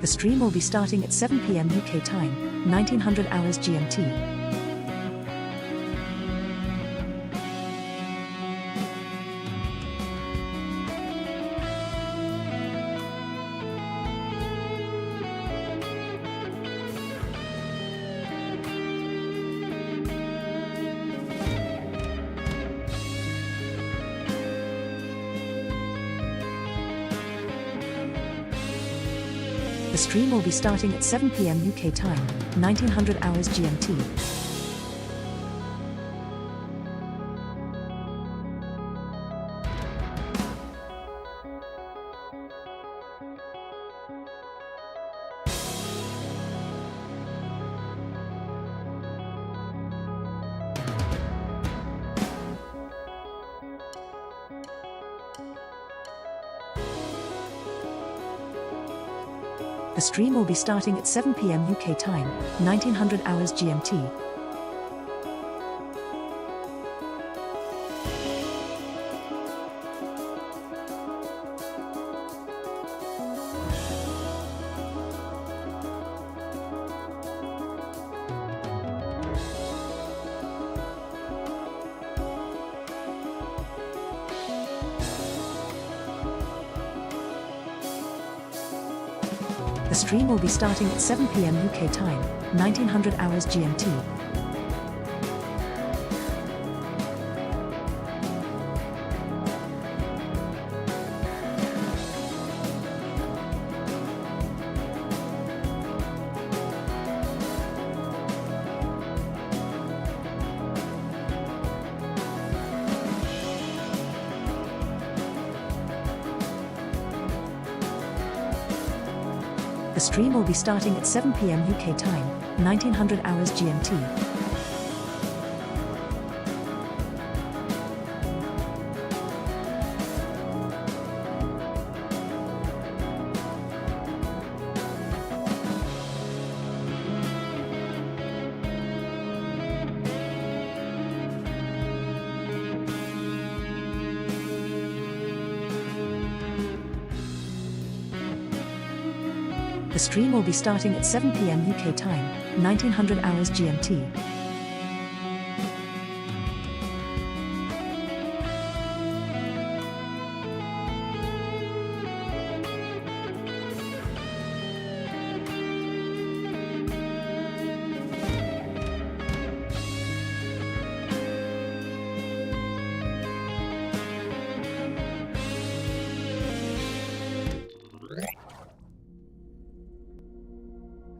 The stream will be starting at 7 p.m. UK time, 1900 hours GMT. The stream will be starting at 7 p.m. UK time, 1900 hours GMT. The stream will be starting at 7 p.m. UK time, 1900 hours GMT. The stream will be starting at 7 p.m. UK time, 1900 hours GMT. The stream will be starting at 7 p.m. UK time, 1900 hours GMT. The stream will be starting at 7 p.m. UK time, 1900 hours GMT.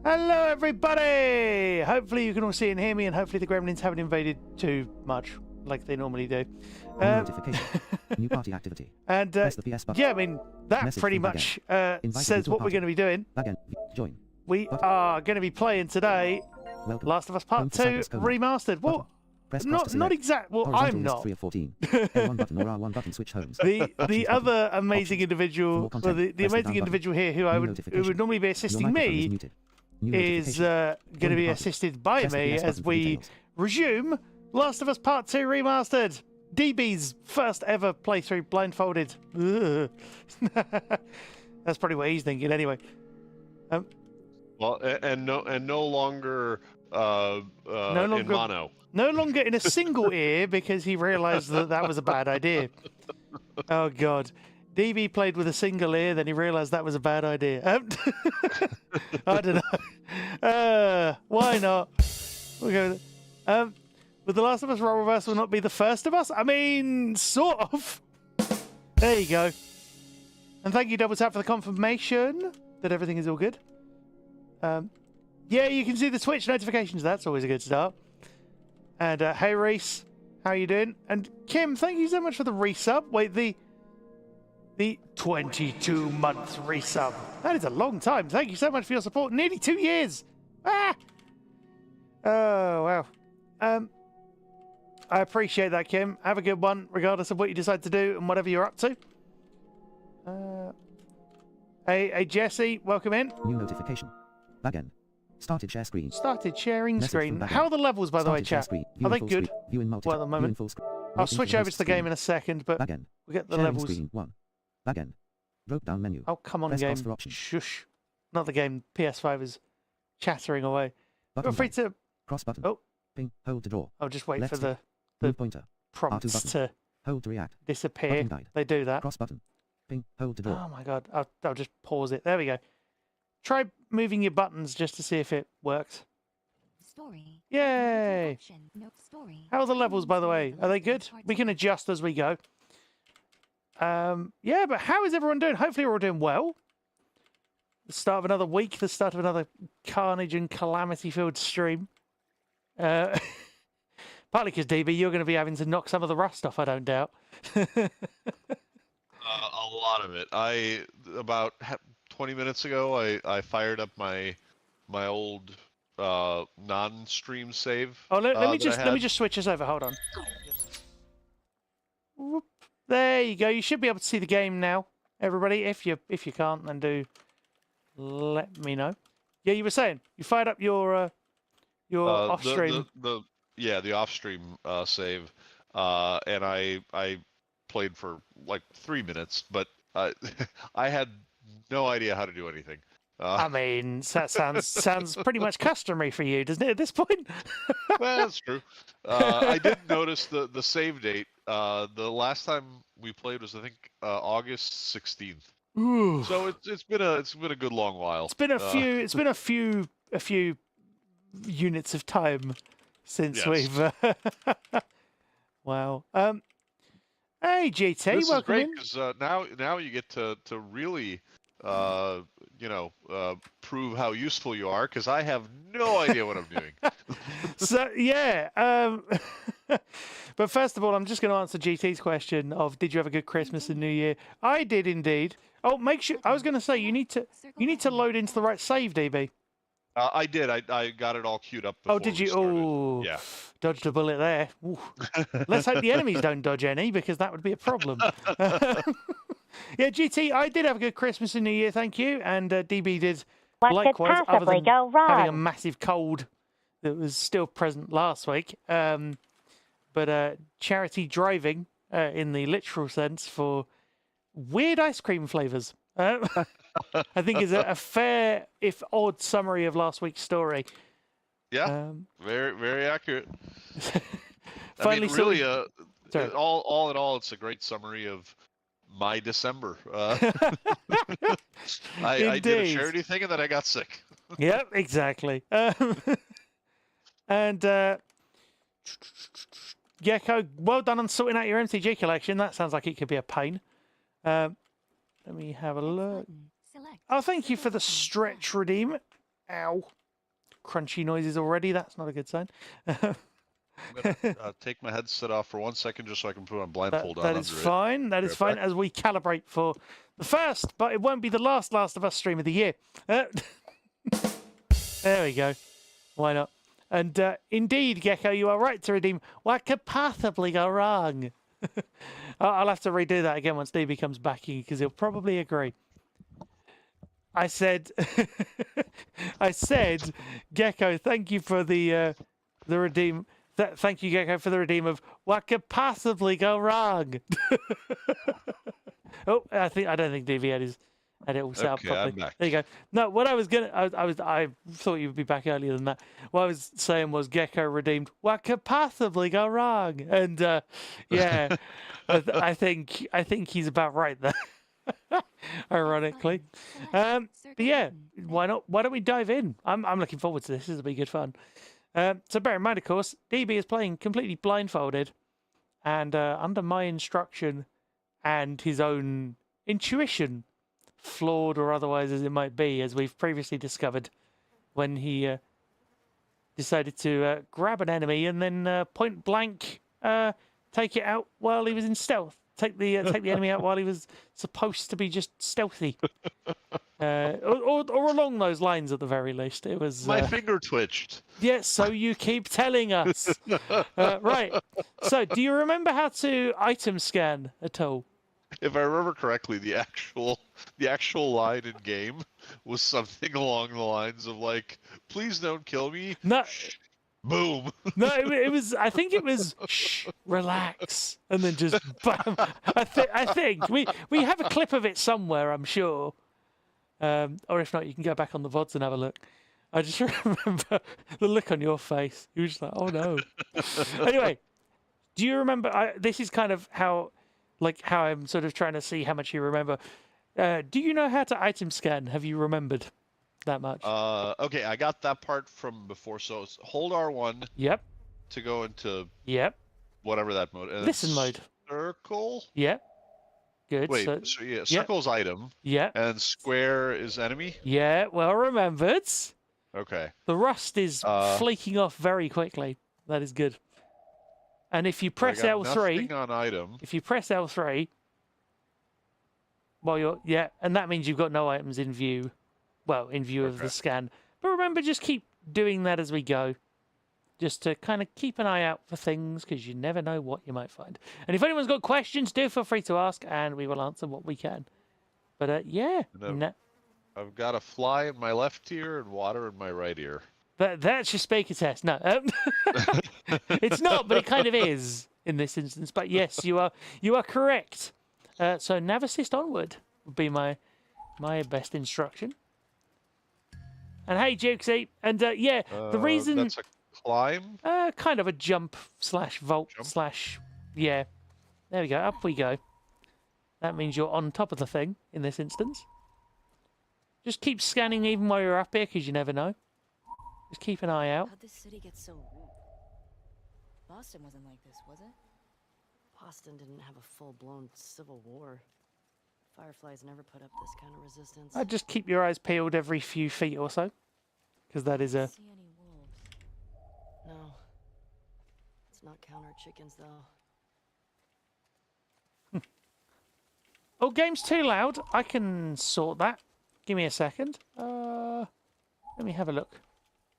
Hello everybody! Hopefully you can all see and hear me, and hopefully the gremlins haven't invaded too much, like they normally do. Notification. New party activity. And Press the PS button. yeah, I mean, that Message pretty from much Invited says to a what we're party. going to be doing. Again, join. We Button. are going to be playing today Welcome. Last of Us Part Home to 2 Cyprus, Coma. Remastered. Well, Button. Press cross to not select. exact. Well, Horizontal I'm list not. 3 of 14. L1 button or R1 button switch homes. The Options other button. amazing Options. For individual, more well, content, the press the amazing down individual button. here who New would notification. normally be Your assisting microphone is me muted. New is notification. going to Join be the party. assisted by Press the me PS as button for we details. resume Last of Us Part 2 Remastered. DB's first ever playthrough blindfolded. Ugh. That's probably what he's thinking anyway. Well, and no longer in mono. No longer in a single ear because he realised that was a bad idea. Oh God. DB played with a single ear, then he realised that was a bad idea. I don't know. Why not? We'll go with it. But The Last of Us Role Reverse will not be the first of us? I mean, sort of. There you go. And thank you, Double Tap, for the confirmation that everything is all good. Yeah, you can see the Twitch notifications. That's always a good start. And hey, Reese, how you doing? And Kim, thank you so much for the resub. Wait, the 22-month resub. That is a long time. Thank you so much for your support. Nearly 2 years. Ah! Oh, wow. I appreciate that, Kim. Have a good one, regardless of what you decide to do and whatever you're up to. Hey, Jesse, welcome in. New notification. Again. Started share screen. Started sharing Message screen. from Bagan. How are the levels, by the way, Started share chat? screen. View Are in they full good? screen. View in multi. Well, at the moment. View in full screen. I'll Waiting switch for over host to the game screen. in a second, but Again. we'll get the Sharing levels. screen 1. Again. Drop down menu. Oh, come on, Press game. pause for options. Shush. not the game. PS5 is chattering away. Button Feel free down. to. Cross button. Oh. Ping. Hold to draw. I'll just wait Left for the Move pointer. prompts button. to Hold to react. disappear. Button guide. They do that. Cross button. Ping. Hold to draw. Oh my god! I'll just pause it. There we go. Try moving your buttons just to see if it works. Story. Yay! Option. No story. How are the levels, by the way? Are they good? We can adjust as we go. Yeah, but how is everyone doing? Hopefully we're all doing well. The start of another week, the start of another carnage and calamity-filled stream. Partly because, DB, you're going to be having to knock some of the rust off, I don't doubt. A lot of it. About 20 minutes ago, I fired up my old non-stream save. Oh, let me that I just switch us over. Hold on. Whoop. There you go. You should be able to see the game now, everybody. If you can't, then do let me know. Yeah, you were saying you fired up your off stream. The off stream save, and I played for like 3 minutes, but I had no idea how to do anything. I mean, that sounds pretty much customary for you, doesn't it? At this point. Well, that's true. I did notice the save date. The last time we played was, I think, August 16th. Ooh. So it's been a good long while. It's been a few units of time since Yes. we've. Wow. Hey GT, This is welcome great in. because now you get to really prove how useful you are, because I have no idea what I'm doing. So yeah, but first of all, I'm just going to answer GT's question of did you have a good Christmas and New Year? I did indeed. Oh, make sure. I was going to say you need to load into the right save, DB. I did. I got it all queued up before Oh, did we you? started. Oh, Yeah. Dodged a bullet there. Ooh. Let's hope the enemies don't dodge any, because that would be a problem. Yeah, GT, I did have a good Christmas and New Year, thank you, and DB did What likewise. could Other possibly than go having a wrong? massive cold that was still present last week, but charity driving in the literal sense for weird ice cream flavors. I think is a fair, if odd, summary of last week's story. Yeah. Very, very accurate. Finally, I mean, really, sorry. all in all, it's a great summary of my December. I did a Indeed. charity thing and then I got sick. Yep, exactly. And Gecko, well done on sorting out your MTG collection. That sounds like it could be a pain. Let me have a look. Select. Oh, thank you for the stretch redeem. Ow. Crunchy noises already. That's not a good sign. I'm gonna take my headset off for 1 second just so I can put on blindfold on. That is under it. fine. That is Right fine back. as we calibrate for the first, but it won't be the last of Us stream of the year. There we go. Why not? And indeed, Gecko, you are right to redeem. What could possibly go wrong? I'll have to redo that again once DB comes back in, because he'll probably agree. I said, Gecko, thank you for the redeem. Thank you, Gecko, for the redeem of what could possibly go wrong. Oh, I don't think DV had it all set up Okay, properly. I'm back. There you go. No, what I was gonna, I thought you would be back earlier than that. What I was saying was Gecko redeemed. What could possibly go wrong? And yeah, I think he's about right there. Ironically, but yeah, why not? Why don't we dive in? I'm looking forward to this. This will be good fun. So bear in mind, of course, DB is playing completely blindfolded, and under my instruction and his own intuition, flawed or otherwise as it might be, as we've previously discovered, when he decided to grab an enemy and then point blank take it out while he was in stealth. Take the enemy out while he was supposed to be just stealthy, or along those lines at the very least. It was My finger twitched. yeah. So you keep telling us, right? So do you remember how to item scan at all? If I remember correctly, the actual line in game was something along the lines of like, "Please don't kill me." No, Boom. no. It was. I think it was. Shh, relax, and then just bam. I think we have a clip of it somewhere. I'm sure. Or if not, you can go back on the VODs and have a look. I just remember the look on your face. You were just like, oh no. Anyway, do you remember? This is kind of how I'm sort of trying to see how much you remember. Do you know how to item scan? Have you remembered that much? Okay, I got that part from before. So it's hold R1 Yep. to go into Yep. whatever that mode. And Listen mode. Circle. Yep. Good. Wait, So, so yeah, yep. circle's item, Yeah. and square is enemy. Yeah. Well remembered. Okay. The rust is flaking off very quickly. That is good. And if you press I got L3, nothing on item. if you press L3, well, and that means you've got no items in view. Well, in view of the scan. But remember, just keep doing that as we go. Just to kind of keep an eye out for things, because you never know what you might find. And if anyone's got questions, do feel free to ask, and we will answer what we can. But yeah, I've got a fly in my left ear and water in my right ear. that's your speaker test. No, it's not, but it kind of is in this instance. But yes, you are correct. So nav assist onward would be my best instruction. And hey, Jukesy, and the reason That's a climb. kind of a jump / vault / yeah. There we go. Up we go. That means you're on top of the thing in this instance. Just keep scanning even while you're up here, because you never know. Just keep an eye out. How'd this city get so rude? Boston wasn't like this, was it? Boston didn't have a full-blown civil war. Fireflies never put up this kind of resistance. Just keep your eyes peeled every few feet or so, because that is a... See any wolves? No. Let's not count our chickens, though. Oh, game's too loud. I can sort that. Give me a second. Let me have a look.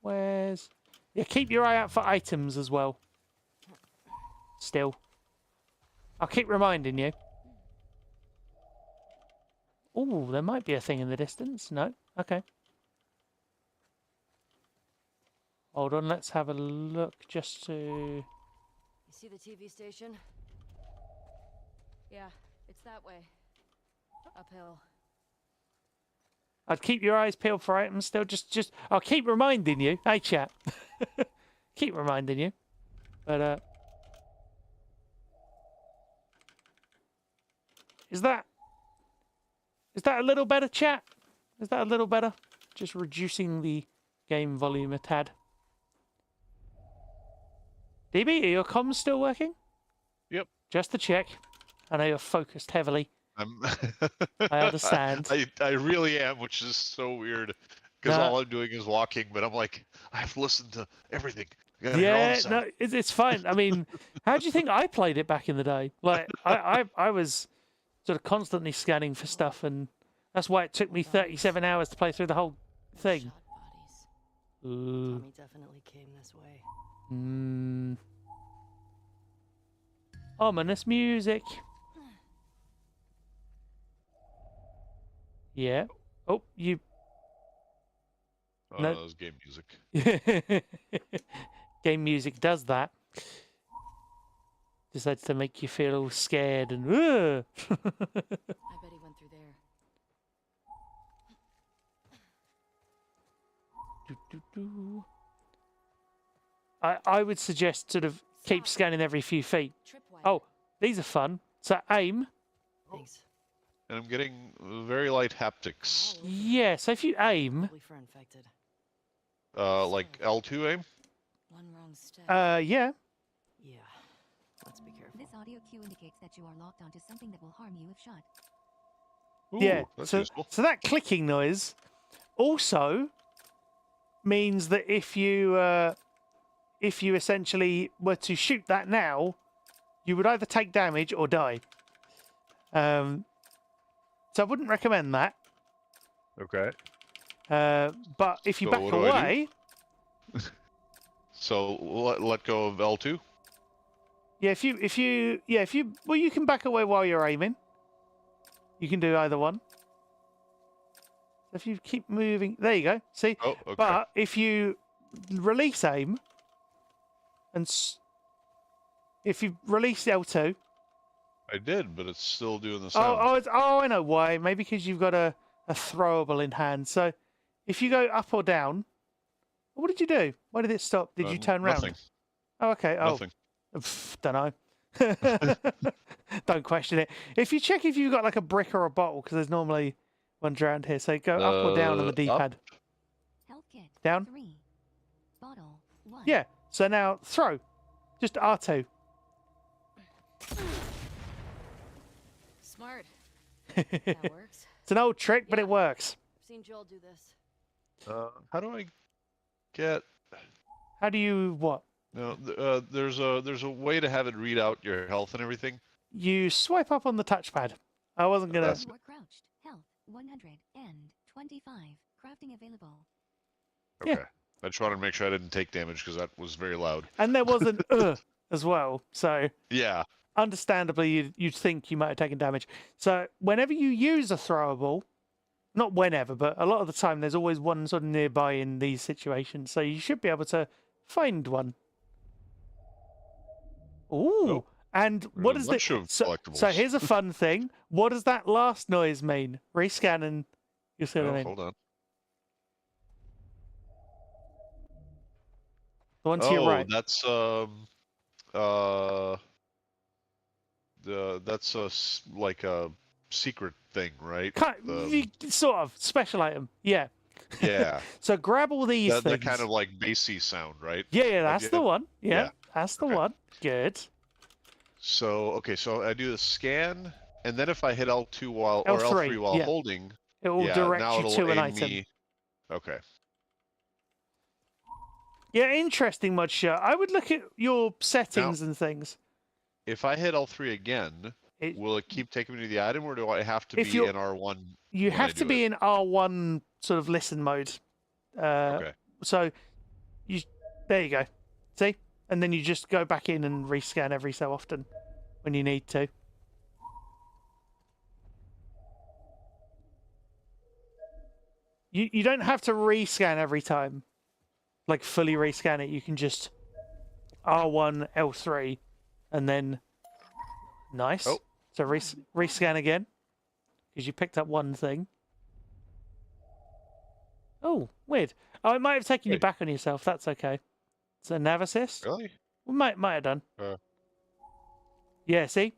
Where's... Yeah, keep your eye out for items as well. Still. I'll keep reminding you. Oh, there might be a thing in the distance. No? Okay. Hold on, let's have a look just to... You see the TV station? Yeah, it's that way. Uphill. I'd keep your eyes peeled for items still. Just I'll keep reminding you. Hey, chat. Keep reminding you. But, Is that a little better, chat? Is that a little better? Just reducing the game volume a tad. DB, are your comms still working? Yep. Just to check. I know you're focused heavily. I understand. I really am, which is so weird, because all I'm doing is walking. But I'm like, I have to listen to everything. Yeah, no, it's fine. I mean, how do you think I played it back in the day? Like, I was sort of constantly scanning for stuff, and that's why it took me 37 hours to play through the whole thing. Shot bodies. Ooh. Tommy definitely came this way. Ominous music. Yeah. Oh, you... Oh, No. that was game music. Game music does that. Decides to make you feel all scared and... Ugh. I bet he went through there. Do. I would suggest sort of keep scanning every few feet. Tripwire. Oh, these are fun. So aim. Thanks. And I'm getting very light haptics. Yeah, so if you aim... Probably for infected. Like L2 aim? One wrong step. yeah. Yeah. Let's be careful. This audio cue indicates that you are locked onto something that will harm you if shot. Ooh, Yeah, that's so useful. that clicking noise also means that if you essentially were to shoot that now, you would either take damage or die. So I wouldn't recommend that. Okay. But if you So back what do I away, So let go of L2. yeah, if you well, you can back away while you're aiming. You can do either one. If you keep moving, there you go. See, Oh, okay. but if you release aim, and if you release L2, I did, but it's still doing the sound. I know why. Maybe because you've got a a throwable in hand. So if you go up or down, what did you do? Why did it stop? Did you turn Nothing. round? Oh, okay. Oh, Nothing. don't know. Don't question it. If you check if you've got like a brick or a bottle, because there's normally ones around here. So go up or down on the Up. D-pad. Health kit. Down? 3. Bottle. 1. Yeah. So now throw. Just R2. Smart. It's That works. an old trick, but Yeah. it works. I've seen Joel do this. How do I get? How do you what? No, there's a way to have it read out your health and everything. You swipe up on the touchpad. I wasn't gonna. That's- You are crouched. Health 125. Crafting available. Yeah. Okay. I just wanted to make sure I didn't take damage because that was very loud. And there was an as well. So Yeah. understandably, you'd think you might have taken damage. So whenever you use a throwable, not whenever, but a lot of the time, there's always one sort of nearby in these situations. So you should be able to find one. Ooh. Oh, And there's what a is bunch it? of So collectibles. here's a fun thing. What does that last noise mean? Rescan and you see what I Oh, mean? hold on. The one to your right. That's that's like a secret thing, right? Sort of special item. Yeah. Yeah. So grab all these that things. kind of like bassy sound, right? Yeah, Like, that's the one. Yeah, yeah. that's the Okay. one. Good. So okay, so I do the scan, and then if I hit L2 while or L3, L3 while yeah. holding, It will yeah, direct now you it'll to an aim item. me. Okay. Yeah, interesting, Mod Shot. I would look at your settings and things. If I hit L3 again, will it keep taking me to the item, or do I have to If be you're- in R1? You when I have to do be it? in R1 sort of listen mode. Okay. So there you go. See? And then you just go back in and rescan every so often when you need to. You don't have to rescan every time. Like fully rescan it. You can just R1, L3, and then nice. Oh. So rescan again. Because you picked up one thing. Oh, weird. Oh, it might have taken you Wait. back on yourself. That's okay. It's a nav assist. Really? We might have done. Uh. Yeah, see?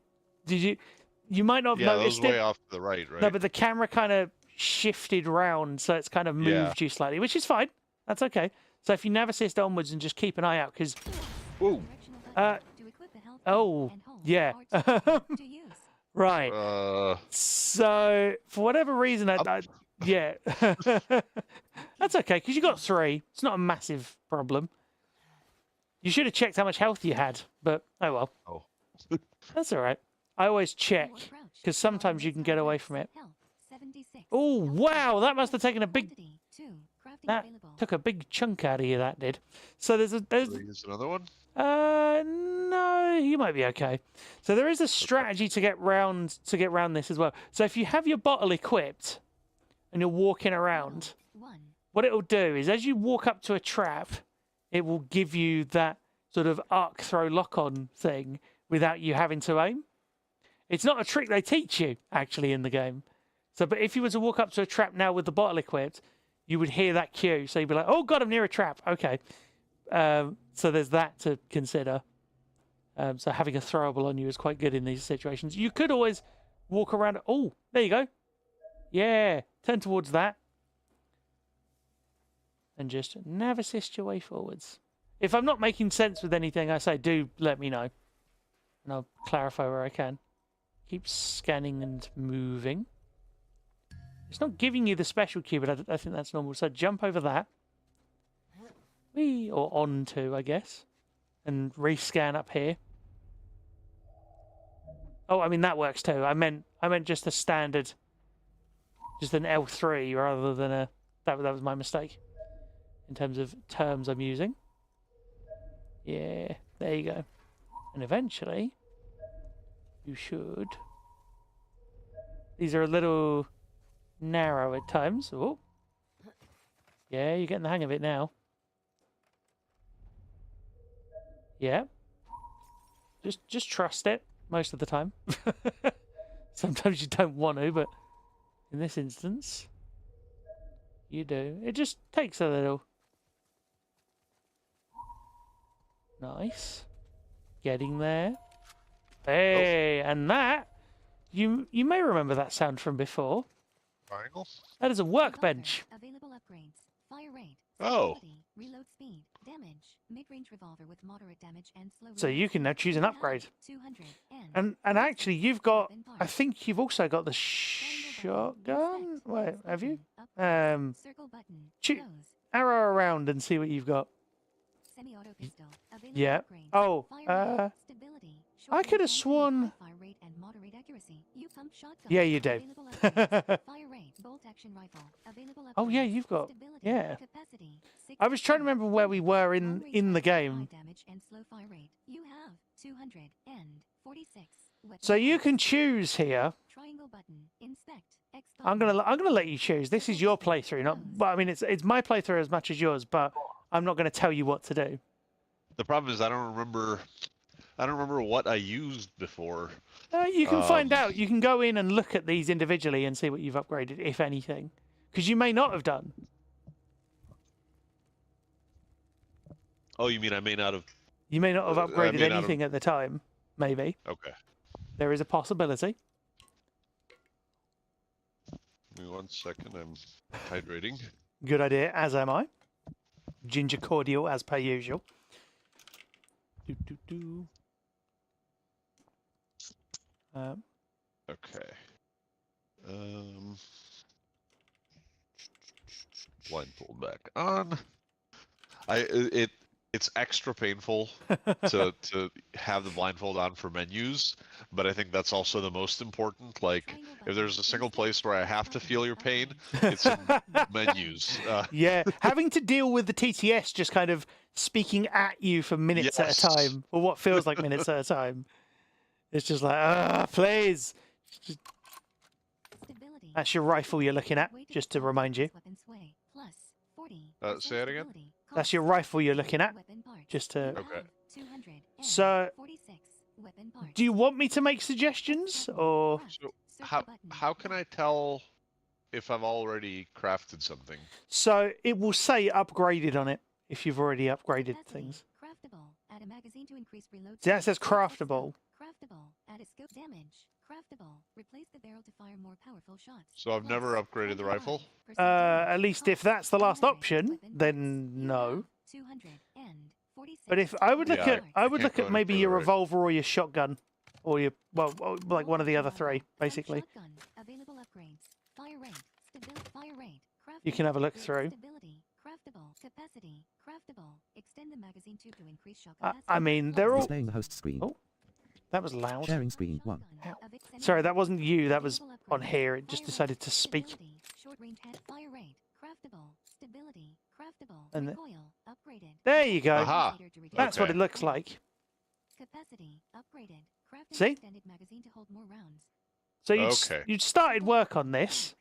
You might not have Yeah, that was noticed way it. off to the right, right? No, but the camera kind of shifted round, so it's kind of moved Yeah. you slightly, which is fine. That's okay. So if you nav assist onwards and just keep an eye out, because Ooh. Directional Uh, button to equip the health oh, kit and hold yeah. R2 to use. right. So for whatever reason, yeah, that's okay because you got 3. It's not a massive problem. You should have checked how much health you had, but oh well. Oh. That's all right. I always check You are crouched. because sometimes you can get away from it. Health 76. Oh Health wow, that must have taken a big quantity 2. Crafting that available. took a big chunk out of you. That did. So there's Use another one. no, you might be okay. So there is a strategy to get round this as well. So if you have your bottle equipped and you're walking around, 1. what it'll do is as you walk up to a trap, it will give you that sort of arc throw lock on thing without you having to aim. It's not a trick they teach you actually in the game. So, but if you were to walk up to a trap now with the bottle equipped, you would hear that cue. So you'd be like, "Oh God, I'm near a trap." Okay. So there's that to consider. So having a throwable on you is quite good in these situations. You could always walk around. Oh, there you go. Yeah, turn towards that. And just nav assist your way forwards. If I'm not making sense with anything I say, do let me know. And I'll clarify where I can. Keep scanning and moving. It's not giving you the special cue, but I think that's normal. So jump over that. Whee, or onto, I guess. And rescan up here. Oh, I mean, that works too. I meant just a standard, just an L3 rather than a... That was my mistake. In terms of terms I'm using. Yeah, there you go. And eventually, you should... These are a little narrow at times. Oh. Yeah, you're getting the hang of it now. Yeah. Just trust it most of the time. Sometimes you don't want to, but in this instance, You do. It just takes a little. Nice. Getting there. Hey, and that you may remember that sound from before. Triangle? That is a workbench. Available upgrades. Fire rate. Oh. Stability, reload speed. Damage. Mid-range revolver with moderate damage and slow So reload you can now choose an You have upgrade. 200 And actually you've got weapon I parts. think you've also got the Triangle button, shotgun. inspect, Wait, X have you? button, upgrades, circle button, choo- close, Arrow around and see what you've got. semi-auto pistol. Available Yeah. upgrades. Oh, Fire rate, stability, I short could have range and sworn. high fire rate and moderate accuracy. You pump shotgun. Yeah, you do. Available upgrades. Fire rate, bolt action rifle. Available upgrades. Oh yeah, you've got. Stability, Yeah. capacity, I was trying to 60%, remember where we were in long-range the rifle, game. high damage and slow fire rate. You have 246 weapon So you parts. can choose here. Triangle button. Inspect. X I'm button. gonna let you choose. This is your playthrough, not. Well, I mean, it's my playthrough as much as yours, but I'm not going to tell you what to do. The problem is I don't remember what I used before. You can find Um, out. You can go in and look at these individually and see what you've upgraded, if anything, because you may not have done. Oh, you mean I may not have? You may not have I upgraded may not have- anything at the time. Maybe Okay. there is a possibility. Give me 1 second. I'm hydrating. Good idea, as am I. Ginger cordial as per usual. Do, do, do. Okay. Blindfold back on. It's extra painful to have the blindfold on for menus, but I think that's also the most important. Like, Triangle if button. there's a single Inspect. place where I X have to button. feel your pain, Upgrades. it's in menus. Yeah, having to deal with the TTS just kind of speaking at you for minutes at a Yes. time, or what feels like minutes at a time. It's just like, please. Stability. That's your rifle you're looking at, Weighted just to stock remind you. weapon sway. Plus 40. Say that again? That's your rifle you're looking at, Weapon parts. just to. You Okay. have 246 So, weapon parts. do you want me to make suggestions, or Craft. So Circle button. how can I tell if I've already crafted something? so it will say upgraded on it if you've already upgraded Capacity. things. Craftable. Add a magazine to increase reload. See, that speed. says craftable. Craftable. Add a scope. Damage. Craftable. Replace the barrel to fire more powerful shots. So I've never Plus upgraded the rifle? 25% damage. At least if Cost that's the last 100. option, Weapon then parts. You no. have 246 But if I would look Yeah, at, I would can't look go at any maybe further, your right? revolver or your shotgun, or your like one of the other three, Pump basically. shotgun. Available upgrades. Fire rate. Stability. Fire rate. You can have a look Craftable. through. Stability. Craftable. Capacity. Craftable. Extend the magazine tube to increase shot I capacity. mean, they're all. Displaying the host screen. Oh, that was loud. Sharing screen 1. Ow. Sorry, that wasn't you. That was on here. It just Fire decided rate, to speak. stability, short range head, fire rate, craftable, stability, craftable, And the- recoil, upgraded. There you go. Aha. That's what Okay. it looks like. Capacity, upgraded. Crafting See? extended magazine to hold more rounds. So Okay. you'd started work on this.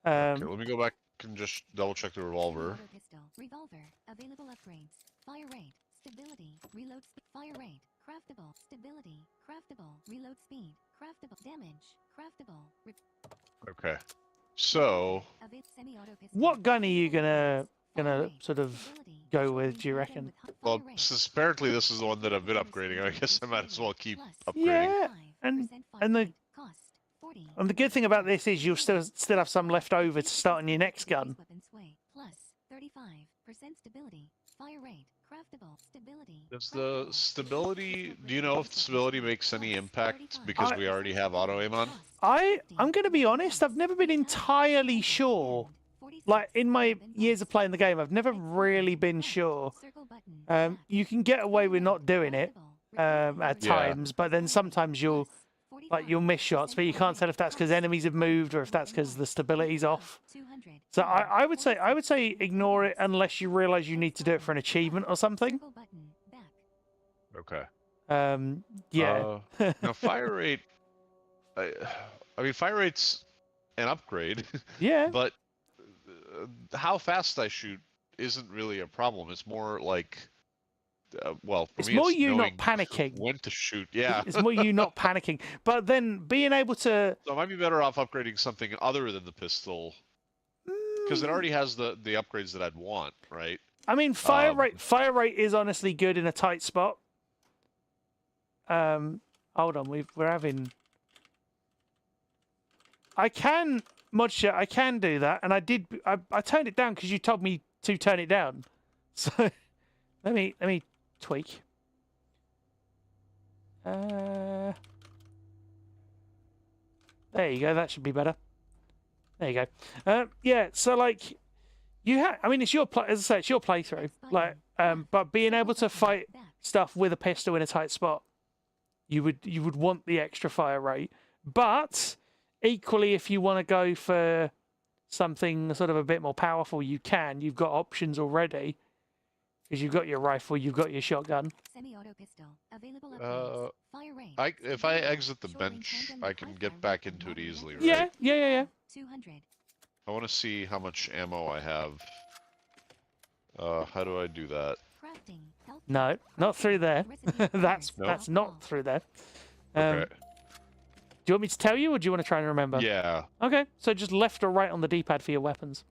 Okay, let me go back and just double check the revolver. Semi-auto pistol, revolver, available upgrades, fire rate, stability, reload speed, fire rate, craftable, stability, craftable, reload speed, craftable, damage, craftable, Okay. So semi-auto pistol. What gun are you gonna Fire rate, sort of stability, go short with, range do you handgun reckon? with hot well, fire rate, since apparently this is the one that I've been upgrading, I guess I might as well keep upgrading. Yeah, and- 5% fire and the- rate, cost 40. And the good thing about this is you'll still have some left over to start on your next gun. Weapon sway, plus 35% stability, fire rate, craftable, stability. Does the stability? Do you know if the stability makes any impact because I- we already have auto aim on? I'm going to be honest. I've never been entirely sure. Like in my years of playing the game, I've never really been sure. You can get away with not doing it at Yeah. times, but then sometimes you'll miss shots, but you can't tell if that's because enemies have moved or if that's because the stability's off. So I would say ignore it unless you realise you need to do it for an achievement or something. Okay. Yeah. Now fire rate. I mean, fire rate's an upgrade, Yeah. but how fast I shoot isn't really a problem. It's more like, well, for It's me, more it's you not knowing panicking. when to shoot. Yeah. It's more you not panicking. But then being able to So I might be better off upgrading something other than the pistol. because it already has the upgrades that I'd want, right? I mean, fire rate is honestly good in a tight spot. Hold on, we're having. I can I can do that, and I did. I turned it down because you told me to turn it down. So let me tweak. There you go. That should be better. There you go. Yeah. So like, you have. I mean, it's your as I say, it's your playthrough. Like, but being able to fight stuff with a pistol in a tight spot, you would want the extra fire rate. But equally, if you want to go for something sort of a bit more powerful, you can. You've got options already. Because you've got your rifle, you've got your shotgun. Semi-auto pistol. Available upgrades. Fire rate. If I exit the bench, I can get back into it easily, right? Yeah. 200. I want to see how much ammo I have. How do I do that? Crafting. Health. No, not through there. that's Nope. not through there. Okay. Do you want me to tell you, or do you want to try and remember? Yeah. Okay, so just left or right on the D-pad for your weapons.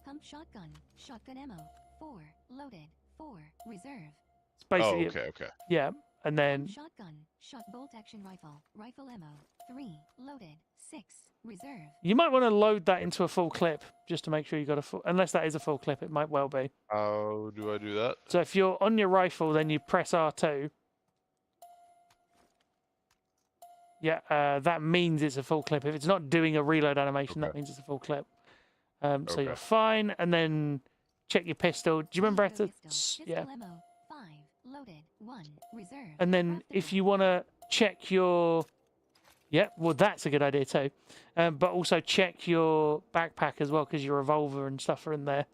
Pump shotgun. Shotgun ammo. 4. Loaded. 4. Reserve. It's basically Okay. yeah, and then Pump shotgun. Shot bolt action rifle. Rifle ammo. 3. Loaded. 6. Reserve. you might want to load that into a full clip just to make sure you got a full. Unless that is a full clip, it might well be. How do I do that? So if you're on your rifle, then you press R2. Yeah, that means it's a full clip. If it's not doing a reload animation, that Okay. means it's a full clip. So Okay. you're fine, and then check your pistol. Do you remember how to? Pistol. Yeah. Pistol ammo. 5. Loaded. 1. Reserve. And then if Craftable. you want to check your... Yeah, well, that's a good idea too. But also check your backpack as well, because your revolver and stuff are in there.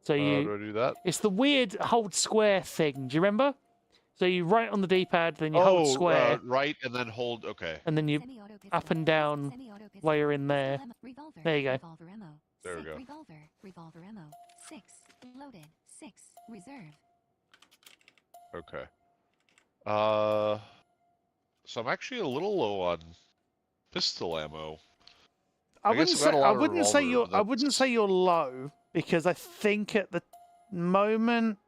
So How do you... I do that? It's the weird hold square thing. Do you remember? So you right on the D-pad, then you hold square, Right, and then hold. Okay. and then you Semi-auto pistol. up and down Semi-auto pistol. while you're in Pistol there. ammo. Revolver. There you go. Revolver ammo. There we 6. go. Revolver. Revolver ammo. 6. Loaded. 6. Reserve. Okay. So I'm actually a little low on pistol ammo. I I guess wouldn't I've got say a lot I of wouldn't say revolver, you're I wouldn't that's- say you're low, because I think at the moment,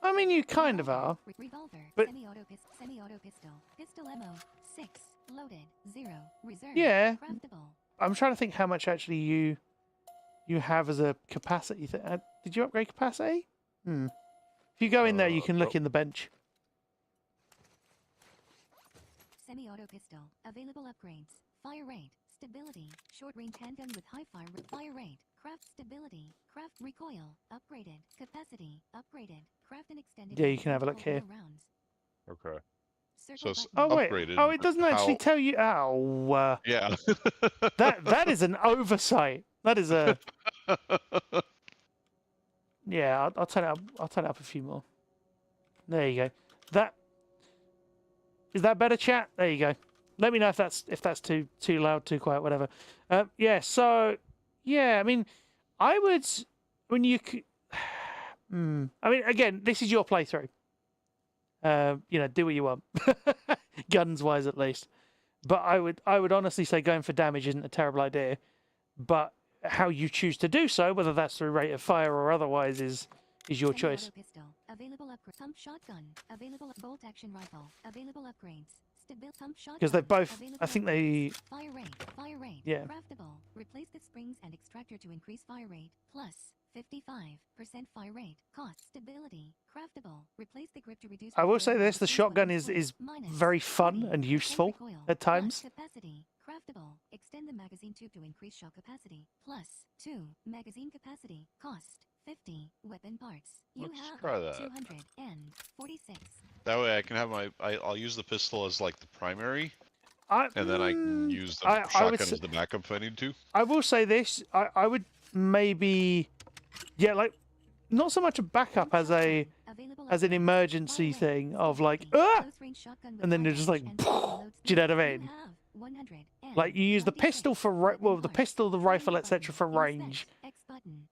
I mean, you kind of are. Revolver. But- Semi-auto pistol. Semi-auto pistol. Pistol ammo. 6. Loaded. 0. Reserve. Yeah. Craftable. I'm trying to think how much actually you have as a capacity. Did you upgrade capacity? If you go in there, you can look in the bench. Semi-auto pistol. Available upgrades. Fire rate. Stability. Short range handgun with high fire rate. Craft stability. Craft recoil. Upgraded. Capacity. Upgraded. Craft and extended. Yeah, you can have a look here. Rounds. Okay. Circle So it's button. Oh wait. upgraded, Oh, it but doesn't actually how- tell you. Oh, Yeah. that is an oversight. That is a. Yeah, I'll turn it up. I'll turn it up a few more. There you go. That is that better, chat? There you go. Let me know if that's too loud, too quiet, whatever. Yeah. So yeah, I mean, I would when you. I mean, again, this is your playthrough. Do what you want, guns wise at least. But I would honestly say going for damage isn't a terrible idea. But how you choose to do so, whether that's through rate of fire or otherwise, is your choice. Semi-auto pistol. Available upgrade. Pump shotgun. Available bolt action rifle. Available upgrades. Pump shotgun. Because they both, Available I think upgrades. they, Fire rate. Fire rate. Yeah. Craftable. Replace the springs and extractor to increase fire rate. Plus 55% fire rate. Cost. Stability. Craftable. Replace the grip to reduce. I will recoil say and this: the increase shotgun weapon is swing. Minus very fun 40% and useful recoil. at Plus times. capacity. Craftable. Extend the magazine tube to increase shell capacity. Plus 2 magazine capacity. Cost 50 weapon parts. You Let's have try that. 246. That way I can have I'll use the pistol as like the primary, I, and then I can use the I would shotgun say- as the backup if I need to. I will say this: I would maybe, yeah, like not so much a backup as an emergency thing of like, and then you're just like, do you know what I mean? Like you use the pistol for the pistol, the rifle, etc. for range.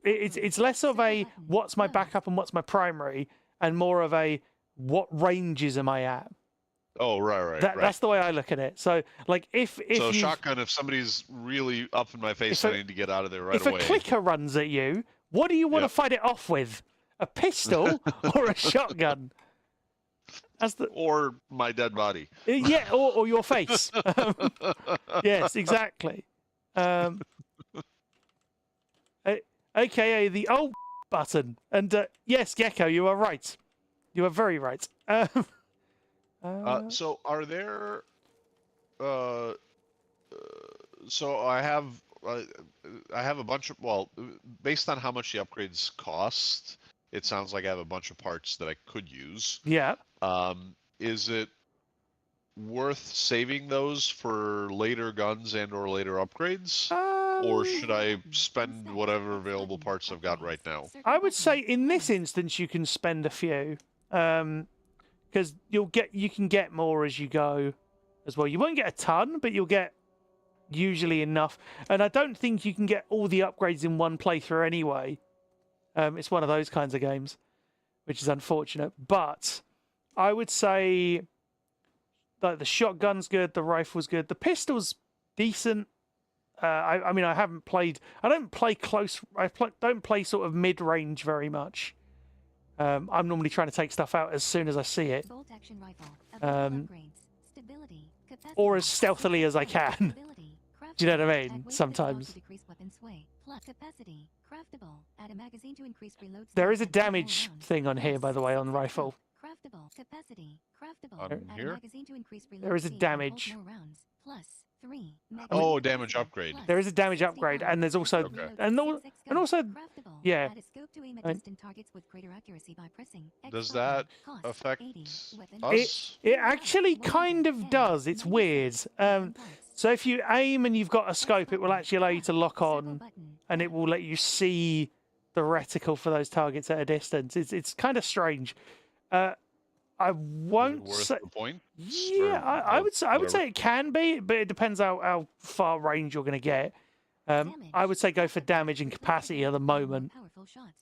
It's less of a what's my backup and what's my primary, and more of a what ranges am I at. Oh, right. That's the way I look at it. So, like, if So you shotgun, if somebody's really up in my face, I need to get out of there right if away. a clicker runs at you, what do you want to Yep. fight it off with? A pistol or a shotgun? As the Or my dead body. yeah, or your face. Yes, exactly. AKA the old button. And yes, Gecko, you are right. You are very right. So are there? So I have a bunch of, well, based on how much the upgrades cost, it sounds like I have a bunch of parts that I could use. Yeah. Is it worth saving those for later guns and or later upgrades? Or should I spend whatever available parts I've got right now? I would say in this instance you can spend a few, because you can get more as you go, as well. You won't get a ton, but you'll get usually enough. And I don't think you can get all the upgrades in one playthrough anyway. It's one of those kinds of games, which is unfortunate. But I would say that the shotgun's good, the rifle's good, the pistol's decent. I mean, I haven't played. I don't play close. Don't play sort of mid-range very much. I'm normally trying to take stuff out as soon as I see it, Bolt action rifle. Stability, or as stealthily as I can. Do you know what I mean? Sometimes. Capacity, craftable. Add a magazine to increase reload There speed is a and hold more damage rounds. thing on here, by the way, on rifle. Craftable. Capacity, craftable. On Add a here? magazine to increase reload There is a speed and hold damage. more rounds. Plus 3. Oh, damage upgrade. There is a damage upgrade, and there's also Okay. and also Craftable. yeah. Add a scope to aim at I mean- distant targets with greater accuracy by pressing X Does button. that Cost affect 80. Weapon us? It actually kind of does. It's weird. So if you aim and you've got a scope, it will actually allow you to lock on, and it will let you see the reticle for those targets at a distance. It's kind of strange. I Is it won't worth say. the point? Yeah, I would say whatever. it can be, but it depends how far range you're going to get. I would say go for damage and capacity at the moment.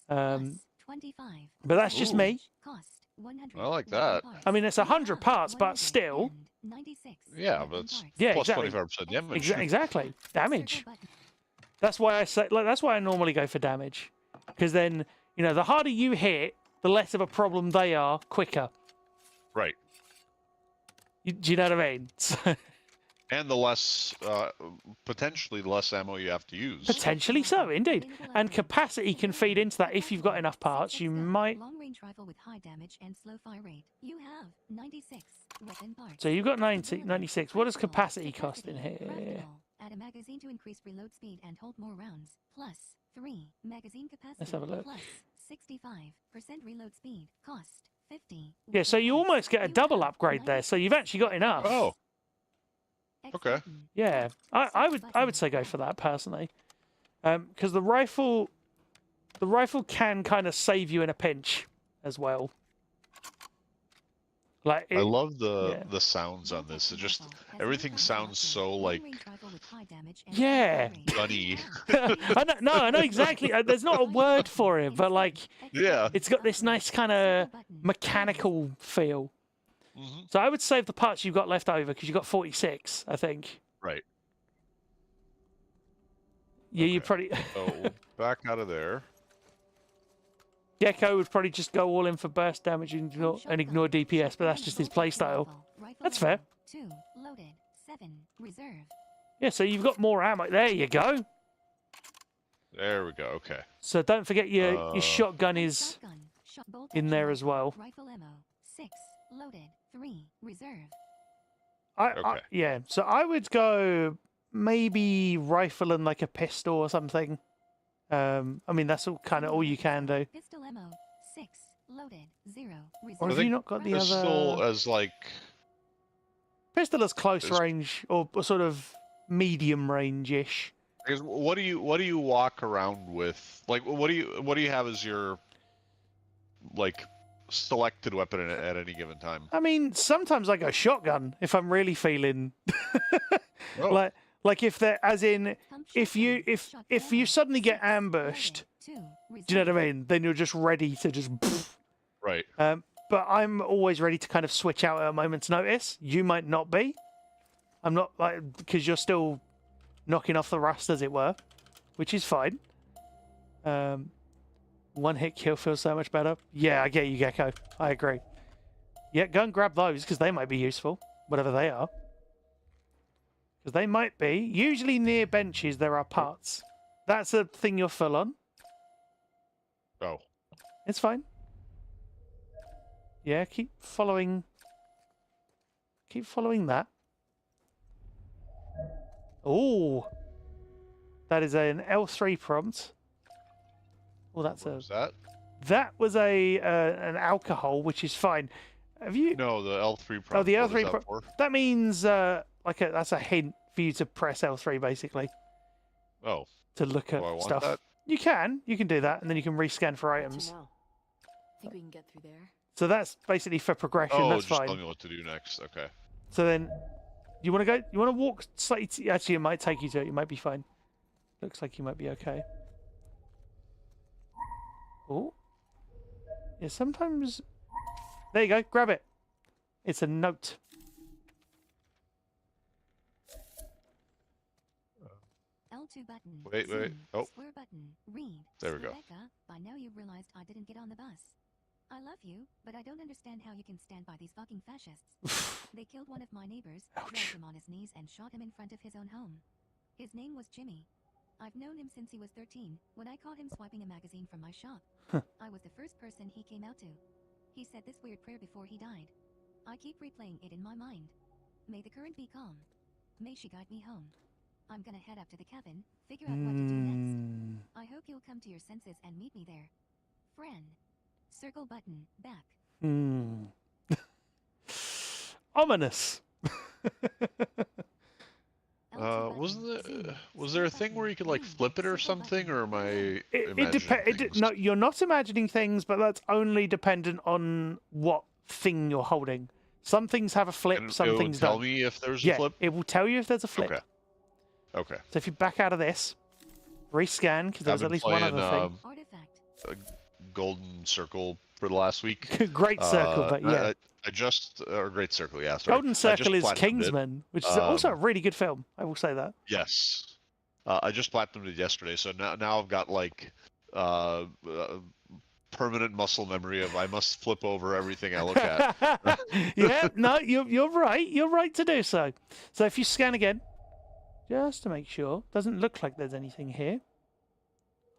But that's just Ooh. me. I like that. I mean, it's 100 parts, but still. Yeah, but it's Yeah, plus exactly. 25% damage. Exactly, damage. That's why I say, like, that's why I normally go for damage, because then the harder you hit, the less of a problem they are quicker. Right. Do you know what I mean? And the less, potentially less ammo you have to use. Potentially so, indeed. And capacity can feed into that. If you've got enough parts, you might. Long range rifle with high damage and slow fire rate. You have 96 weapon parts. So you've got 96. What does capacity cost in here? Craftable. Add a magazine to increase reload speed and hold more rounds. Plus 3 magazine capacity. Let's have a look. Plus 65% reload speed. Cost 50. Yeah, so you almost get a double upgrade there. So you've actually got enough. Oh, okay. Yeah, I would say go for that personally, because the rifle can kind of save you in a pinch as well. Like I love the yeah. sounds on this. It just, everything sounds so like Yeah. gunny. I know exactly. There's not a word for it, but like Yeah. it's got this nice kind of mechanical feel. Hmm. So I would save the parts you've got left over because you've got 46, I think. Right. Yeah, you Okay. probably So back out of there. Gecko would probably just go all in for burst damage and ignore DPS, but that's just his playstyle. That's fair. 2 loaded. 7 reserve. Yeah, so you've got more ammo. There you go. There we go. Okay. So don't forget your Uh, shotgun is Shotgun. Bolt in action there as rifle. well. Rifle ammo. 6 loaded. 3 reserve. I yeah. So I would go maybe rifle and like a pistol or something. I mean that's all kind of all you can do. Pistol ammo. 6 loaded. 0 Or reserve. have think you not got the Pistol other as like, pistol as close is- range or sort of medium range-ish? because what do you walk around with? Like, what do you have as your like selected weapon at any given time? I mean, sometimes I go shotgun if I'm really feeling Oh. like if they're as in Pump if you shotgun. if Shotgun. you suddenly get 6 ambushed, loaded. 2 do you know what I reserve. mean? Then you're just ready to just. Right. But but I'm always ready to kind of switch out at a moment's notice. You might not be. I'm not, like, because you're still knocking off the rust, as it were, which is fine. One hit kill feels so much better. Yeah, I get you, Gecko. I agree. Yeah, go and grab those, because they might be useful, whatever they are. Because they might be. Usually near benches there are parts. That's a thing you're full on. Oh. It's fine. Yeah, keep following. Keep following that. Oh, that is an L3 prompt. Oh, that's What was that? That was a an alcohol, which is fine. Have you? No, the L3 prompt. Oh, the what is L3 that prompt. for? That means that's a hint for you to press L3 basically Oh, to look do at I want stuff. that? You can do that, and then you can rescan for What to items. know? Think we can get through there? So that's basically for progression. Oh, That's just fine. tell me what to do next. Okay. So then, you want to go? You want to walk slightly? Actually, it might take you to it. You might be fine. Looks like you might be okay. Oh. Yeah, sometimes. There you go. Grab it. It's a note. L2 button. Wait. Zoom, Oh. Square button. Read. There we go. Rebecca, by now you've realized I didn't get on the bus. I love you, but I don't understand how you can stand by these fucking fascists. They killed one of my neighbors, dragged him on his knees, and shot him in front of his own home. His name was Jimmy. I've known him since he was 13, when I caught him swiping a magazine from my shop. I was the first person he came out to. He said this weird prayer before he died. I keep replaying it in my mind. May the current be calm. May she guide me home. I'm gonna head up to the cabin, figure out what to do next. I hope you'll come to your senses and meet me there. Fran. Circle button, back. Ominous. Was there a thing where you could like flip it or something, or am I It imagining depends. things? No, you're not imagining things, but that's only dependent on what thing you're holding. Some things have a flip, And some it would things tell don't. me if there's Yeah, a flip. it will tell you if there's a flip. Okay. Okay. So if you back out of this, rescan, because there's I've at been least one playing other thing. Artifact. Golden Circle for the last week. Great Circle, but yeah. I just Great Circle, yeah. Sorry. Golden I just Circle is platinumed it. Kingsman, which is also a really good film. I will say that. Yes. I just platinumed it yesterday, so now I've got like permanent muscle memory of I must flip over everything I look at. Yeah, no, you're right. You're right to do so. So if you scan again, just to make sure, doesn't look like there's anything here.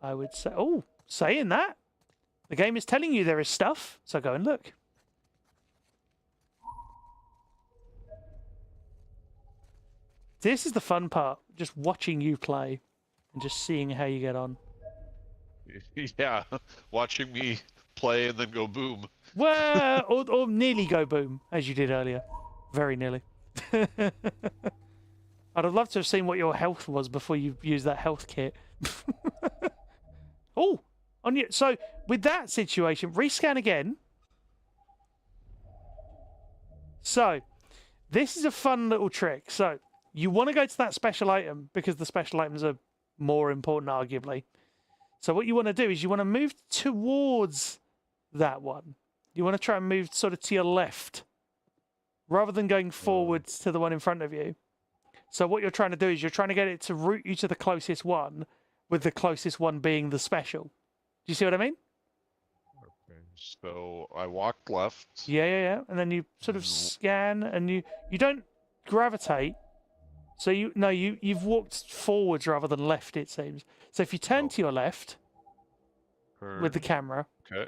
I would say, oh, saying that, the game is telling you there is stuff, so go and look. This is the fun part, just watching you play and just seeing how you get on. Yeah, watching me play and then go boom. Well, or nearly go boom, as you did earlier. Very nearly. I'd have loved to have seen what your health was before you used that health kit. Oh, on you. So with that situation, rescan again. So this is a fun little trick. So you want to go to that special item because the special items are more important, arguably. So what you want to do is you want to move towards that one. You want to try and move sort of to your left rather than going forwards to the one in front of you. So what you're trying to do is you're trying to get it to route you to the closest one, with the closest one being the special. Do you see what I mean? Okay, so I walked left. Yeah. And then you sort of scan and you don't gravitate. So you've walked forwards rather than left, it seems. So if you turn to your left with the camera. Okay.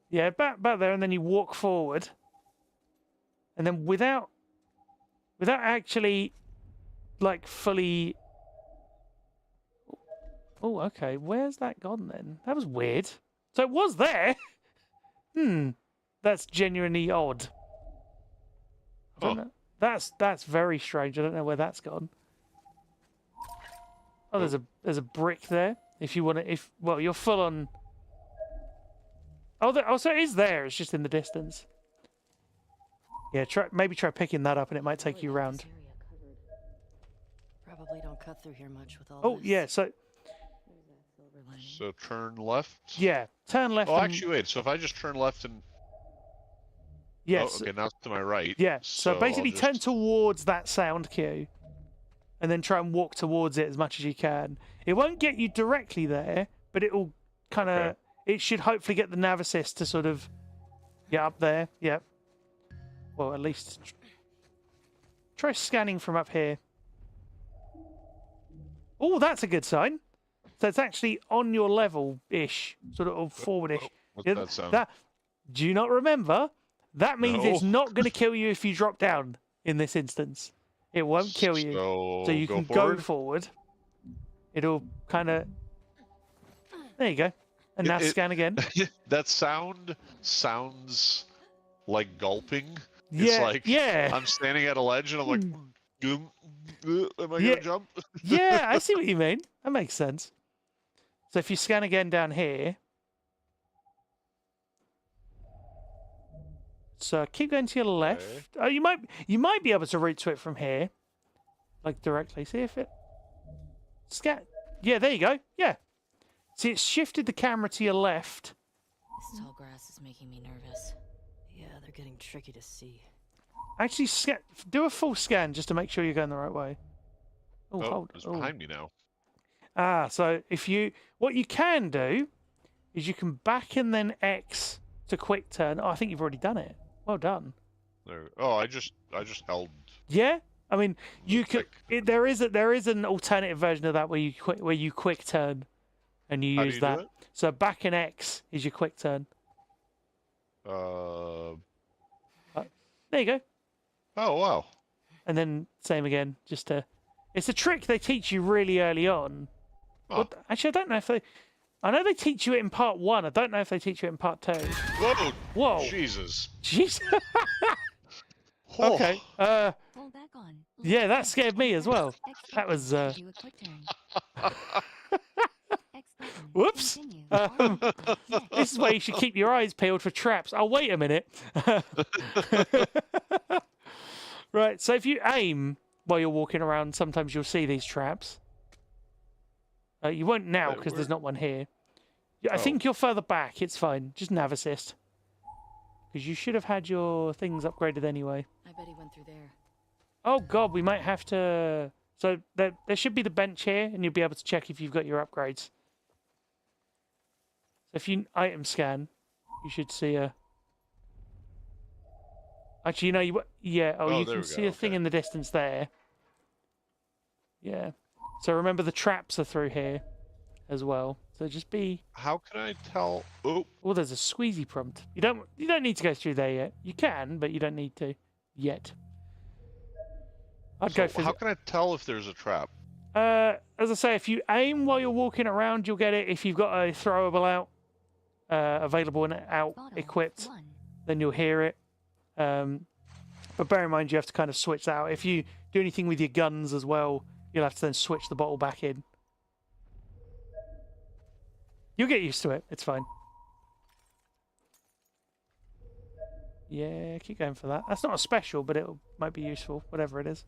Yeah, back there, and then you walk forward. And then without actually like fully. Oh, okay. Where's that gone then? That was weird. So it was there. That's genuinely odd. I don't know. That's very strange. I don't know where that's gone. Oh, there's a brick there. If you want to, well, you're full on. Oh, so it is there. It's just in the distance. Yeah, maybe try picking that up, and it might take you around. Probably don't cut through here much with all Oh, this. yeah. So So turn left. yeah, turn left. Oh, and- actually, wait. So if I just turn left and Yes. Oh, okay, now it's to my right. Yeah. So I'll basically, turn just- towards that sound cue, and then try and walk towards it as much as you can. It won't get you directly there, but it'll kind of. Okay. It should hopefully get the nav assist to sort of get up there. Yep. Well, at least try scanning from up here. Oh, that's a good sign. So it's actually on your level-ish, sort of forward-ish. What's Yeah, that sound? do you not remember? That means it's No. not going to kill you if you drop down in this instance. It won't kill you. So you go can forward? go forward. It'll kind of... There you go. And now scan again. That sound sounds like gulping. Yeah, It's like yeah. I'm standing at a ledge and I'm like, am I Yeah. gonna jump? Yeah, I see what you mean. That makes sense. So if you scan again down here... So keep going to your left. Oh, you might be able to route to it from here, like directly. See if it scan. Yeah, there you go. Yeah. See, it's shifted the camera to your left. This tall grass is making me nervous. Yeah, they're getting tricky to see. Actually, do a full scan just to make sure you're going the right way. Oh, Oh, hold. it's Oh. behind me now. Ah, so what you can do is you can back and then X to quick turn. Oh, I think you've already done it. Well done. There. Oh, I just held. Yeah, I mean, you could. Like- There is an alternative version of that where you quick turn, and you How do use you do that. it? So back and X is your quick turn. Oh There you go. wow. And then same again. It's a trick they teach you really early on. Oh. Actually, I don't know if they. I know they teach you it in part 1. I don't know if they teach you it in part 2. Whoa. Whoa. Jesus. Jeez. Oh. Okay. Hold back on. Yeah, that scared me as well. X That was, button to do a quick turn. X button. Whoops. Continue. Next. This is why you should keep your eyes peeled for traps. Oh, wait a minute. Right, so if you aim while you're walking around, sometimes you'll see these traps. You won't now Wait, because where? there's not one here. Yeah, I Oh. think you're further back. It's fine. Just nav assist. Because you should have had your things upgraded anyway. I bet he went through there. Oh, God, we might have to... So there should be the bench here, and you'll be able to check if you've got your upgrades. So if you item scan, you should see a... Actually, you know, yeah, Oh, you there can we see go, a thing okay. in the distance there. Yeah. So remember the traps are through here as well. So just be... How can I tell? Oh, Oh, there's a squeezy prompt. You don't need to go through there yet. You can, but you don't need to yet. I'd go for how can I tell if there's a trap? as I say, if you aim while you're walking around, you'll get it. If you've got a throwable out available and out Bottle equipped, 1. then you'll hear it. But bear in mind, you have to kind of switch that out. If you do anything with your guns as well, you'll have to then switch the bottle back in. You'll get used to it. It's fine. Yeah, keep going for that. That's not a special, but it might be useful, whatever it is.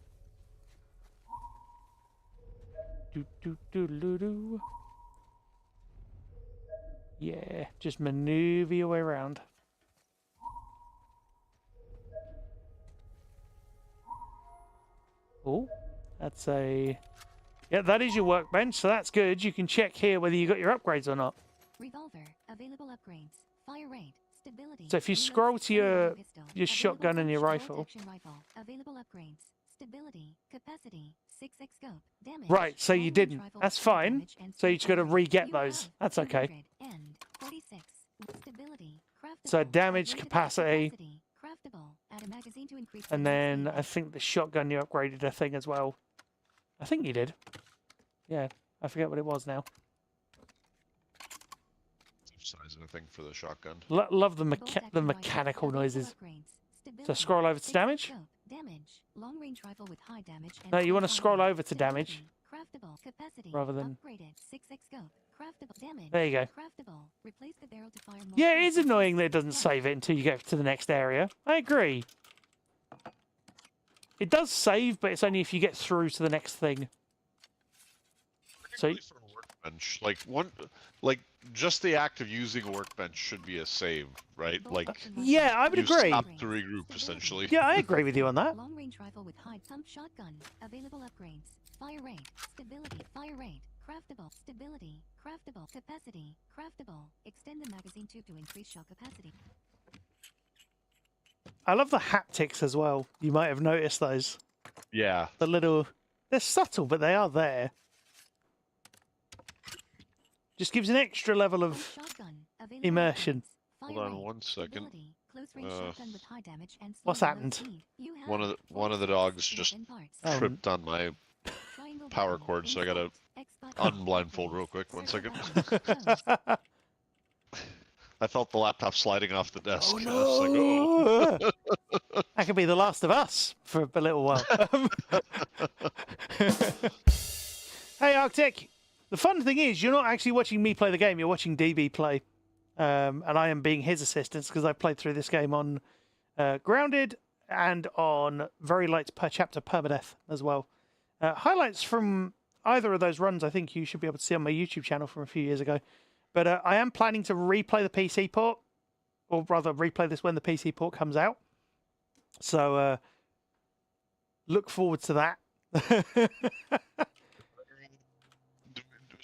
Do do do do do. Yeah, just maneuver your way around. Oh, that's a... Yeah, that is your workbench, so that's good. You can check here whether you got your upgrades or not. Revolver. Available upgrades. Fire rate. Stability. So if you reload, scroll to semi-auto your pistol, your available shotgun and your bolt rifle. action rifle. Available upgrades. Stability. Capacity. 6x scope. Damage. Right, so you long-range didn't. rifle That's with high fine. damage and So you just got to strength. re-get You those. have That's okay. 200 and 46. Stability. So Craftable. damage, Upgraded capacity. Craftable. Add a magazine to increase And the then speed. I think the shotgun you upgraded a thing as well. I think you did. Yeah, I forget what it was now. Size of a thing for the shotgun. Love the Bolt action rifle. mechanical Available noises. upgrades. So Stability. scroll over to 6x damage. scope. Damage. Long range rifle with high damage. And No, you want to high scroll fire over to rate. damage. Stability. Craftable. Capacity. Rather than- Upgraded. 6x scope. Craftable. Damage. There you go. Craftable. Replace the barrel to fire more Yeah, it shots. is annoying that it doesn't save it until you get to the next area. I agree. It does save, but it's only if you get through to the next thing. So- Particularly for workbench. Like just the act of using a workbench should be a save, right? Like Yeah, I would you agree. stop to regroup essentially. Yeah, I agree with you on that. Long range rifle with high pump shotgun. Available upgrades. Fire rate. Stability. Fire rate. Craftable. Stability. Craftable. Capacity. Craftable. Extend the magazine tube to increase shot capacity. I love the haptics as well. You might have noticed those. Yeah. The little... They're subtle, but they are there. Just gives an extra level of Shotgun. Available immersion. upgrades. Hold Fire on rate. 1 second. Stability. Close range shotgun with high damage and slow What's reload happened? speed. You have One of the 46 dogs just weapon parts. Oh. tripped on my Triangle power button. cord, so I gotta X button. unblindfold real quick. 1 Circle second. button. Close. I felt the laptop sliding off the desk. Oh I was like, oh. no! That could be The Last of Us for a little while. Hey, Arctic. The fun thing is, you're not actually watching me play the game. You're watching DB play, and I am being his assistant because I've played through this game on Grounded and on very light per chapter permadeath as well. Highlights from either of those runs, I think you should be able to see on my YouTube channel from a few years ago. But I am planning to replay the PC port, or rather replay this when the PC port comes out. So look forward to that. Is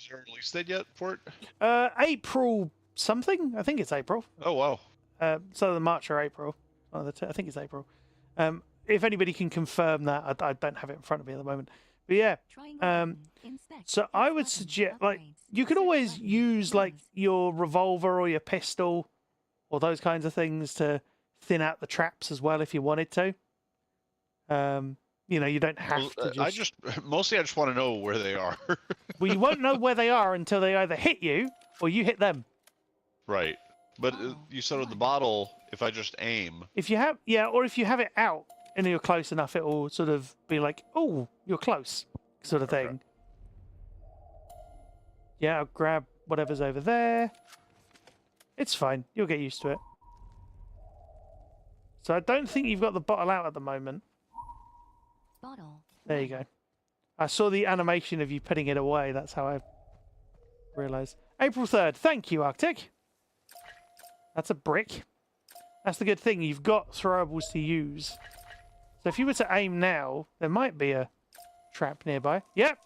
there a release date yet for it? April something. I think it's April. Oh wow. So the March or April. One of the I think it's April. If anybody can confirm that, I don't have it in front of me at the moment. But yeah. Triangle button. Inspect. So X I would button. suggest, like, Upgrades. you can Circle always button. use like Close. your revolver or your pistol, or those kinds of things to thin out the traps as well if you wanted to. You know, you don't have to I just mostly I just want to know where they are. Well, you won't know where they are until they either hit you or you hit them. Right. But you said with the bottle, if I just aim. If you have, yeah, or if you have it out and you're close enough, it will sort of be like, oh, you're close, sort of Okay. thing. Yeah, I'll grab whatever's over there. It's fine. You'll get used to it. So I don't think you've got the bottle out at the moment. Bottle. There you go. I saw the animation of you putting it away. That's how I realised. April 3rd. Thank you, Arctic. That's a brick. That's the good thing. You've got throwables to use. So if you were to aim now, there might be a trap nearby. Yep.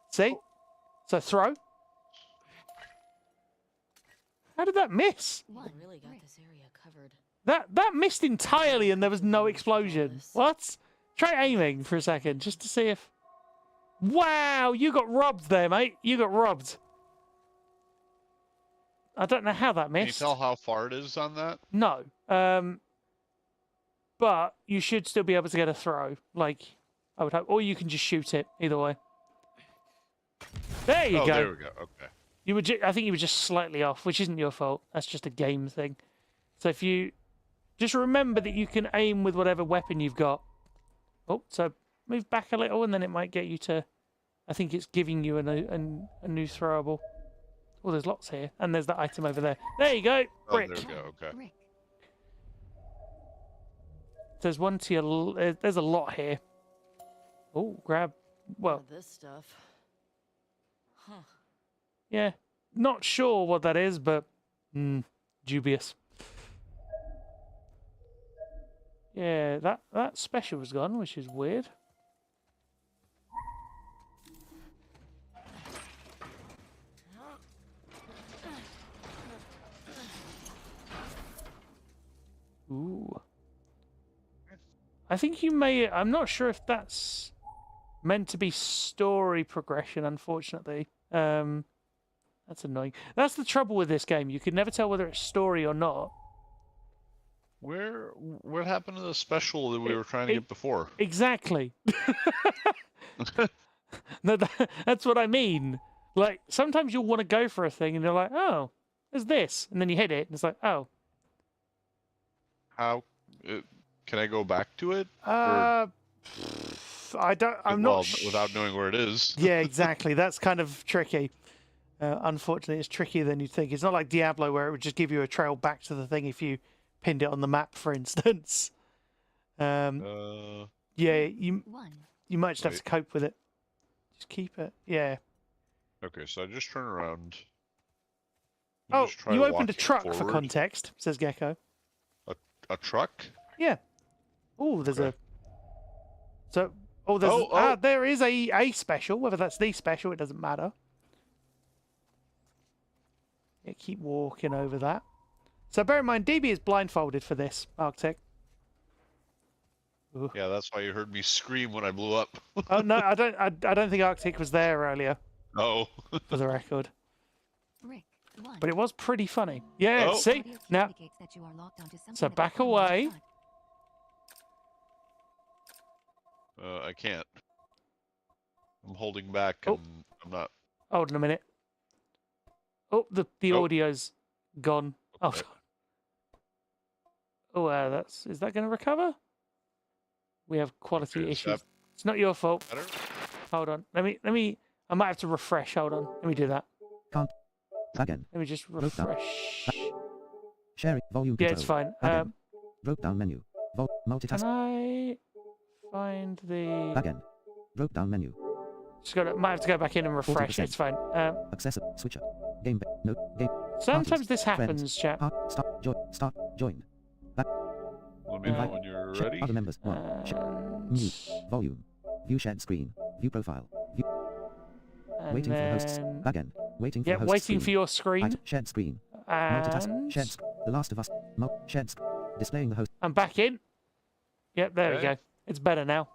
See? So throw. How did that miss? I really got this area covered. That missed entirely and there was no explosion. What? Try aiming for a second just to see if... Wow, you got robbed there, mate. You got robbed. I don't know how that Can you missed. tell how far it is on that? No. But you should still be able to get a throw. Like, I would hope. Or you can just shoot it. Either way. There you Oh, go. there we go. Okay. You were I think you were just slightly off, which isn't your fault. That's just a game thing. So if you... Just remember that you can aim with whatever weapon you've got. Oh, so move back a little and then it might get you to... I think it's giving you a new throwable. Oh, there's lots here. And there's that item over there. There you go. Oh, Brick. there we go. Okay. Brick. There's one to your... There's a lot here. Oh, grab... More Well, of this stuff. Huh. yeah. Not sure what that is, but... dubious. Yeah, that special was gone, which is weird. Ooh. I think you may... I'm not sure if that's meant to be story progression, unfortunately. That's annoying. That's the trouble with this game. You can never tell whether it's story or not. What happened to the special that we were trying to get before? Exactly. No, that's what I mean. Like, sometimes you'll want to go for a thing and you're like, oh, there's this. And then you hit it and it's like, oh. How can I go back to it? I don't, I'm not... without knowing where it is. Yeah, exactly. That's kind of tricky. Unfortunately, it's trickier than you'd think. It's not like Diablo where it would just give you a trail back to the thing if you pinned it on the map, for instance. Yeah, you One. might just have Wait. to cope with it. Just keep it. Yeah. Okay, so I just turn around. Oh, Just try you to opened a walk truck for forward. context, says Gecko. A truck? Yeah. Oh, there's Okay. a. So, oh, there's Oh. there is a special. Whether that's the special, it doesn't matter. Yeah, keep walking over that. So bear in mind, DB is blindfolded for this Arctic. Ooh. Yeah, that's why you heard me scream when I blew up. Oh no, I don't. I don't think Arctic was there earlier, Oh. for the record. Rick, 1. But it was pretty funny. Yeah. Oh. See Audio cue now. indicates that you are locked onto something So that back will harm away. your shot. I can't. I'm holding back Oh. and I'm not. Hold on a minute. Oh, the Oh. audio's gone. Okay. Oh, that's is that going to recover? We have quality Okay, is issues. that It's not your fault. better? Hold on. Let me. I might have to refresh. Hold on. Let me do that. Again. Let me just Rope down. refresh. Sharing. Volume Yeah, control. it's fine. Again. Rope down menu. Can Multitask. I find the? Again. Rope down menu. Just got. Might have to go back in and refresh. 40%. It's fine. Accessible. Switcher. Game. No. Game. Sometimes Parties, this happens, friends, chap. Stop. Join. Start. Join. Let me know Invite. when you're Check ready. other members. 1. Check. Mute. Volume. View shared screen. View profile. View. Waiting for hosts. then- Again. Waiting for Yeah, host waiting screen. for your screen. At shared screen. Multitask. And Shared. The Last of Us. Shared. Displaying the host. I'm back in. Yep, there we Okay. go. It's better now.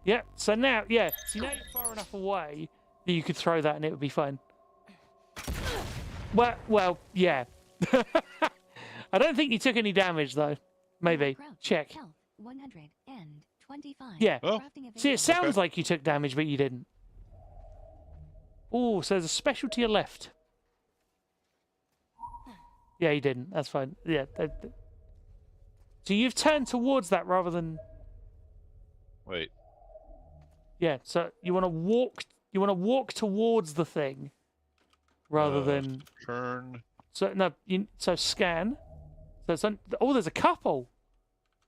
Yep. So now, yeah. So now you're far enough away that you could throw that and it would be fine. Well, yeah. I don't think you took any damage though. Maybe. Crouch. Check. Health 125. Yeah. Oh. Crafting See, available. it sounds like you took damage, but you didn't. Oh, so there's a special to your left. Yeah, you didn't. That's fine. Yeah. So you've turned towards that rather than. Wait. Yeah. So you want to walk. You want to walk towards the thing, rather than. Turn. So no. So scan. So it's oh, there's a couple.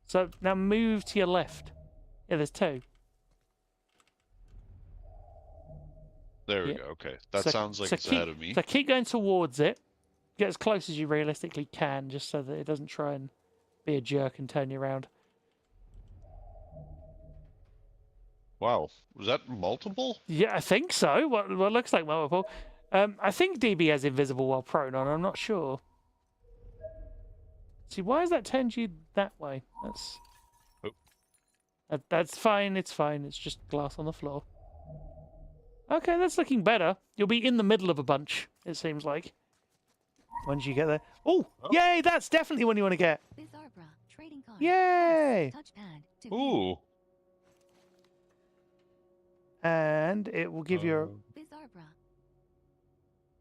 So now move to your left. Yeah, there's 2. There we Yeah. go. Okay. That So- sounds like so it's keep, ahead of me. So keep going towards it. Get as close as you realistically can, just so that it doesn't try and be a jerk and turn you around. Wow. Was that multiple? Yeah, I think so. What looks like multiple. I think DB has invisible while prone on. I'm not sure. See, why has that turned you that way? That's. Oh. That's fine. It's fine. It's just glass on the floor. Okay, that's looking better. You'll be in the middle of a bunch. It seems like. Once you get there. Oh, yay! That's definitely one you want to get. Bizarbra. Trading card. Yay! Touchpad. To view. Ooh. And it will give you. Bizarbra.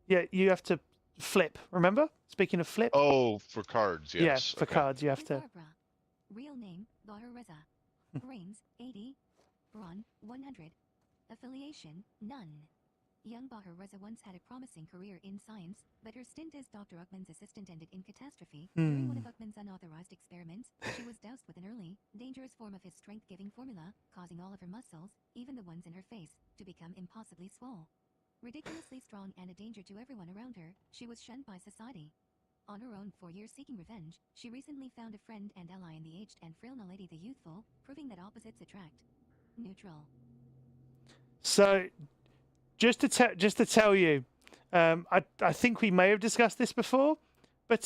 Yeah, you have to flip. Remember? Speaking of flip. Oh, for cards, yes. Yeah, for okay. cards you have to. Bizarbra. Real name, Bahar Reza. Brains, 80. Brawn, 100. Affiliation, none. Young Bahar Reza once had a promising career in science, but her stint as Dr. Uckman's assistant ended in catastrophe. During one of Uckman's unauthorized experiments, she was doused with an early, dangerous form of his strength-giving formula, causing all of her muscles, even the ones in her face, to become impossibly swole. Ridiculously strong and a danger to everyone around her, she was shunned by society. On her own 4 years seeking revenge, she recently found a friend and ally in the aged and frail Naledi the Youthful, proving that opposites attract. Neutral. So, just to tell you, I think we may have discussed this before, but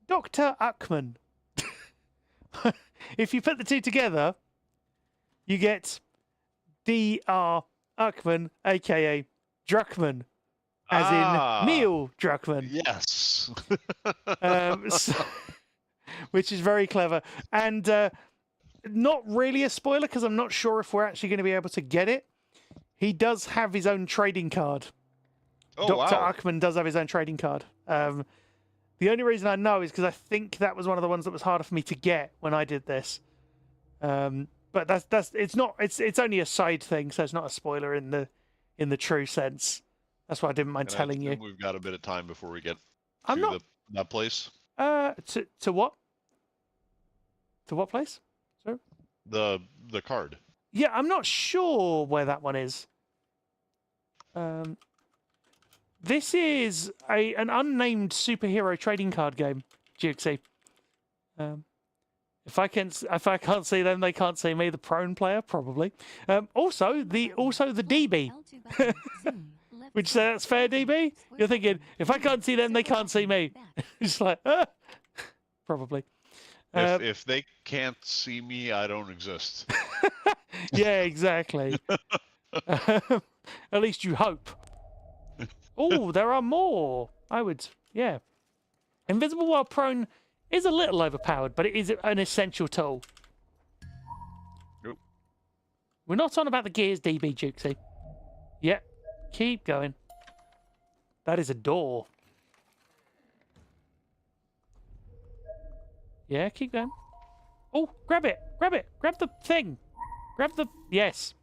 Dr. Uckman. If you put the two together, you get Dr. Uckman, aka Druckmann, as in Neil Druckmann. Yes. Which is very clever. And not really a spoiler because I'm not sure if we're actually going to be able to get it. He does have his own trading card. Oh, Dr. wow. Uckman does have his own trading card. The only reason I know is because I think that was one of the ones that was harder for me to get when I did this. But it's only a side thing, so it's not a spoiler in the true sense. That's why I didn't mind And I telling you. assume we've got a bit of time before we get I'm to not that place. to what? To what place? Sorry? The card. Yeah, I'm not sure where that one is. This is an unnamed superhero trading card game, Jukesy. If I can't see them, they can't see me. The prone player probably. Also the DB, L2 button. Zoom. Left which square. that's fair, DB. Square You're thinking button. if I can't see them, they Circle can't see button. me. Back. It's like probably. If they can't see me, I don't exist. Yeah, exactly. At least you hope. Oh, there are more. I would, yeah. Invisible while prone is a little overpowered, but it is an essential tool. Nope. We're not on about the gears, DB Jukesy. Yeah, keep going. That is a door. Yeah, keep going. Oh, grab it. Grab it. Grab the thing. Grab the... Yes.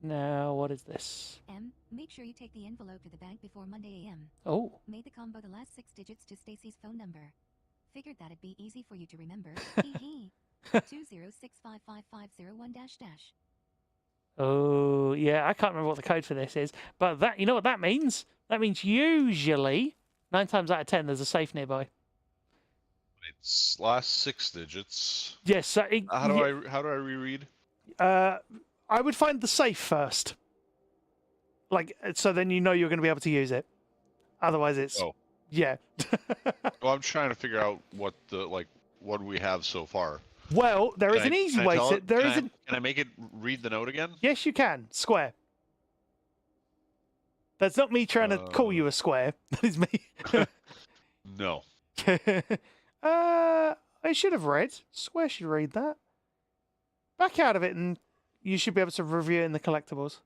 Now, what is this? M. Make sure you take the envelope to the bank before Monday a.m. Oh, Made the combo the last 6 digits to Stacy's phone number. Figured that'd be easy for you to remember. Hee hee. 2065551 dash dash. oh, yeah, I can't remember what the code for this is. But that, you know what that means? That means usually, 9 times out of 10, there's a safe nearby. It's last 6 digits. Yes, so How do I reread? I would find the safe first. Like, so then you know you're going to be able to use it. Otherwise, it's... Oh. Yeah. Well, I'm trying to figure out what we have so far. Well, there is an easy way to... There is Can I make it read the note again? Yes, you can. Square. That's not me trying to call you a square. That is me. No. I should have read. Square should read that. Back out of it and you should be able to review it in the collectibles.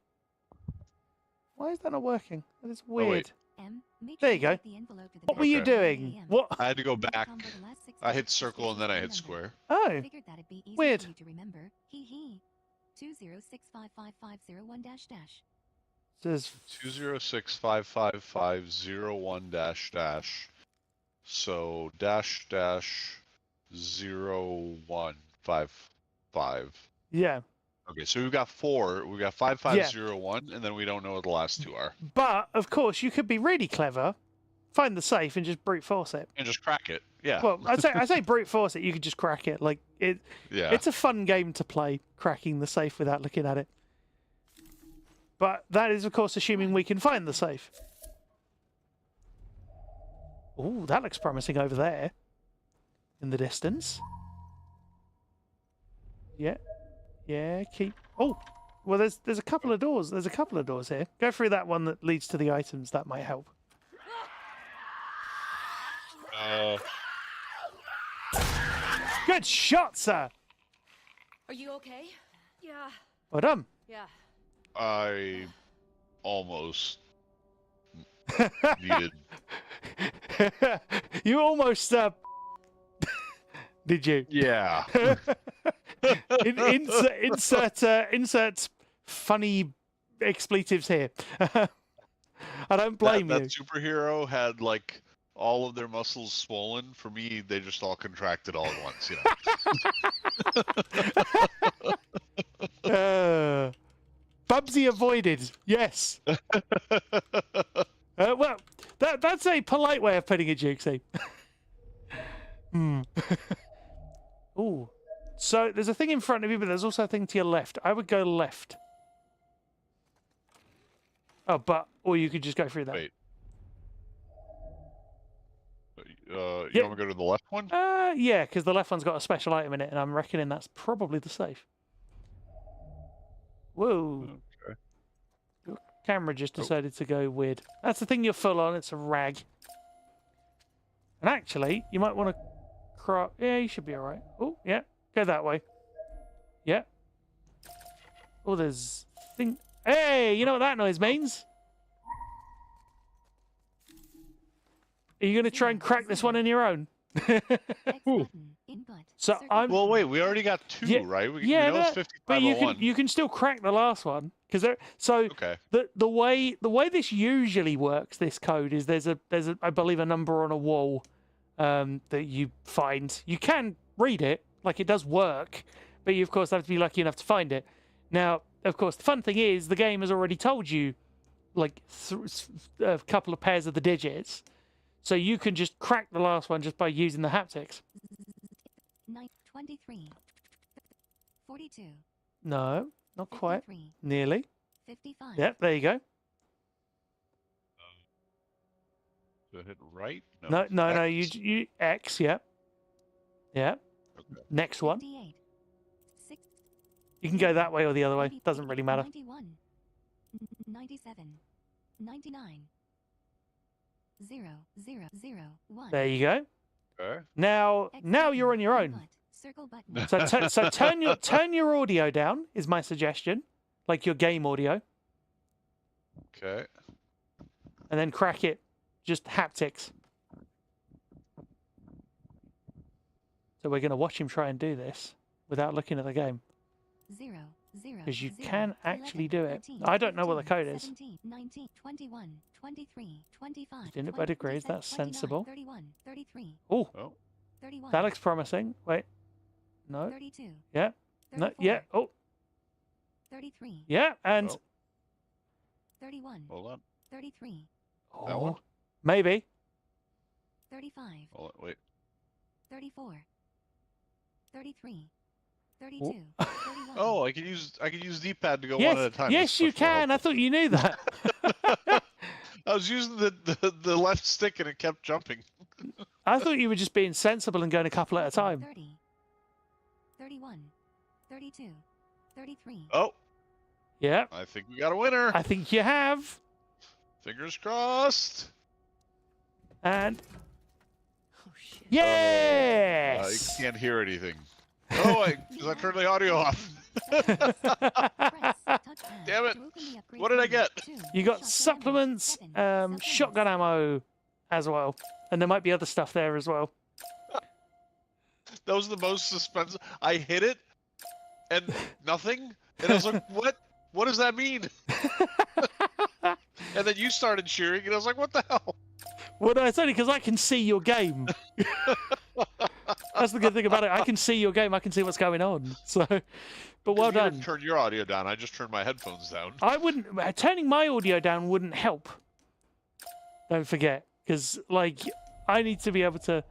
Why is that not working? That is weird. wait. M. Make There sure you go. take the envelope to the What were bank you before Monday doing? a.m. What? I had to go Made the back. combo the last 6 I hit digits to circle and Stacy's then I phone hit number. square. Oh, Figured that'd be easy Weird. for you to remember. Hee hee. 2065551 dash dash. says 2065551 dash dash. So dash dash 0155. yeah. Okay, so we've got 4. We've got 5501, and then we don't know what the last 2 are. But of course, you could be really clever, find the safe, and just brute force it. And just crack it. Yeah. Well, I say brute force it. You could just crack it. Like it. yeah. It's a fun game to play, cracking the safe without looking at it. But that is, of course, assuming we can find the safe. Oh, that looks promising over there, in the distance. Yeah, yeah. Keep. Oh, well, there's a couple of doors. There's a couple of doors here. Go through that one that leads to the items. That might help. Good shot, sir. Are you okay? Yeah. Well done. Yeah. I almost needed. You almost did you? Yeah. Insert funny expletives here. I don't blame that you. superhero had like all of their muscles swollen. For me, they just all contracted all at once. You know. Bubsy avoided. Yes. Well, that's a polite way of putting it, Jukesy. Ooh. So there's a thing in front of you, but there's also a thing to your left. I would go left. Oh, or you could just go through that. Wait. You Yeah. want me to go to the left one? Yeah, because the left one's got a special item in it, and I'm reckoning that's probably the safe. Whoa. Okay. Your camera just decided to go weird. That's the thing you're full on. It's a rag. And actually, you might want to yeah, you should be all right. Oh, yeah. Go that way. Yeah. Oh, there's thing. Hey, you know what that noise means? Are you going to try and crack this one on your own? X button. Input. So Circle I'm- Well, wait. We already got 2, Yeah, right? We yeah, know it's but you 5501. can still crack the last one because so Okay. the way this usually works, this code is there's a I believe a number on a wall that you find. You can read it, like it does work, but you of course have to be lucky enough to find it. Now of course, the fun thing is the game has already told you, like, a couple of pairs of the digits, so you can just crack the last one just by using the haptics. 23. 42. No, not quite. 53. Nearly. 55. Yep, there you go. Do I hit right? No, X? you X, yeah. Yeah. Okay. Next one. 58. 6. You can go that way or the other way. Doesn't really matter. 91. 97. 99. 0, 0, 0, 1. There you go. Okay. Now X you're button, on your input, own. Circle button. So turn your audio down is my suggestion, like your game audio, Okay. and then crack it, just haptics. So we're going to watch him try and do this without looking at the game, 0, 0, because you 0, can actually 11, do it. 13, I don't know what the 15, code is. 17, 19, 21, 23, 25, Doing it by degrees, 27, that's 29, sensible. 31, 33, Oh, Oh. 31, that looks promising. Wait, no, 32, yeah, no, 34, yeah, oh, 33, yeah, and Oh. 31, Hold on. 33, That one? maybe. 35, Hold on. Wait. 34, 33, 32, 31. Oh, I can use D-pad to go one Yes, at a time. yes, you can. I thought you knew that. I was using the left stick and it kept jumping. I thought you were just being sensible and going a couple at a time. 30, 31, 32, 33. Oh, Yeah, I think we got a winner. I think you have. Fingers crossed. Oh And shit. You yes. can't hear anything. Oh, because I turned the audio off. Damn it. What did I get? You got supplements, shotgun ammo as well. And there might be other stuff there as well. That was the most suspense. I hit it, and nothing. And I was like, what? What does that mean? And then you started cheering, and I was like, what the hell? Well, no, it's only because I can see your game. That's the good thing about it. I can see your game. I can see what's going on. So, but well You didn't done. turn your audio down. I just turned my headphones down. I wouldn't. Turning my audio down wouldn't help. Don't forget, because like I need to be able to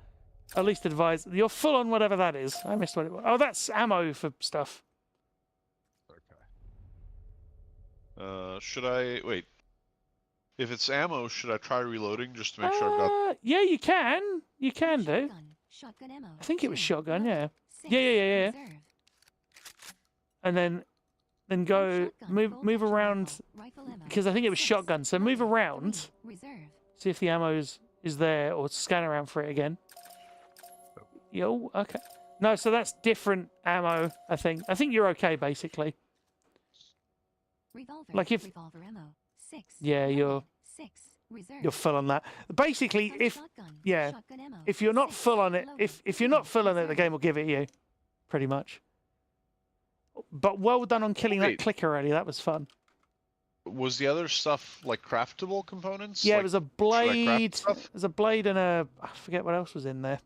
at least advise. You're full on whatever that is. I missed what it was. Oh, that's ammo for stuff. Okay. Should I wait? If it's ammo, should I try reloading just to make sure I've got? Yeah, you can. You can do. Shotgun ammo. I think it was 2, shotgun. Yeah. left, 6, Yeah. reserve. And then go Shotgun, move bolt-action around rifle ammo, because I think it was 6, shotgun. So move level, around. 3, reserve. See if the ammo is there, or scan around for it again. Yo, okay. No, so that's different ammo. I think you're okay basically. Revolver. Like if- revolver ammo. 6. Yeah, you're- loaded, 6. Reserve. You're full on that. Basically, Pump if shotgun, yeah, shotgun ammo, if you're not 6, full on it, loaded, if you're not 3, full on it, the reserve. game will give it you, pretty much. But well done on killing that Wait. clicker earlier. That was fun. Was the other stuff like craftable components? Yeah, Like, it was a should I craft blade. stuff? There's a blade and a I forget what else was in there.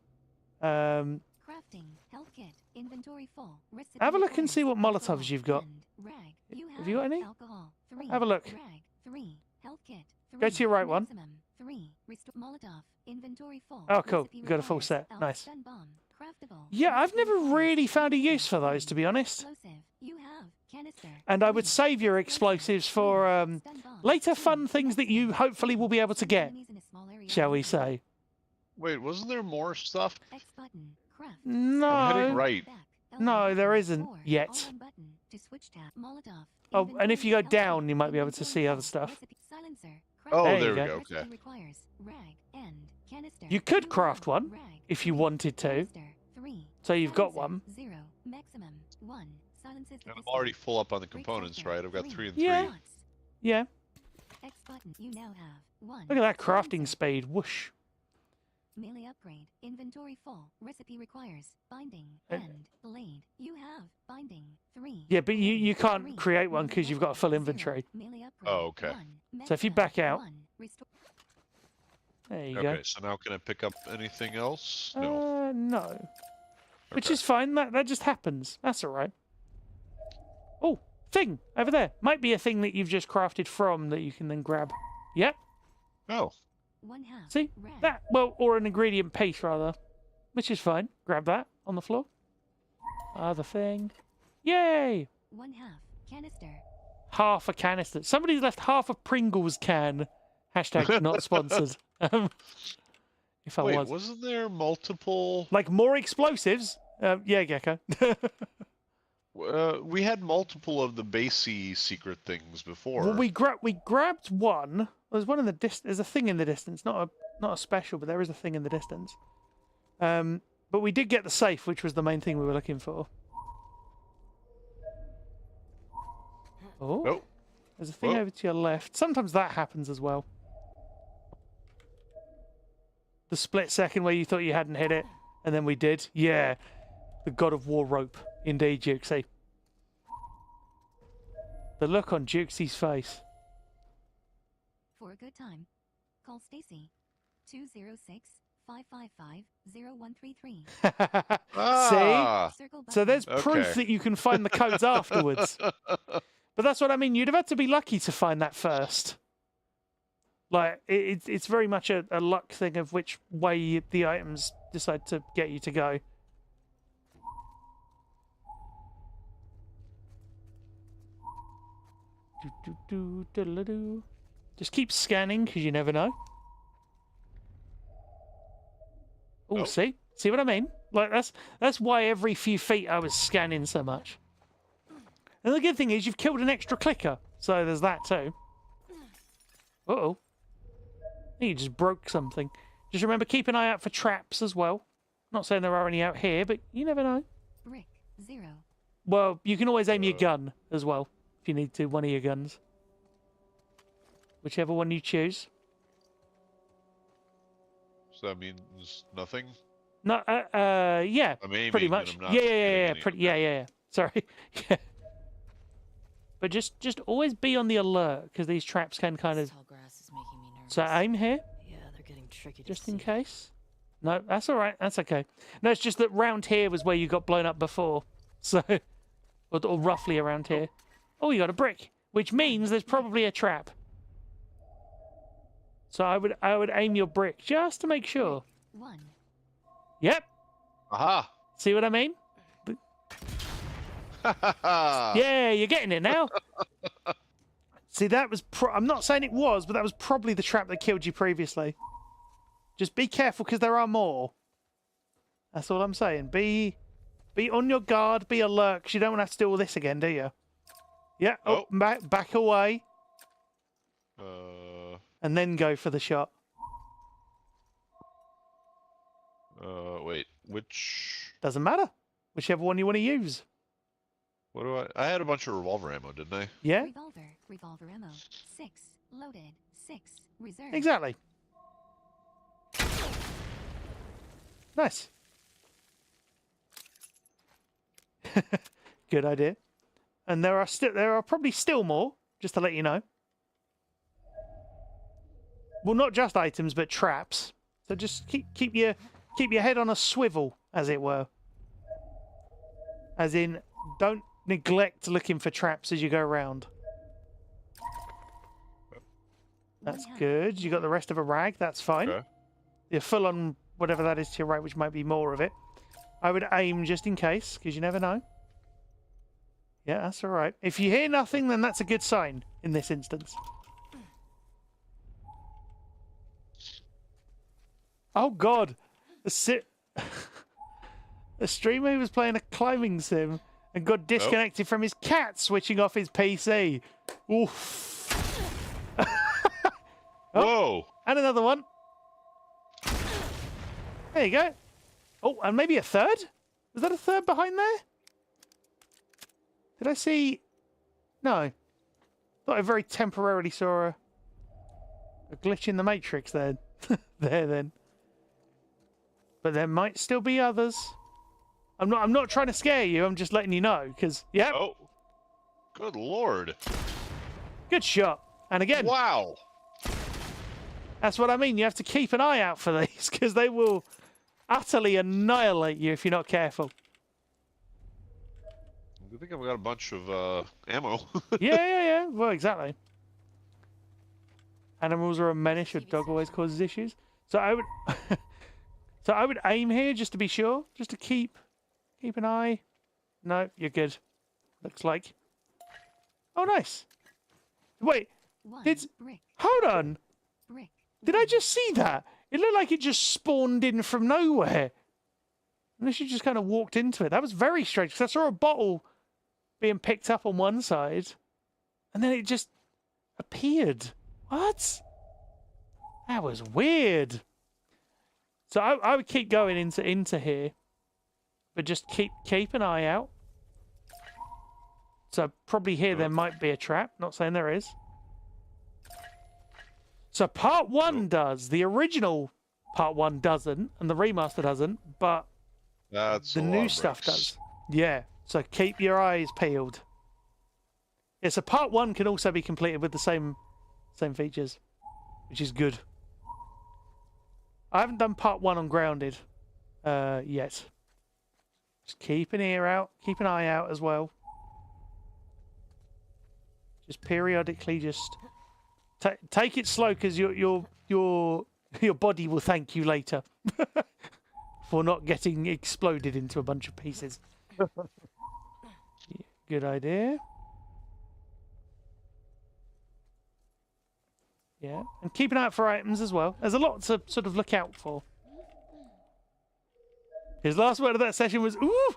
Crafting. Health kit. Inventory full. Recipe Have a look and see what requires Molotovs alcohol you've got. and Rag. You Have you got any? Alcohol. 3. Have a look. Rag. 3. Health kit. 3. Go to your right one. Maximum. 3. Restore Molotov. Inventory full. Oh, cool. Recipe You got a full requires set. Elf Nice. stun bomb. Craftable. Yeah, I've Recipe never requires really found a shotgun use for those, to be honest. Explosive. You have canister. And I would 3. save your explosives for Stun bomb. later 2. fun things that you hopefully will be able to get, Enemies in a small area shall we only. say? Wait, wasn't there more stuff? X button. Craft. I'm hitting No. right. Back. No, L1 there button. isn't 4. yet. R1 button to switch tab. Molotov. Oh, and if you go Inventory down, health you might be able to inventory see other full. stuff. Recipe silencer. Oh, There there you we go. go. Recipe Okay. requires rag and canister. You could You craft have one rag, if you 3, wanted to. canister, 3, So you've got silencer, one. 0, maximum, 1, silences the And I'm pistol. already full up on the Break components, sector, right? I've got 3 and Yeah. 3. shots. Yeah. X button. You now have 1. Look at that crafting silencer. speed. Whoosh. Melee upgrade. Inventory full. Recipe requires binding Uh, and blade. You have binding 3. Yeah, but you can't 3, create one because you've got a full 0, inventory. melee upgrade, Oh, okay. 1, So if you maximum, back out- 1, restore. There you Okay, so now can I pick up anything else? go. No. No. Which Okay. is fine. That just happens. That's all right. Oh, thing over there. Might be a thing that you've just crafted from that you can then grab. Yep. Oh. 1/2. See? Red. That, well, or an ingredient piece, rather. Which is fine. Grab that on the floor. Other thing. Yay! 1/2. Canister. Half a canister. Somebody's left half a Pringles can. Hashtag not sponsored. If I Wait, was. wasn't there multiple? Like more explosives? Yeah, Gecko. We had multiple of the basey secret things before. Well, we grabbed one. There's one in the There's a thing in the distance, not a special, but there is a thing in the distance. But we did get the safe, which was the main thing we were looking for. Oh, Oh. there's a thing Whoa. over to your left. Sometimes that happens as well. The split second where you thought you hadn't hit it, and then we did. Yeah, the God of War rope, indeed, Jukesy. The look on Jukesy's face. For a good time, call Stacy. 206-555-0133. Ah, Circle back. So there's proof Okay. that you can find the codes afterwards. But that's what I mean. You'd have had to be lucky to find that first. Like, it's very much a luck thing of which way the items decide to get you to go. Just keep scanning, because you never know. Ooh, Oh. see what I mean? Like that's why every few feet I was scanning so much. And the good thing is you've killed an extra clicker, so there's that too. Uh-oh. I think you just broke something. Just remember, keep an eye out for traps as well. Not saying there are any out here, but you never know. Brick. 0. Well, you can always aim your gun as well, if you need to, one of your guns. Whichever one you choose. so that means nothing. No, yeah, I'm aiming, pretty and much. I'm not Yeah, hitting pretty, anything. yeah. Sorry. Yeah. But just always be on the alert, because these traps can kind This of... tall grass is making me nervous. So aim here, Yeah, they're getting tricky to just in see. case. No, that's all right. That's okay. No, it's just that round here was where you got blown up before. So, or roughly around here. Oh, you got a brick, which means there's probably a trap. So I would aim your brick just to make sure. 1. Yep. Aha! See what I mean? Yeah, you're getting it now. See, that was... I'm not saying it was, but that was probably the trap that killed you previously. Just be careful, because there are more. That's all I'm saying. Be on your guard, be alert, because you don't want to have to do all this again, do you? Yeah, Oh. back away, Uh, and then go for the shot. wait, which? Doesn't matter. Whichever one you want to use. What do I had a bunch of revolver ammo, didn't I? Yeah, Revolver ammo. 6. Loaded. 6. Reserve. exactly. Nice. Good idea. And there are probably still more, just to let you know. Well, not just items, but traps. So just keep your head on a swivel, as it were. As in, don't neglect looking for traps as you go around. That's 1/2. good. You got the rest of a rag. That's fine. Okay. You're full on whatever that is to your right, which might be more of it. I would aim just in case, because you never know. Yeah, that's all right. If you hear nothing, then that's a good sign in this instance. Oh, God. A streamer who was playing a climbing sim and got disconnected from his cat switching off his PC. Oof. Whoa! And another one. There you go. Oh, and maybe a third? Was that a third behind there? Did I see... No. Thought I very temporarily saw a glitch in the Matrix there. There, then. But there might still be others. I'm not trying to scare you, I'm just letting you know, because, yeah, Oh, good lord! good shot. And again, Wow! that's what I mean. You have to keep an eye out for these, because they will utterly annihilate you if you're not careful. I think I've got a bunch of ammo. Yeah. Well, exactly. Animals are a menace. Your dog always causes issues. So I would, so I would aim here just to be sure, just to keep an eye. No, you're good. Looks like. Oh, nice. Wait, did brick. hold on? Brick. Did I just see that? It looked like it just spawned in from nowhere. Unless you just kind of walked into it. That was very strange because I saw a bottle being picked up on one side, and then it just appeared. What? That was weird. So I would keep going into here, but just keep an eye out. So probably here there might be a trap. Not saying there is. So part 1 does. The original part 1 doesn't, and the remaster doesn't, but That's the a lot new of stuff bricks. does. Yeah. So keep your eyes peeled. Yeah, so part 1 can also be completed with the same features, which is good. I haven't done part 1 on Grounded yet. Just keep an ear out, keep an eye out as well. Just periodically, just take it slow because your body will thank you later for not getting exploded into a bunch of pieces. Yeah, good idea. Yeah, and keep an eye out for items as well. There's a lot to sort of look out for. His last word of that session was, ooh!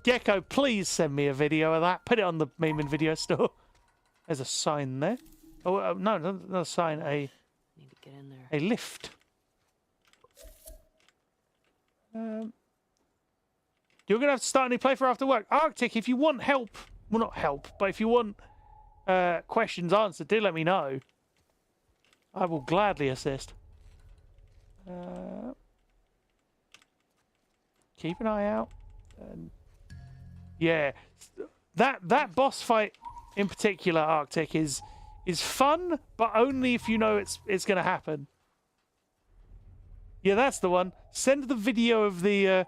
Gecko, please send me a video of that. Put it on the meme and video store. There's a sign there. Oh, no, not a sign, Need to get in there. a lift. You're going to have to start a new playthrough after work. Arctic, if you want help, well, not help, but if you want questions answered, do let me know. I will gladly assist. Keep an eye out. Yeah, that boss fight in particular, Arctic, is fun, but only if you know it's going to happen. Yeah, that's the one. Send the video of the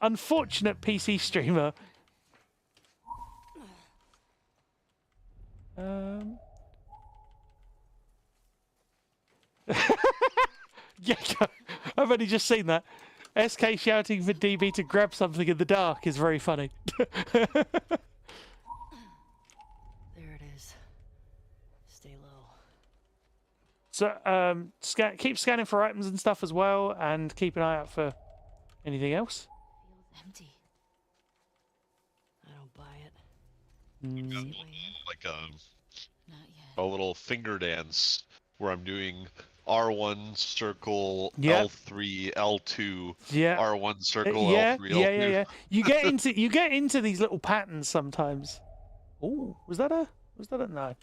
unfortunate PC streamer. Yeah, I've only just seen that. SK shouting for DB to grab something in the dark is very funny. There it is. Stay low. So, keep scanning for items and stuff as well, and keep an eye out for anything else. Feels empty. I don't buy it. Like Not yet. a little finger dance where I'm doing R1 circle Yep. L3 L2 Yeah. R1 circle Yeah, L3 L2. yeah. You get into these little patterns sometimes. Oh, was that a no?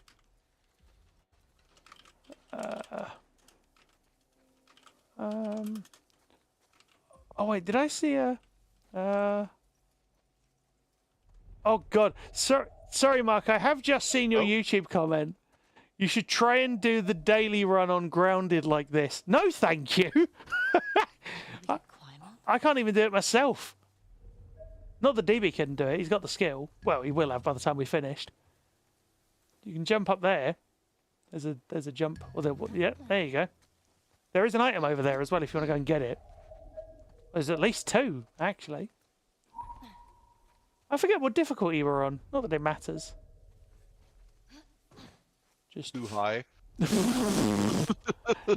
Oh wait, did I see a? Oh God, sorry, Mark. I have just seen your YouTube comment. You should try and do the daily run on Grounded like this. No, thank you. Climb up. I can't even do it myself. Not that DB can do it. He's got the skill. Well, he will have by the time we finished. You can jump up there. There's a jump. Well, yeah, there you go. There is an item over there as well if you want to go and get it. There's at least 2, actually. I forget what difficulty we're on. Not that it matters. Just Too high. No,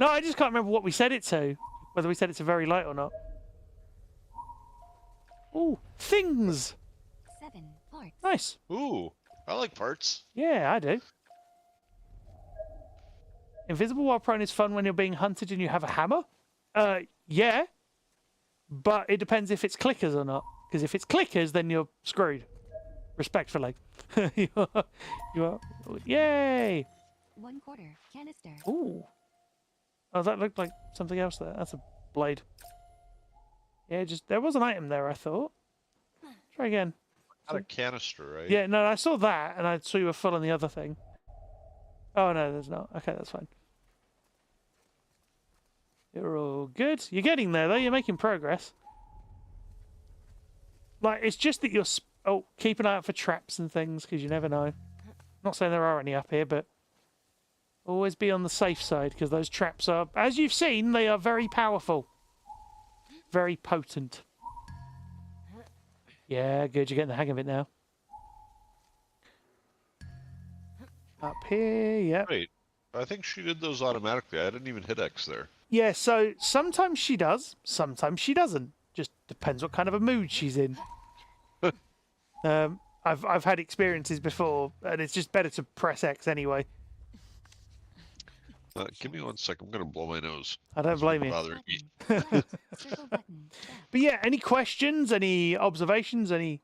I just can't remember what we set it to. Whether we set it to very light or not. Oh, things! 7 parts. Nice. Ooh, I like parts. Yeah, I do. Invisible while prone is fun when you're being hunted and you have a hammer? Yeah. But it depends if it's clickers or not. Because if it's clickers, then you're screwed. Respectfully. you are. Yay! 1/4 canister. Ooh. Oh, that looked like something else there. That's a blade. Yeah, there was an item there, I thought. Try again. Not a canister, right? Yeah, no, I saw that, and I saw you were full on the other thing. Oh, no, there's not. Okay, that's fine. You're all good. You're getting there, though. You're making progress. Like, it's just that you're... Oh, keep an eye out for traps and things, because you never know. Not saying there are any up here, but always be on the safe side, because those traps are, as you've seen, they are very powerful. Very potent. Yeah, good, you're getting the hang of it now. Up here, yep. Wait, I think she did those automatically. I didn't even hit X there. Yeah, so sometimes she does, sometimes she doesn't. Just depends what kind of a mood she's in. I've had experiences before, and it's just better to press X anyway. Give me 1 second. I'm gonna blow my nose. I don't It's blame you. bothering me. Circle button. Back. But yeah, any questions, any observations, any...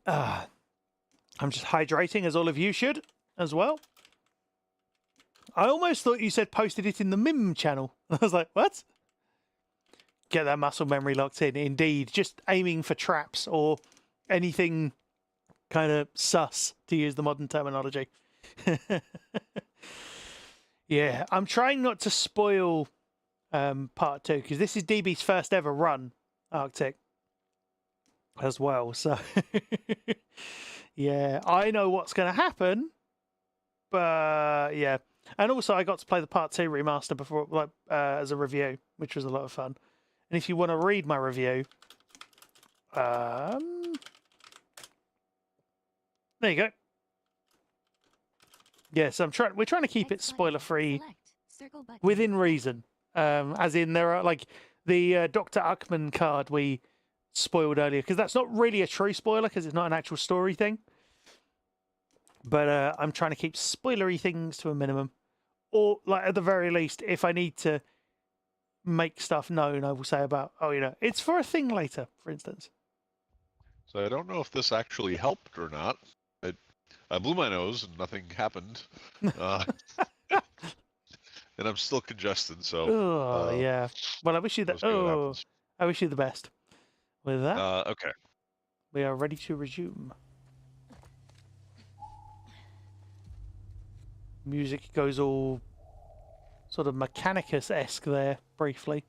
I'm just hydrating, as all of you should, as well. I almost thought you said posted it in the MIM channel. I was like, what? Get that muscle memory locked in. Indeed, just aiming for traps or anything kind of sus, to use the modern terminology. Yeah, I'm trying not to spoil part 2, because this is DB's first ever run, Arctic, as well. So, yeah, I know what's going to happen, but yeah. And also, I got to play the Part 2 remaster before, like, as a review, which was a lot of fun. And if you want to read my review, there you go. Yes, we're trying to keep it X button. spoiler free Select. Circle button. within reason. As in, there are like the Dr. Uckman card we spoiled earlier, because that's not really a true spoiler because it's not an actual story thing. But I'm trying to keep spoilery things to a minimum, or like at the very least, if I need to make stuff known, I will say about, oh, you know, it's for a thing later, for instance. So I don't know if this actually helped or not. I blew my nose and nothing happened. And I'm still congested, so... Oh, yeah. Well, I wish you the... we'll see what Oh, happens. I wish you the best. With that, Okay. we are ready to resume. Music goes all sort of Mechanicus-esque there, briefly.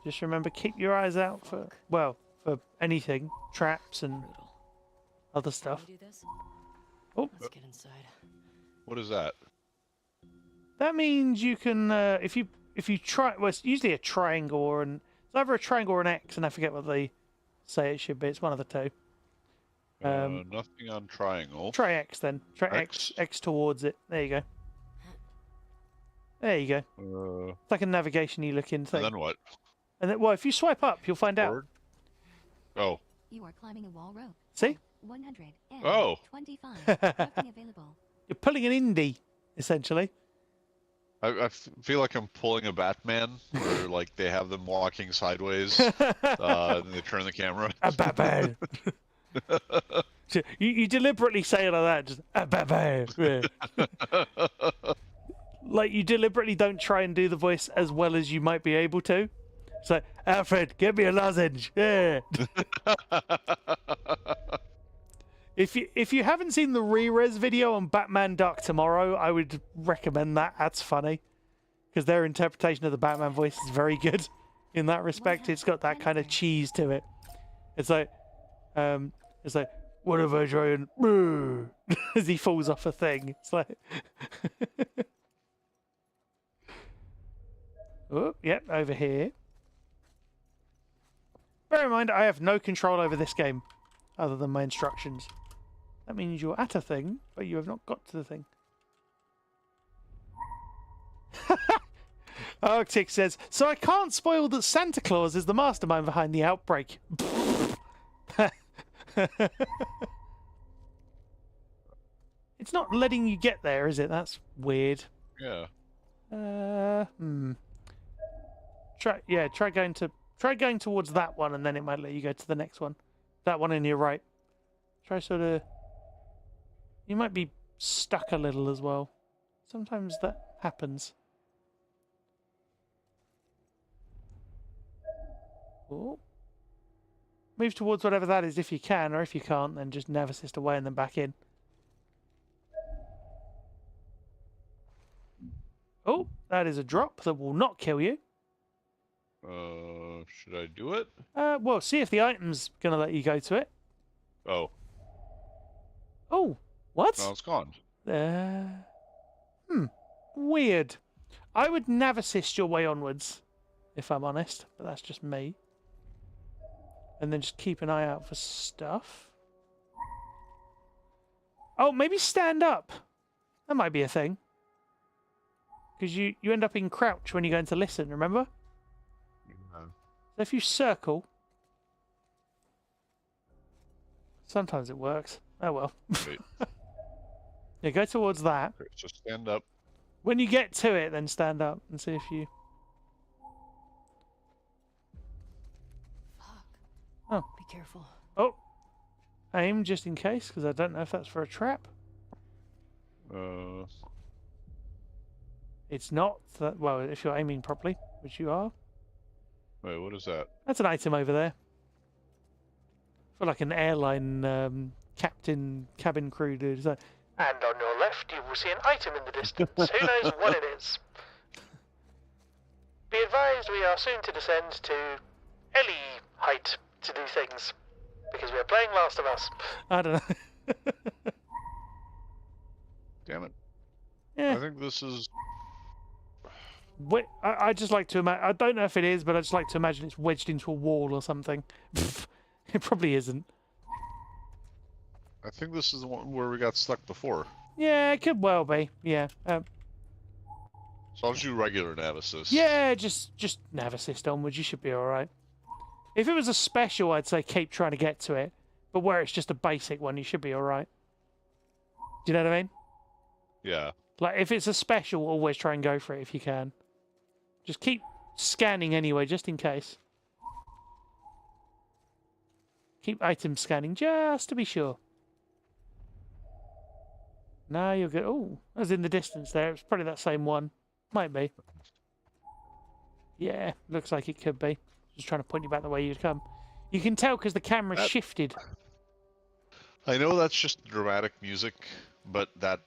Just remember, keep your eyes out for, well, for anything, traps and Brutal. other Can stuff. we do this? Oh. Let's get inside. What is that? That means you can, if you try, well, it's usually a triangle or an, it's either a triangle or an X, and I forget what they say it should be. It's one of the two. Nothing on triangle. Try X then. Try X. X towards it. There you go. There you go. It's like a navigation you look in thing. And then what? And then, well, if you swipe up, you'll find out. Forward? Oh. You are climbing a wall rope. See? 125. Oh. Nothing available. You're pulling an indie, essentially. I feel like I'm pulling a Batman, where like they have them walking sideways, and they turn the camera. A Batman. You deliberately say it like that, just a Batman. Yeah. Like you deliberately don't try and do the voice as well as you might be able to. It's like, Alfred, give me a lozenge. Yeah. If you haven't seen the re-res video on Batman Dark Tomorrow, I would recommend that. That's funny. Because their interpretation of the Batman voice is very good in that respect. It's got that kind of cheese to it. It's like, what if I try and as he falls off a thing. It's like oh, yep, over here. Bear in mind, I have no control over this game other than my instructions. That means you're at a thing, but you have not got to the thing. Arctic says, so I can't spoil that Santa Claus is the mastermind behind the outbreak. It's not letting you get there, is it? That's weird. Yeah. Try going towards that one, and then it might let you go to the next one. That one in your right. Try sort of. You might be stuck a little as well. Sometimes that happens. Oh. Move towards whatever that is if you can, or if you can't, then just nav assist away and then back in. Oh, that is a drop that will not kill you. Should I do it? Well, see if the item's going to let you go to it. Oh, Oh, what? no, it's gone. Weird. I would nav assist your way onwards, if I'm honest, but that's just me. And then just keep an eye out for stuff. Oh, maybe stand up. That might be a thing. Because you end up in crouch when you go into listen, remember? So if you circle... Sometimes it works. Oh well. Wait, Yeah, go towards that. okay, so stand up. When you get to it, then stand up and see if you... Fuck. Oh. Be careful. Oh! Aim just in case, because I don't know if that's for a trap. It's not. Well, if you're aiming properly, which you are. Wait, what is that? That's an item over there. For like an airline captain, cabin crew dude. So, and on your left, you will see an item in the distance. Who knows what it is? Be advised, we are soon to descend to Ellie height to do things. Because we are playing Last of Us. I don't know. Damn it. Yeah. I think this is... I just like to imagine. I don't know if it is, but I just like to imagine it's wedged into a wall or something. It probably isn't. I think this is the one where we got stuck before. Yeah, it could well be. Yeah. So I'll just do regular nav assist. Yeah, just nav assist onwards. You should be all right. If it was a special, I'd say keep trying to get to it. But where it's just a basic one, you should be all right. Do you know what I mean? Yeah. Like if it's a special, always try and go for it if you can. Just keep scanning anyway, just in case. Keep item scanning just to be sure. No, you're good. Oh, that was in the distance there. It's probably that same one. Might be. Yeah, looks like it could be. Just trying to point you back the way you'd come. You can tell because the camera shifted. I know that's just dramatic music, but that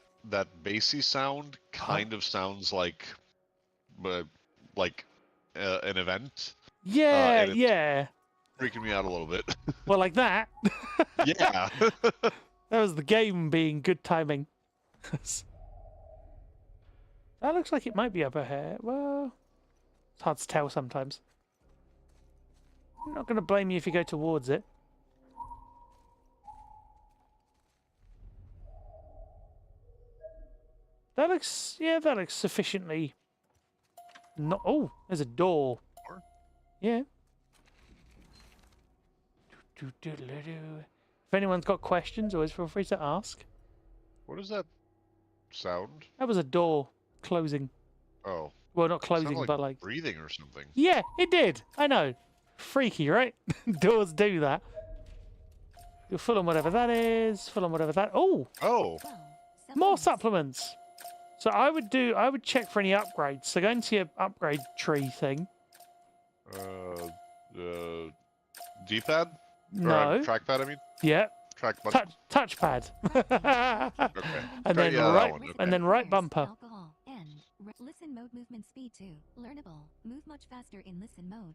bassy sound kind of sounds like an event. Yeah, and it's yeah. freaking me out a little bit. Well, like that. Yeah. That was the game being good timing. That looks like it might be up ahead. Well, it's hard to tell sometimes. I'm not going to blame you if you go towards it. That looks, yeah, that looks sufficiently... Not, oh, there's a door. Yeah. If anyone's got questions, always feel free to ask. What is that sound? That was a door closing. Oh. Well, not It closing, sounded like but like... breathing or something. Yeah, it did. I know. Freaky, right? Doors do that. You're full on whatever that is. Full on whatever that... Oh! Oh. More supplements! So I would check for any upgrades. So go into your upgrade tree thing. D-pad? No. Trackpad, I mean? Yeah. Track button? Touchpad. Okay. And Try- then yeah, that right one, okay. and then right bumper. Alcohol. N. Listen mode movement speed 2. Learnable. Move much faster in listen mode.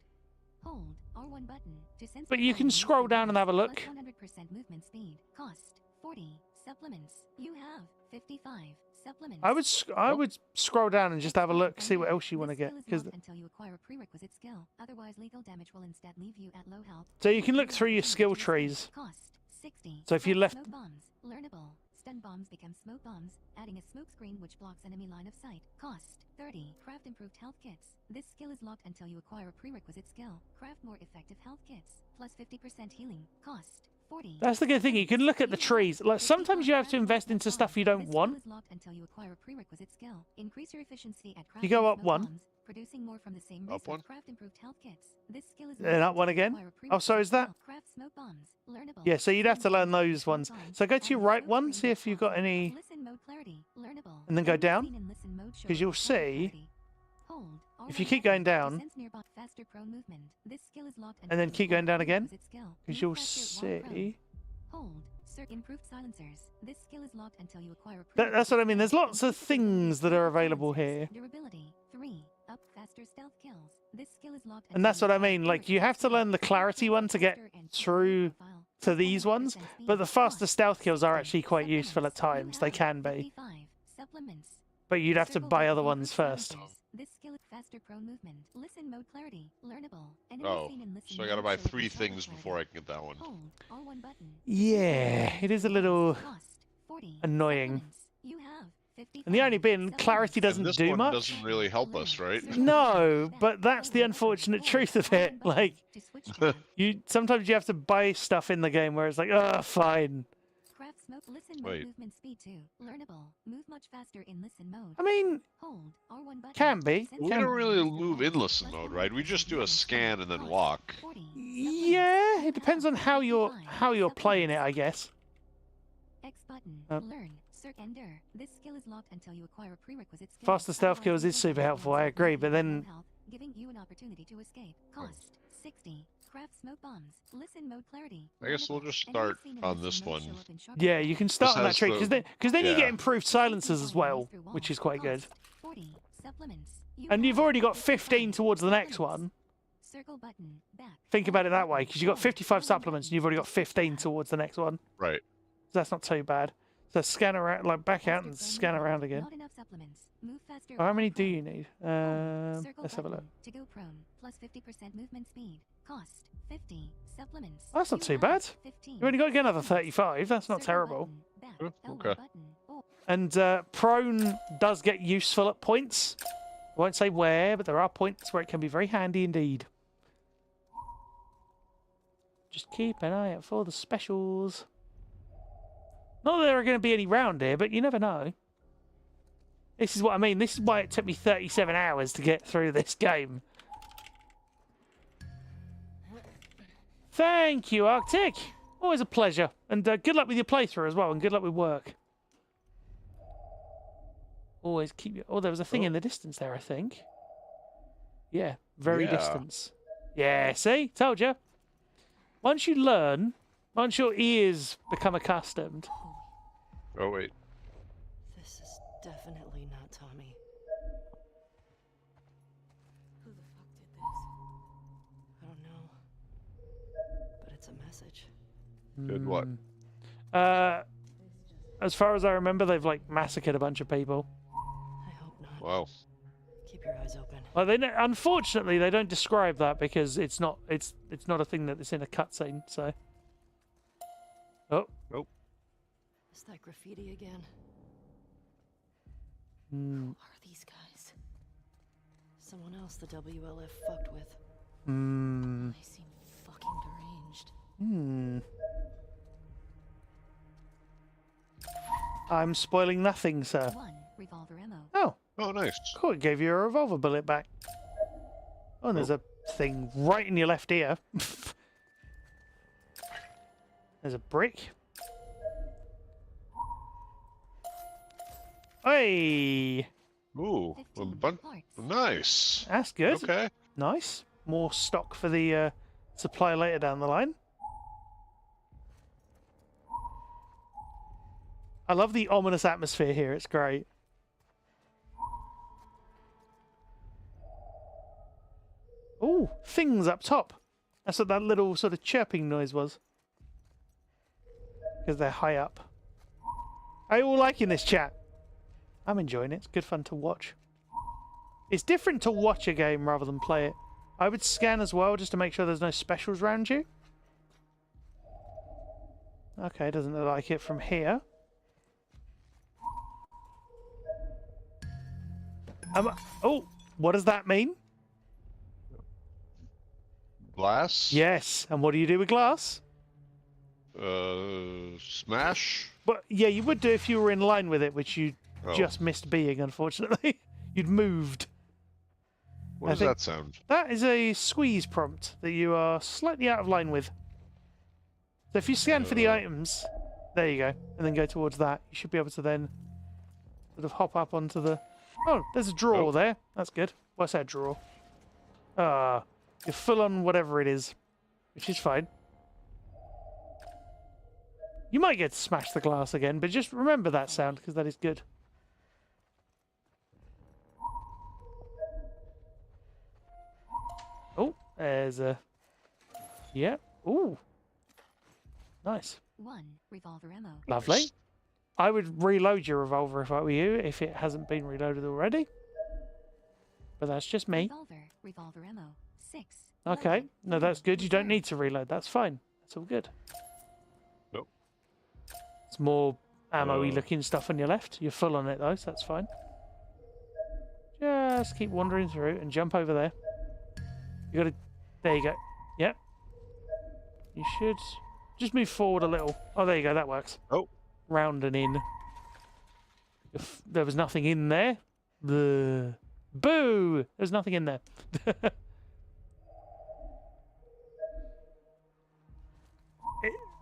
Hold R1 button to sense. But you can scroll down and have a look. 100% movement speed. Cost 40 supplements. You have 55 supplements. I would scroll down and just have a look, see what else you want to This get. skill is Because locked until you acquire a prerequisite skill. Otherwise, lethal damage will instead leave you at low health. so you can look through your skill trees. Cost 60. So if you left- Smoke bombs, learnable. Stun bombs become smoke bombs, adding a smoke screen which blocks enemy line of sight. Cost 30. Craft improved health kits. This skill is locked until you acquire a prerequisite skill. Craft more effective health kits, plus 50% healing. Cost 40. That's the good thing. You can look at the trees. Like sometimes you have to invest into stuff you don't This want. skill is locked until you acquire a prerequisite skill. Increase your efficiency at You go crafting up smoke one. bombs, producing more from the same Up resource. one. Craft improved health kits. This skill is And locked up one until you again? acquire a Oh, so prerequisite is that- skill. Craft smoke bombs. Learnable. Yeah, so you'd have to learn those Smoke ones. bombs, So go to your adding right smoke one, screen see which if you've got blocks any... Listen mode clarity. Learnable. And then go Only down, seen in listen mode shows 'cause you'll with see- clarity. Hold If you R1 keep going button to down- sense nearby faster prone movement. This skill is locked And then until you keep going acquire down again, prerequisite skill. because Move you'll faster while prone. see... Hold. Improved silencers. This skill is locked until you acquire a That's what I mean. There's prerequisite lots of skill. things that are Improved available silencers. here. Durability. This skill is locked And that's until what I you mean. acquire Like, you have to learn the clarity one to get through to these ones, but the faster stealth kills are actually quite useful at times. They can be. Supplements. But you'd have to Circle buy button other ones improves first. silences. This skill is faster prone movement. Listen mode clarity. Learnable. Enemy Oh, seen in listen so I gotta mode buy show up in 3 sharper things clarity. before I can get that one. Hold R1 button. Yeah, it is a little Cost 40. annoying. Supplements. You have 50. And the only being, clarity And doesn't this do one much. doesn't really help us, right? No, but that's the unfortunate truth of it. Like, To switch tab. sometimes you have to buy stuff in the game where it's like, oh, fine. Craft smoke. Listen mode. Wait. Movement speed 2. Learnable. Move much faster in listen mode. I mean, Hold R1 button. can be. We Can don't really move in listen mode, right? We just do a scan and then walk. Yeah, it depends on how you're playing it, I guess. X button. Oh. Learn. Search Ender. This skill is locked until you acquire a prerequisite skill. Faster stealth kills is Otherwise, super you will helpful, lose I your agree, ability but to then- heal health, giving you an opportunity to escape. Cost 60. Craft smoke bombs. Listen mode clarity. I guess we'll Learnable. just Enemies start seen in on listen this mode one. show up in sharper Yeah, you can clarity. start on that has trick, the- because then you get yeah. improved silences as well, Enemies through which walls. is quite good. Cost 40. Supplements. You And you've have already got 55 15 towards the next supplements. one. Circle button. Back. Think about it that way, Button. because you've got Hold 55 R1 supplements and button you've already to got switch 15 tab. towards the next one. Right. So that's not too bad. So scan around, like back out Faster and prone scan movement. around again. Not enough supplements. Move faster. Oh, how while many do prone. you need? Circle Let's have a look. button to go prone. Plus 50% movement speed. Cost 50. Supplements. That's not You too have bad. 15. You've only got to get another Supplements. 35. That's not Circle terrible. button, back, Oh, L1 okay. button, or And prone does get useful at points. I won't say where, but there are points where it can be very handy indeed. Just keep an eye out for the specials. Not that there are going to be any round here, but you never know. This is what I mean. This is why it took me 37 hours to get through this game. Thank you, Arctic. Always a pleasure. And good luck with your playthrough as well, and good luck with work. Always keep your... Oh, there was a thing in the distance there, I think. Yeah, very Yeah. distance. Yeah, see? Told you. Once you learn, once your ears become accustomed... Oh, wait. This is definitely not Tommy. Who the fuck did this? I don't know. But it's a message. Did what? As far as I remember, they've, like, massacred a bunch of people. I hope not. Wow. Keep your eyes open. Well, unfortunately, they don't describe that because it's not a thing that's in a cutscene. So, oh, Is that graffiti again? mm, Who are these guys? Someone else the WLF fucked with. mm, They seem fucking deranged. hmm. I'm spoiling nothing, sir. 1 revolver ammo. Oh, Oh, nice. cool. It gave you a revolver bullet back. Oh, and there's a thing right in your left ear. There's a brick. Hey, Ooh, a 15 bunch. parts. Nice. that's good. Okay. Nice. More stock for the supply later down the line. I love the ominous atmosphere here. It's great. Oh, things up top. That's what that little sort of chirping noise was. Because they're high up. Are you all liking this chat? I'm enjoying it. It's good fun to watch. It's different to watch a game rather than play it. I would scan as well just to make sure there's no specials around you. Okay, doesn't look like it from here. Oh, what does that mean? Glass? Yes, and what do you do with glass? Smash? But yeah, you would do if you were in line with it, which you Oh. just missed being, unfortunately. You'd moved. What I does think- that sound? That is a squeeze prompt that you are slightly out of line with. So if you scan for the items, there you go, and then go towards that, you should be able to then sort of hop up onto the... Oh, there's a drawer Oh. there. That's good. What's that drawer? You're full on whatever it is, which is fine. You might get to smash the glass again, but just remember that sound, because that is good. Oh, there's a... Yeah. Ooh. Nice. 1 revolver ammo. Lovely. I would reload your revolver if I were you, if it hasn't been reloaded already. But that's just me. Revolver ammo. 6. Okay. Loaded. No, that's good. You don't Reserve. need to reload. That's fine. That's all good. Nope. It's more ammo-y looking stuff on your left. You're full on it though, so that's fine. Just keep wandering through and jump over there. You gotta... There you go. Yep. You should... Just move forward a little. Oh, there you go. That works. Oh. Round and in. If there was nothing in there... Boo! There's nothing in there.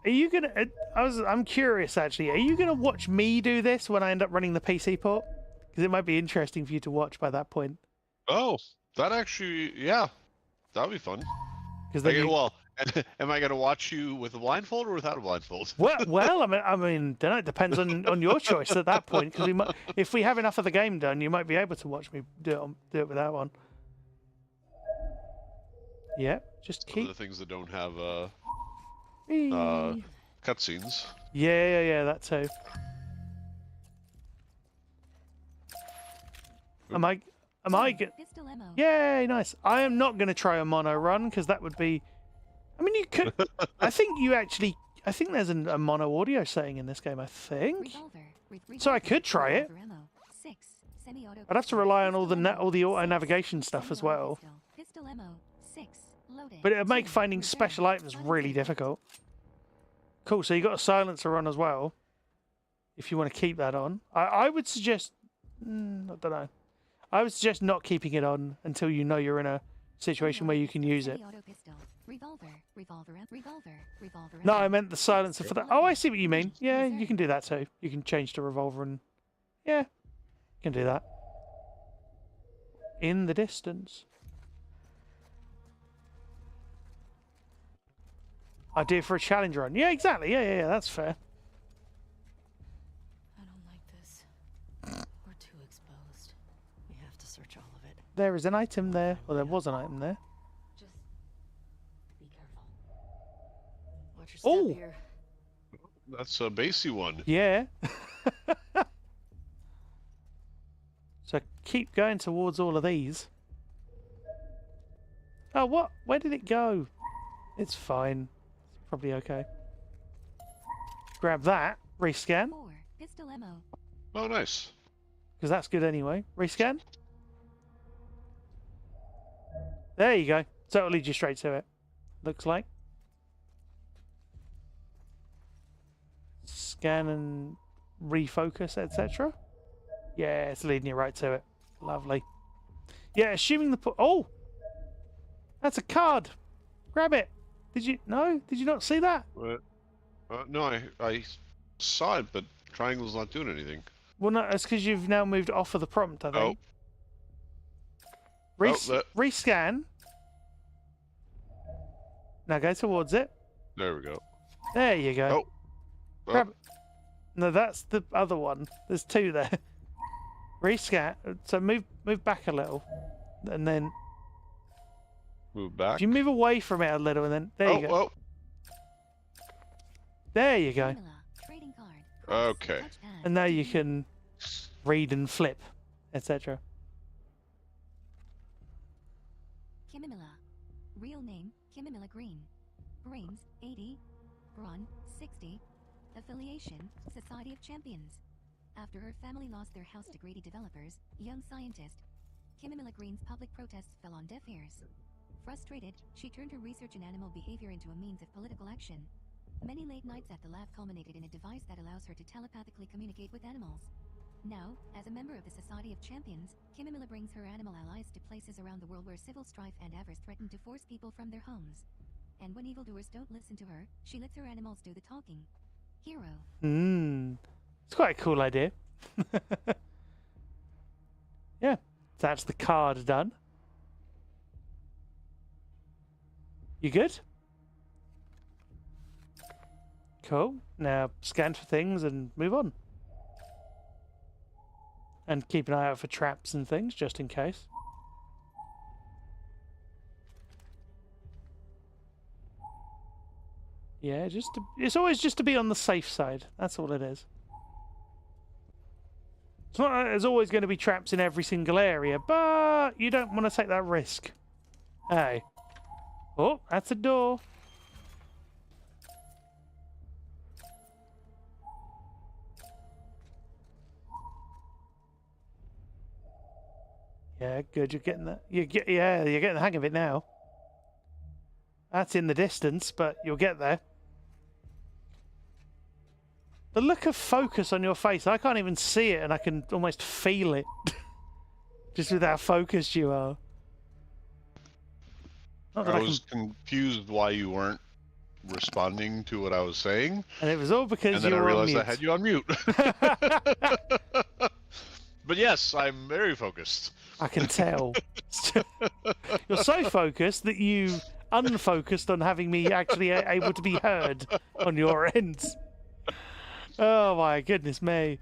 Are you gonna... I'm curious, actually. Are you gonna watch me do this when I end up running the PC port? Because it might be interesting for you to watch by that point. Oh, that actually, yeah, that'd be fun. Because Okay, well, am I gonna watch you with a blindfold or without a blindfold? well, I mean, don't know, it depends on your choice at that point. Because if we have enough of the game done, you might be able to watch me do it without one. Yeah, just Some of keep. the things that don't have Whee. cutscenes. Yeah, that too. Am I good? Pistol ammo. Yay, nice. I am not going to try a mono run because that would be. I mean, you could. I think there's a mono audio setting in this game. I think. So I could try it. Revolver ammo. 6. Semi-auto I'd have to pistol. rely on all the Pistol ammo. auto 6. navigation stuff as Semi-auto well. pistol. Pistol ammo. 6. Loaded. But it'd make 2. finding Reserve. special items really Silencer. difficult. Cool. So you got a silencer on as well. If you want to keep that on, I would suggest. I don't know. I would suggest not keeping it on until you know you're in a situation where you can use it. Semi-auto pistol. Revolver. Revolver. No, ammo. I meant the silencer for that. Oh, I see what you mean. Yeah, you can do that too. You can change to revolver and... Yeah, you can do that. In the distance. I do it for a challenge run. Yeah, exactly. Yeah, that's fair. I don't like this. We're too exposed. We have to search all of it. There is an item there. Well, there was an item there. Just be careful. Watch your step Oh! here. That's a basey one. Yeah. So keep going towards all of these. Oh, what? Where did it go? It's fine. It's probably okay. Grab that. Rescan. 4. Pistol ammo. Oh, nice. Because that's good anyway. Rescan. There you go. So it'll lead you straight to it. Looks like. Scan and refocus, etc. Yeah, it's leading you right to it. Lovely. Yeah, assuming the... Oh! That's a card. Grab it. Did you... No? Did you not see that? No, I saw it, but triangle's not doing anything. Well, no, it's because you've now moved off of the prompt, I think. Rescan. Now go towards it. There we go. There you go. Oh. Grab it. No, that's the other one. There's two there. Rescan. So move back a little, and then Move back. if you move away from it a little, and then there you go. Oh, There you go. Camilla. Trading card. Okay. And now you can read and flip, etc. Kimimilla. Real name, Kimimilla Green. Brains, 80. Brawn, 60. Affiliation, Society of Champions. After her family lost their house to greedy developers, young scientist, Kimimilla Green's public protests fell on deaf ears. Frustrated, she turned her research in animal behavior into a means of political action. Many late nights at the lab culminated in a device that allows her to telepathically communicate with animals. Now, as a member of the Society of Champions, Kimimilla brings her animal allies to places around the world where civil strife and avarice threaten to force people from their homes. And when evildoers don't listen to her, she lets her animals do the talking. Hero. It's quite a cool idea. Yeah, that's the card done. You good? Cool. Now scan for things and move on. And keep an eye out for traps and things, just in case. Yeah, it's always just to be on the safe side. That's all it is. It's not like there's always going to be traps in every single area, but you don't want to take that risk. Hey. Oh, that's a door. Yeah, good. You're getting that. You're getting the hang of it now. That's in the distance, but you'll get there. The look of focus on your face, I can't even see it, and I can almost feel it. Just with how focused you are. Not that I was confused why you weren't responding to what I was saying. And it was all because And then you I were on realized mute. I had you on mute. But yes, I'm very focused. I can tell. You're so focused that you unfocused on having me actually able to be heard on your ends. Oh my goodness me.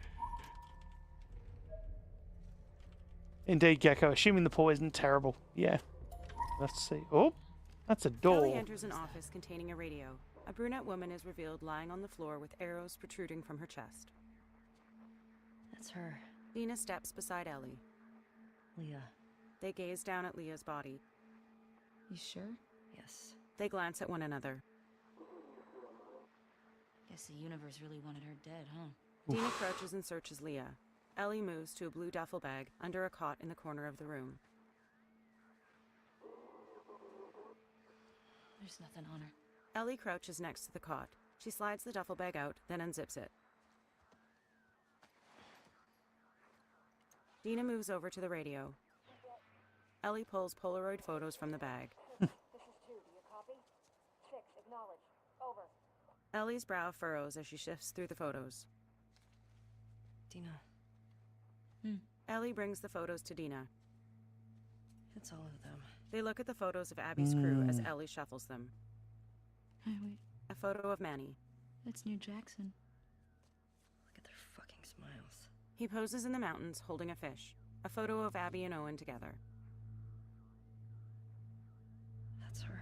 Indeed, Gecko. Assuming the port isn't terrible. Yeah. Let's see. Oh, that's a door. Ellie enters an office containing a radio. A brunette woman is revealed lying on the floor with arrows protruding from her chest. That's her. Dina steps beside Ellie. Leah. They gaze down at Leah's body. You sure? Yes. They glance at one another. Guess the universe really wanted her dead, huh? Dina crouches and searches Leah. Ellie moves to a blue duffel bag under a cot in the corner of the room. There's nothing on her. Ellie crouches next to the cot. She slides the duffel bag out, then unzips it. Dina moves over to the radio. Ellie pulls Polaroid photos from the bag. This is 2. Do you copy? 6. Acknowledge. Over. Ellie's brow furrows as she shifts through the photos. Dina. Ellie brings the photos to Dina. It's all of them. They look at the photos of Abby's crew as Ellie shuffles them. Hey, wait. A photo of Manny. That's New Jackson. Look at their fucking smiles. He poses in the mountains holding a fish. A photo of Abby and Owen together. That's her.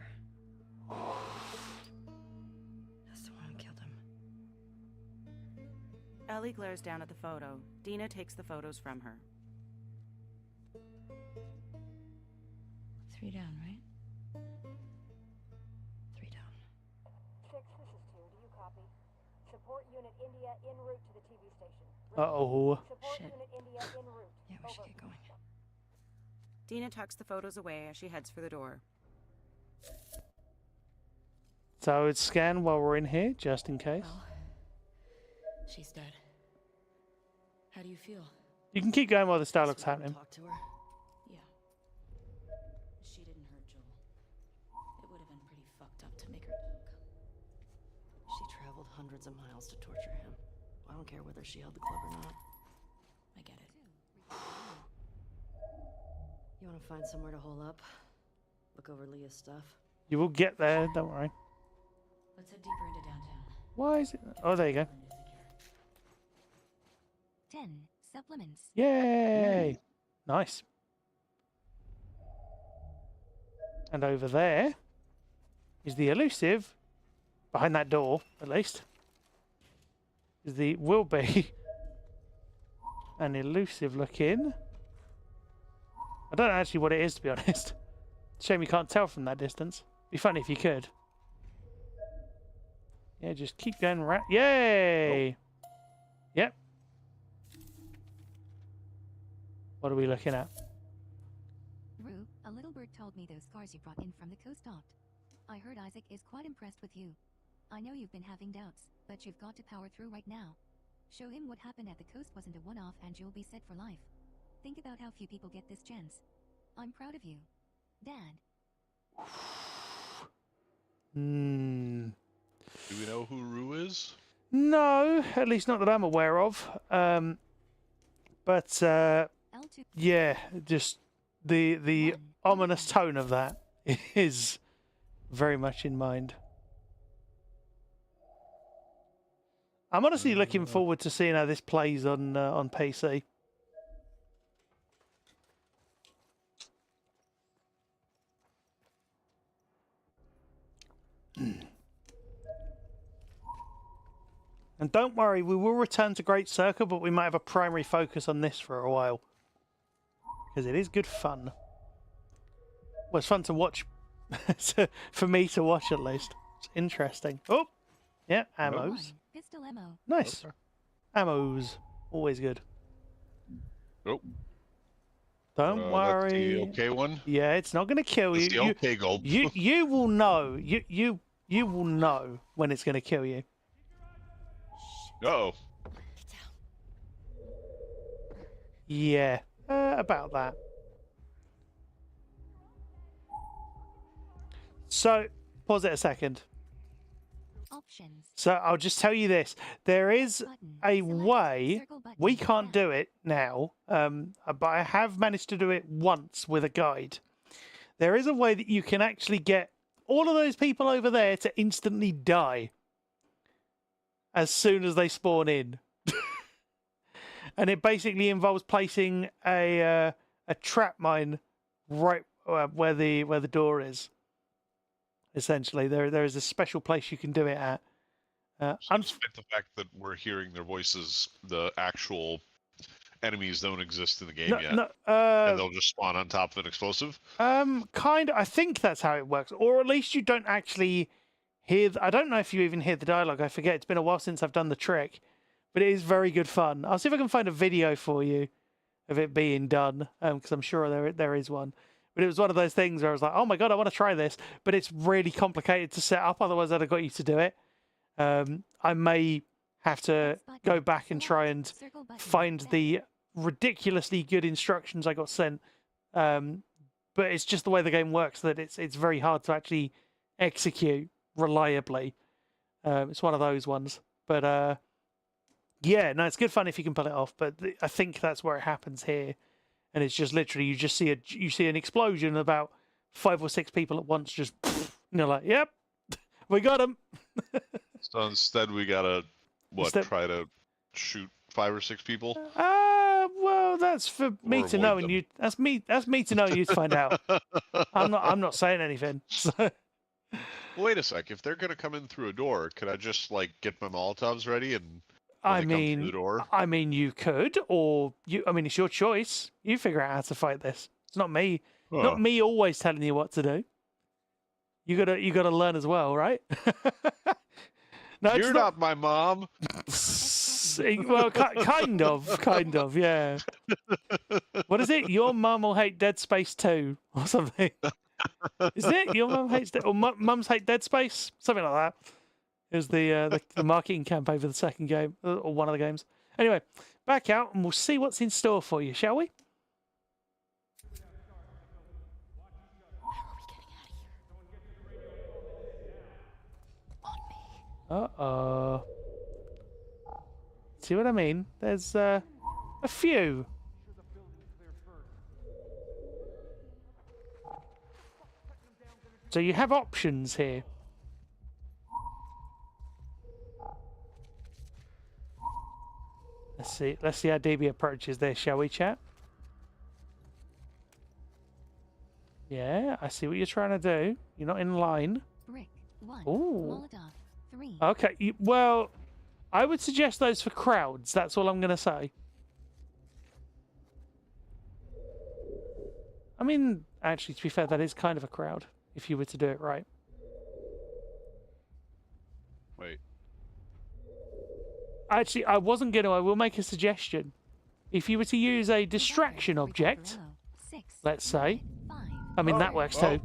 That's the one who killed him. Ellie glares down at the photo. Dina takes the photos from her. 3 down, right? 3 down. 6. This is 2. Do you copy? Support Unit India en route to the TV station. Uh-oh. Support Shit. Unit India en route. Yeah, we should Over. get going. Dina tucks the photos away as she heads for the door. So I would scan while we're in here, just in case. Well, she's dead. How do you feel? You can keep going while this dialogue's So we happening. Talk to her. Yeah. She didn't hurt Joel. It would have been pretty fucked up to make her talk. She traveled hundreds of miles to torture him. I don't care whether she held the club or not. I get it. You want to find somewhere to hole up? Look over Leah's stuff? You will get there, don't worry. Let's head deeper into downtown. Why is it? Oh, there you go. 10. Supplements. Yay! Nice. And over there is the elusive, behind that door, at least, is the will be an elusive looking. I don't know actually what it is, to be honest. Shame you can't tell from that distance. Be funny if you could. Yeah, just keep going right. Yay! Yep. What are we looking at? Rue, a little bird told me those cars you brought in from the coast stopped. I heard Isaac is quite impressed with you. I know you've been having doubts, but you've got to power through right now. Show him what happened at the coast wasn't a one-off and you'll be set for life. Think about how few people get this chance. I'm proud of you. Dad. Do we know who Rue is? No, at least not that I'm aware of. But L2. yeah, just the ominous tone of that is very much in mind. I'm honestly looking forward to seeing how this plays on PC. And don't worry, we will return to Great Circle, but we might have a primary focus on this for a while. Because it is good fun. Well, it's fun to watch. For me to watch, at least. It's interesting. Oh! Yeah, ammos. One, pistol ammo. Nice. Okay. Ammos. Always good. Oh. Don't worry. That's the okay one. Yeah, it's not going to kill you. That's the okay gulp. You will know. You will know when it's going to kill you. Uh-oh. Yeah, about that. So, pause it a second. Options. So I'll just tell you this: there is Button. a Select way. circle button. We can't Left. do it now, but I have managed to do it once with a guide. There is a way that you can actually get all of those people over there to instantly die as soon as they spawn in. And it basically involves placing a trap mine right where the door is. Essentially, there is a special place you can do it at. Despite the fact that we're hearing their voices, the actual enemies don't exist in the game yet. And they'll just spawn on top of an explosive? Kind of. I think that's how it works. Or at least you don't actually hear... I don't know if you even hear the dialogue. I forget. It's been a while since I've done the trick. But it is very good fun. I'll see if I can find a video for you of it being done. Because I'm sure there is one. But it was one of those things where I was like, oh my god, I want to try this. But it's really complicated to set up. Otherwise, I'd have got you to do it. I may have to go back and try and find the ridiculously good instructions I got sent. But it's just the way the game works that it's very hard to actually execute reliably. It's one of those ones. But yeah, no, it's good fun if you can pull it off. But I think that's where it happens here. And it's just literally you just see an explosion, about 5 or 6 people at once, just and you're like, yep, we got them. So instead, we gotta try to shoot 5 or 6 people. Well, that's for me to know, and you. That's me to know. You to find out. I'm not saying anything. So. Wait a sec. If they're gonna come in through a door, could I just get my Molotovs ready and? I come through the door? You could, or you. I mean, it's your choice. You figure out how to fight this. It's not me. Huh. Not me always telling you what to do. You gotta learn as well, right? No, You're not my mom. Well, kind of, yeah. What is it? Your mum will hate Dead Space 2 or something. Isn't it? Your mum hates or mums hate Dead Space, something like that. It was the marketing campaign for the second game, or one of the games. Anyway, back out and we'll see what's in store for you, shall we? Uh-oh. See what I mean? There's a few. So you have options here. Let's see how DB approaches this, shall we, chat? Yeah, I see what you're trying to do. You're not in line. Brick 1. Ooh. Molotov 3. Okay, well, I would suggest those for crowds. That's all I'm going to say. I mean, actually, to be fair, that is kind of a crowd, if you were to do it right. Wait. Actually, I wasn't going to. I will make a suggestion. If you were to use a distraction object, let's say, I mean, that works too.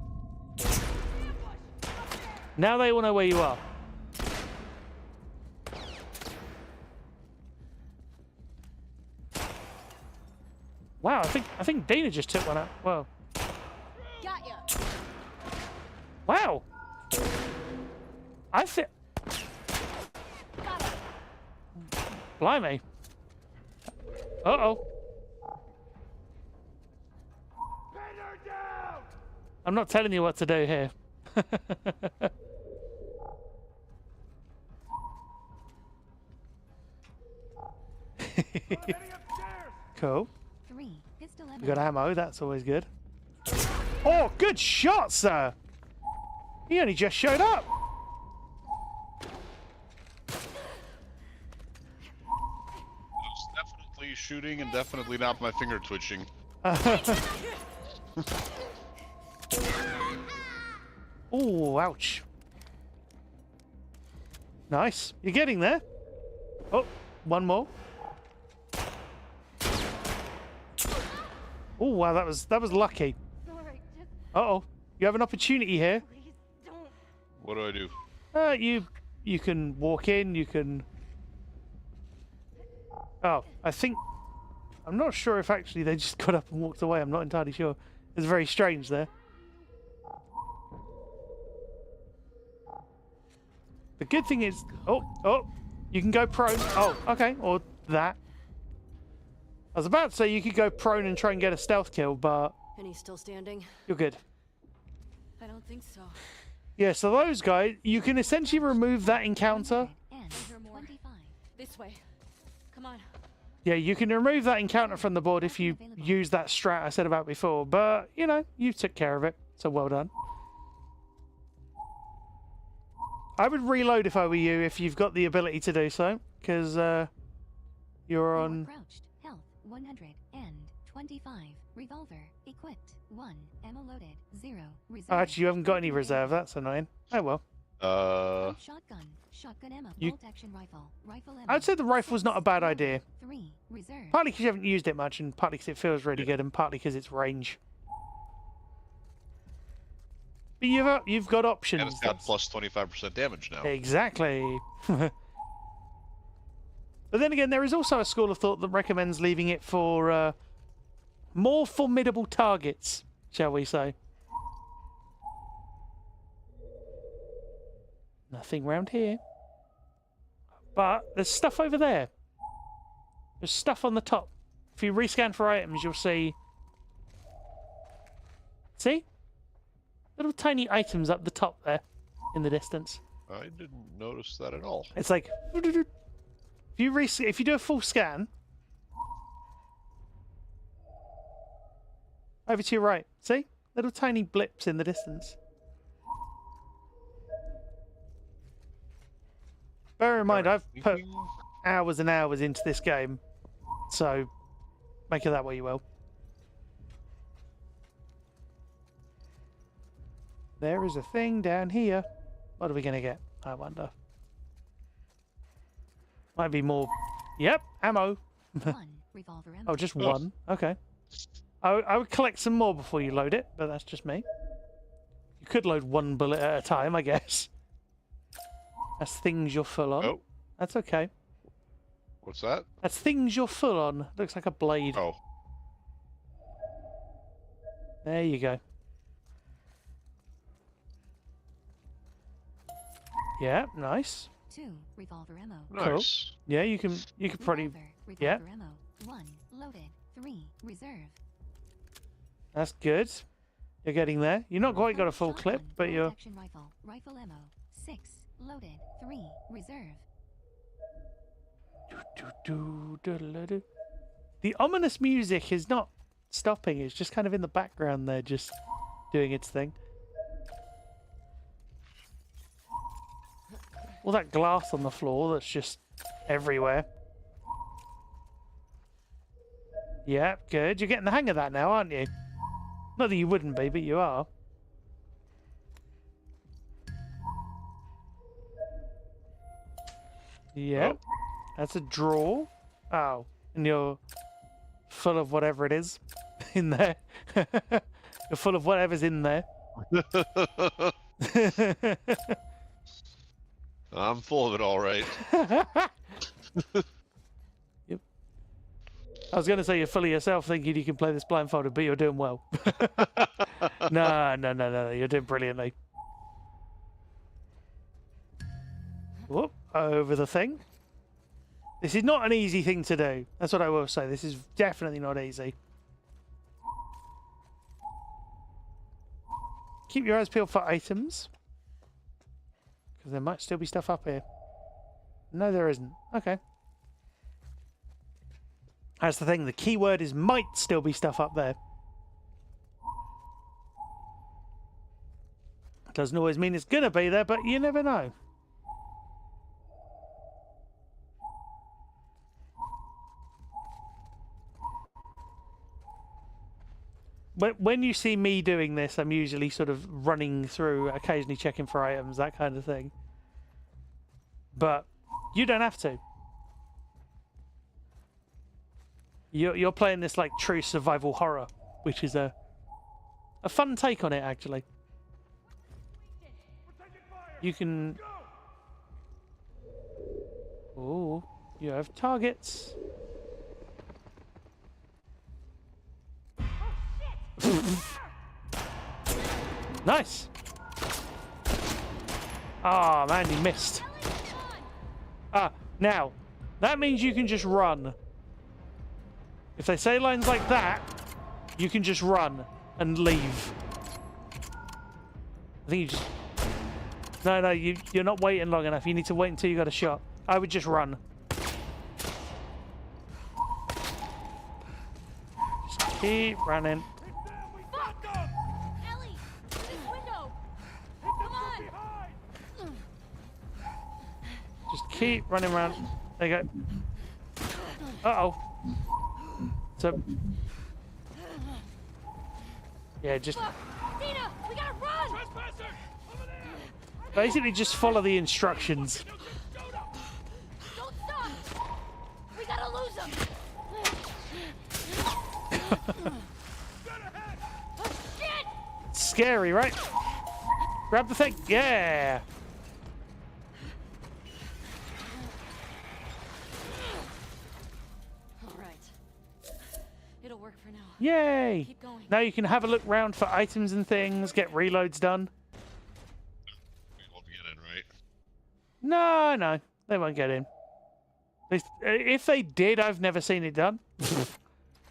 Now they all know where you are. Wow, I think Dina just took one out. Whoa. Got ya. Wow. I think. Blimey. Uh-oh. I'm not telling you what to do here. Cool. 3. Pistol ammo. You got ammo, that's always good. Oh, good shot, sir! He only just showed up! shooting and definitely not my finger twitching. Oh, ouch. Nice. You're getting there. Oh, one more. Oh, wow, that was lucky. Alright, just Uh-oh. You have an opportunity here. please don't. What do I do? You can walk in, you can... Oh, I'm not sure if actually they just got up and walked away. I'm not entirely sure. It's very strange there. The good thing is... Oh, you can go prone. Oh, okay, or that. I was about to say you could go prone and try and get a stealth kill, but And he's still standing? you're good. I don't think so. Yeah, so those guys, you can essentially remove that encounter. And Hear more. 25. This way. Come on. Yeah, you can remove that encounter from the board if you use that strat I said about before, but, you know, you took care of it, so well done. I would reload if I were you, if you've got the ability to do so, because you're You are on... crouched. Health 125. Revolver equipped. 1. Ammo loaded. 0. Reserve. Oh, actually, you haven't got any reserve, that's annoying. Oh well. Shotgun. Shotgun ammo. You- Bolt action rifle. Rifle ammo. I'd say the rifle's not a bad Revolver. idea. 3. Reserve. Partly because you haven't used it much, and partly because it feels really good, and partly because it's range. But you've got options. And it's got that's- plus 25% damage now. Exactly. But then again, there is also a school of thought that recommends leaving it for more formidable targets, shall we say. Nothing round here. But there's stuff over there. There's stuff on the top. If you rescan for items, you'll see... See? Little tiny items up the top there in the distance. I didn't notice that at all. It's like... If you do a full scan... Over to your right. See? Little tiny blips in the distance. Bear in mind, I've put hours and hours into this game. So, make of that what you will. There is a thing down here. What are we going to get? I wonder. Might be more... Yep, ammo. 1. Revolver ammo. Oh, just one? Okay. I would collect some more before you load it, but that's just me. You could load one bullet at a time, I guess. That's things you're full on. Oh, That's okay. what's that? That's things you're full on. Looks like a blade. Oh, There you go. Yeah, nice. 2. Revolver ammo. nice. Yeah, you can probably... Revolver yeah. ammo. 1. Loaded. 3. Reserve. That's good. You're getting there. You're not quite got a full clip, Shotgun, but bolt you're... action rifle. Rifle ammo. 6. Loaded. 3. Reserve. The ominous music is not stopping. It's just kind of in the background there, just doing its thing. All that glass on the floor that's just everywhere. Yeah, good. You're getting the hang of that now, aren't you? Not that you wouldn't be, but you are. Yeah. Oh. That's a draw. Oh. And you're full of whatever it is in there. You're full of whatever's in there. I'm full of it all right. Yep. I was going to say you're full of yourself thinking you can play this blindfolded, but you're doing well. No. You're doing brilliantly. Whoop. Over the thing. This is not an easy thing to do. That's what I will say. This is definitely not easy. Keep your eyes peeled for items. Because there might still be stuff up here. No, there isn't. Okay. That's the thing. The key word is might still be stuff up there. Doesn't always mean it's going to be there, but you never know. when you see me doing this, I'm usually sort of running through, occasionally checking for items, that kind of thing. But you don't have to. You're playing this like true survival horror, which is a fun take on it, actually. You can... Oh, you have targets. Nice. Ah, oh, man, you missed. Ah, now, that means you can just run. If they say lines like that, you can just run and leave. I think you just... No, you're not waiting long enough. You need to wait until you got a shot. I would just run. Just keep running. Ellie, to this window. Come on. Just keep running around. There you go. Uh-oh. So... Yeah, just... Dina, we gotta run. Basically just follow the instructions. Don't stop. We gotta lose him. Oh, shit. Scary, right? Grab the thing. Yeah. All right. It'll work for now. Yay. Keep going. Now you can have a look round for items and things, get reloads done. We won't get in, right? No, they won't get in. If they did, I've never seen it done.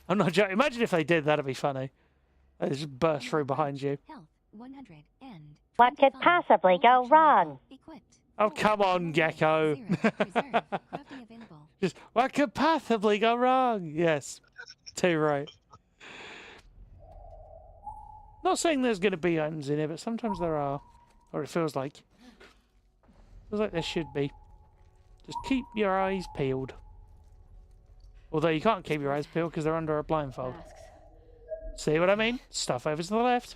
I'm not joking. Imagine if they did, that'd be funny. They just burst through behind you. Health 100 and What could 25. possibly go All wrong? equipped. Oh, come on, Gecko. 0. Reserve. Crafting available. Just, what could possibly go wrong? Yes. Too right. Not saying there's going to be items in it, but sometimes there are. Or it feels like. Feels like there should be. Just keep your eyes peeled. Although you can't keep your eyes peeled because they're under a blindfold. Masks. See what I mean? Stuff over to the left.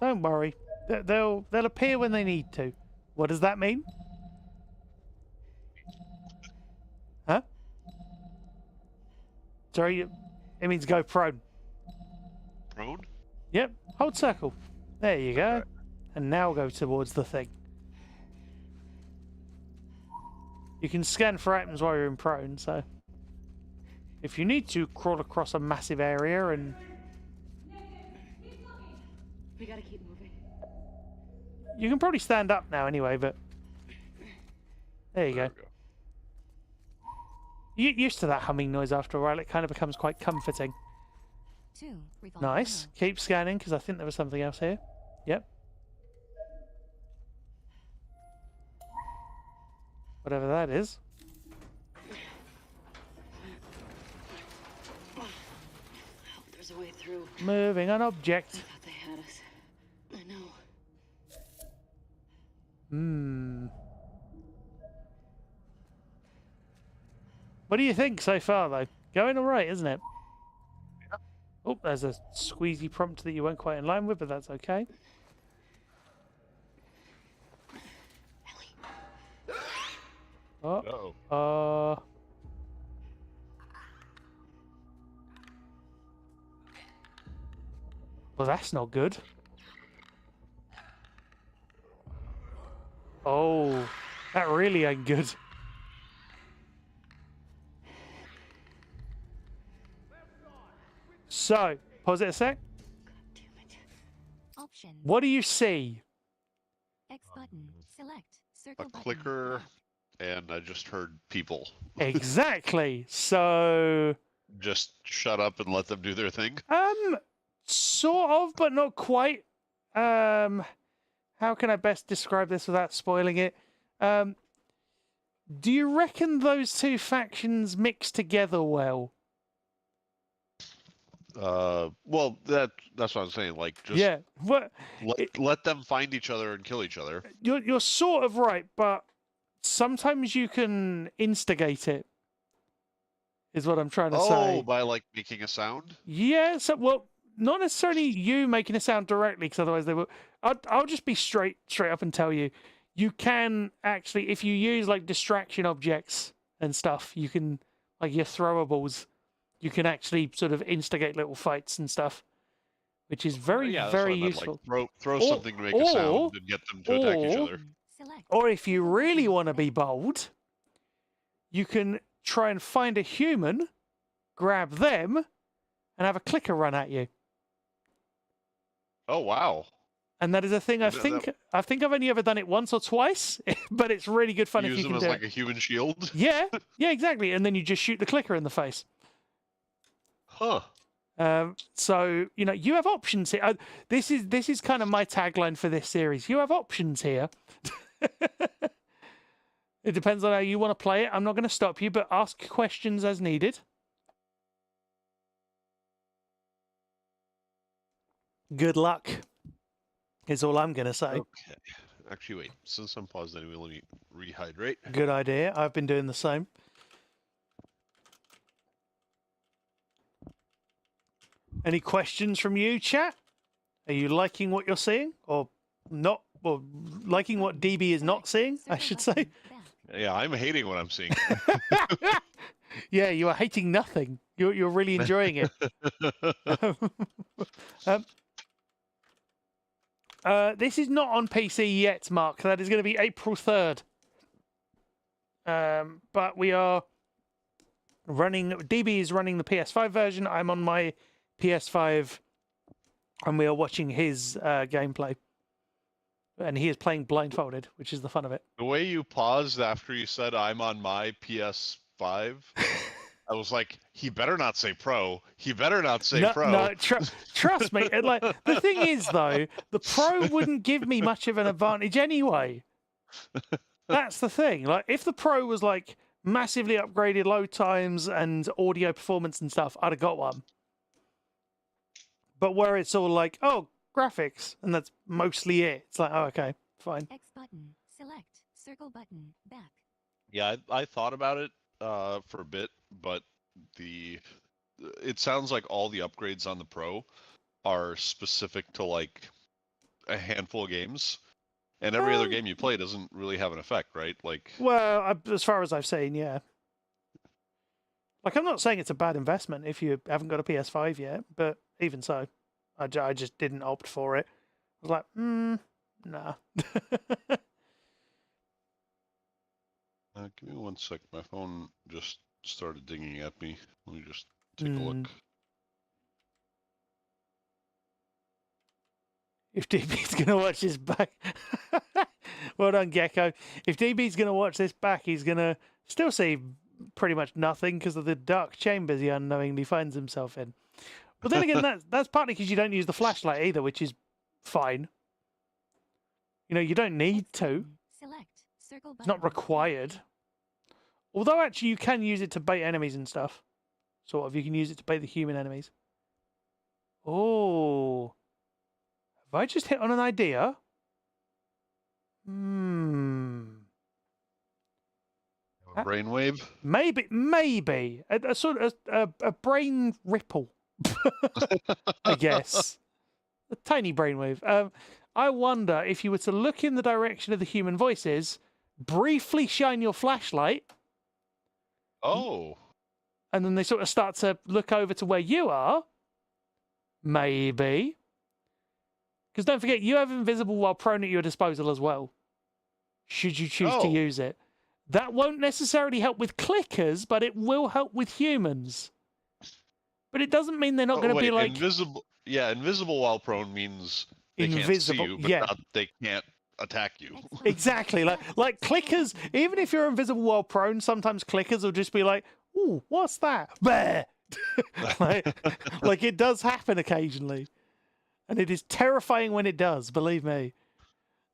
Don't worry. They'll appear when they need to. What does that mean? Huh? Sorry, it means go prone. Prone? Yep, hold circle. There you go. Okay. And now go towards the thing. You can scan for items while you're in prone, so... If you need to, crawl across a massive area and... We gotta keep moving. You can probably stand up now anyway, but... There you go. we go. You get used to that humming noise after a while. It kind of becomes quite comforting. 2. Revolver Nice. ammo. Keep scanning, because I think there was something else here. Yep. Whatever that is. There's a way through. Moving an I object. thought they had us. I know. Hmm. What do you think so far, though? Going all right, isn't it? Yeah. Oh, there's a squeezy prompt that you weren't quite in line with, but that's okay. Oh, Uh-oh. Well, that's not good. Oh, that really ain't good. So, pause it a sec. Damn it. Options. What do you see? X button. Select. Circle A button. clicker, and I just heard people. Exactly. So, Just shut up and let them do their thing. sort of, but not quite. How can I best describe this without spoiling it? Do you reckon those two factions mix together well? Well, that's what I'm saying. Like, just Yeah. What? let them find each other and kill each other. You're sort of right, but sometimes you can instigate it. Is what I'm trying to say. Oh, by like making a sound. Yeah. So, well, not necessarily you making a sound directly, because otherwise they will. I'll just be straight up and tell you, you can actually, if you use like distraction objects and stuff, you can, like your throwables, you can actually sort of instigate little fights and stuff, which is very, Yeah, that's what very I meant, useful. Like, throw Or- something to make a sound and get them to attack each other. Select. Or if you Circle really button, want to be back. bold, you can try and find a human, grab them, and have a clicker run at you. Oh wow. And that is a thing I That- think I've only ever done it once or twice, but it's really good fun if Use you them can as do like it. a human shield. Yeah, exactly. And then you just shoot the clicker in the face. Huh. So you have options here. This is kind of my tagline for this series. You have options here. It depends on how you want to play it. I'm not going to stop you, but ask questions as needed. Good luck, is all I'm going to say. Okay. Actually, wait. Since I'm paused anyway, let me rehydrate. Good idea. I've been doing the same. Any questions from you, chat? Are you liking what you're seeing, or not? Or liking what DB is not seeing, I should say. Yeah, I'm hating what I'm seeing. Yeah, you are hating nothing. You're really enjoying it. This is not on PC yet, Mark. That is going to be April 3rd. But we are running. DB is running the PS5 version. I'm on my PS5, and we are watching his gameplay. And he is playing blindfolded, which is the fun of it. The way you paused after you said I'm on my PS5, I was like, he better not say pro. He better not say pro. No, trust me. Like the thing is, though, the pro wouldn't give me much of an advantage anyway. That's the thing. Like, if the pro was like massively upgraded load times and audio performance and stuff, I'd have got one. But where it's all like, oh, graphics, and that's mostly it. It's like, oh, okay, fine. X button. Select. Circle button. Back. Yeah, I thought about it for a bit, but it sounds like all the upgrades on the Pro are specific to like a handful of games, and every other game you play doesn't really have an effect, right? Like, Well, as far as I've seen, yeah. Like, I'm not saying it's a bad investment if you haven't got a PS5 yet, but even so, I just didn't opt for it. I was like, nah. give me 1 sec. My phone just started dinging at me. Let me just take a look. If DB's going to watch this back. Well done, Gecko. If DB's going to watch this back, he's going to still see pretty much nothing because of the dark chambers he unknowingly finds himself in. But then again, that's partly because you don't use the flashlight either, which is fine. You don't need to. Select. Circle button. It's not required. Although, actually, you can use it to bait enemies and stuff. Sort of. You can use it to bait the human enemies. Oh. Have I just hit on an idea? Brainwave? Maybe. A sort of a brain ripple. I guess. A tiny brainwave. I wonder if you were to look in the direction of the human voices, briefly shine your flashlight, Oh. and then they sort of start to look over to where you are. Maybe. Because don't forget, you have invisible while prone at your disposal as well, should you choose to use it. That won't necessarily help with clickers, but it will help with humans. But it doesn't mean they're not going to be like... Invisible. Yeah, invisible while prone means they invisible. can't see you, but yeah. not, they can't attack you. Exactly. Like clickers, even if you're invisible while prone, sometimes clickers will just be like, ooh, what's that? Bear. like it does happen occasionally. And it is terrifying when it does, believe me.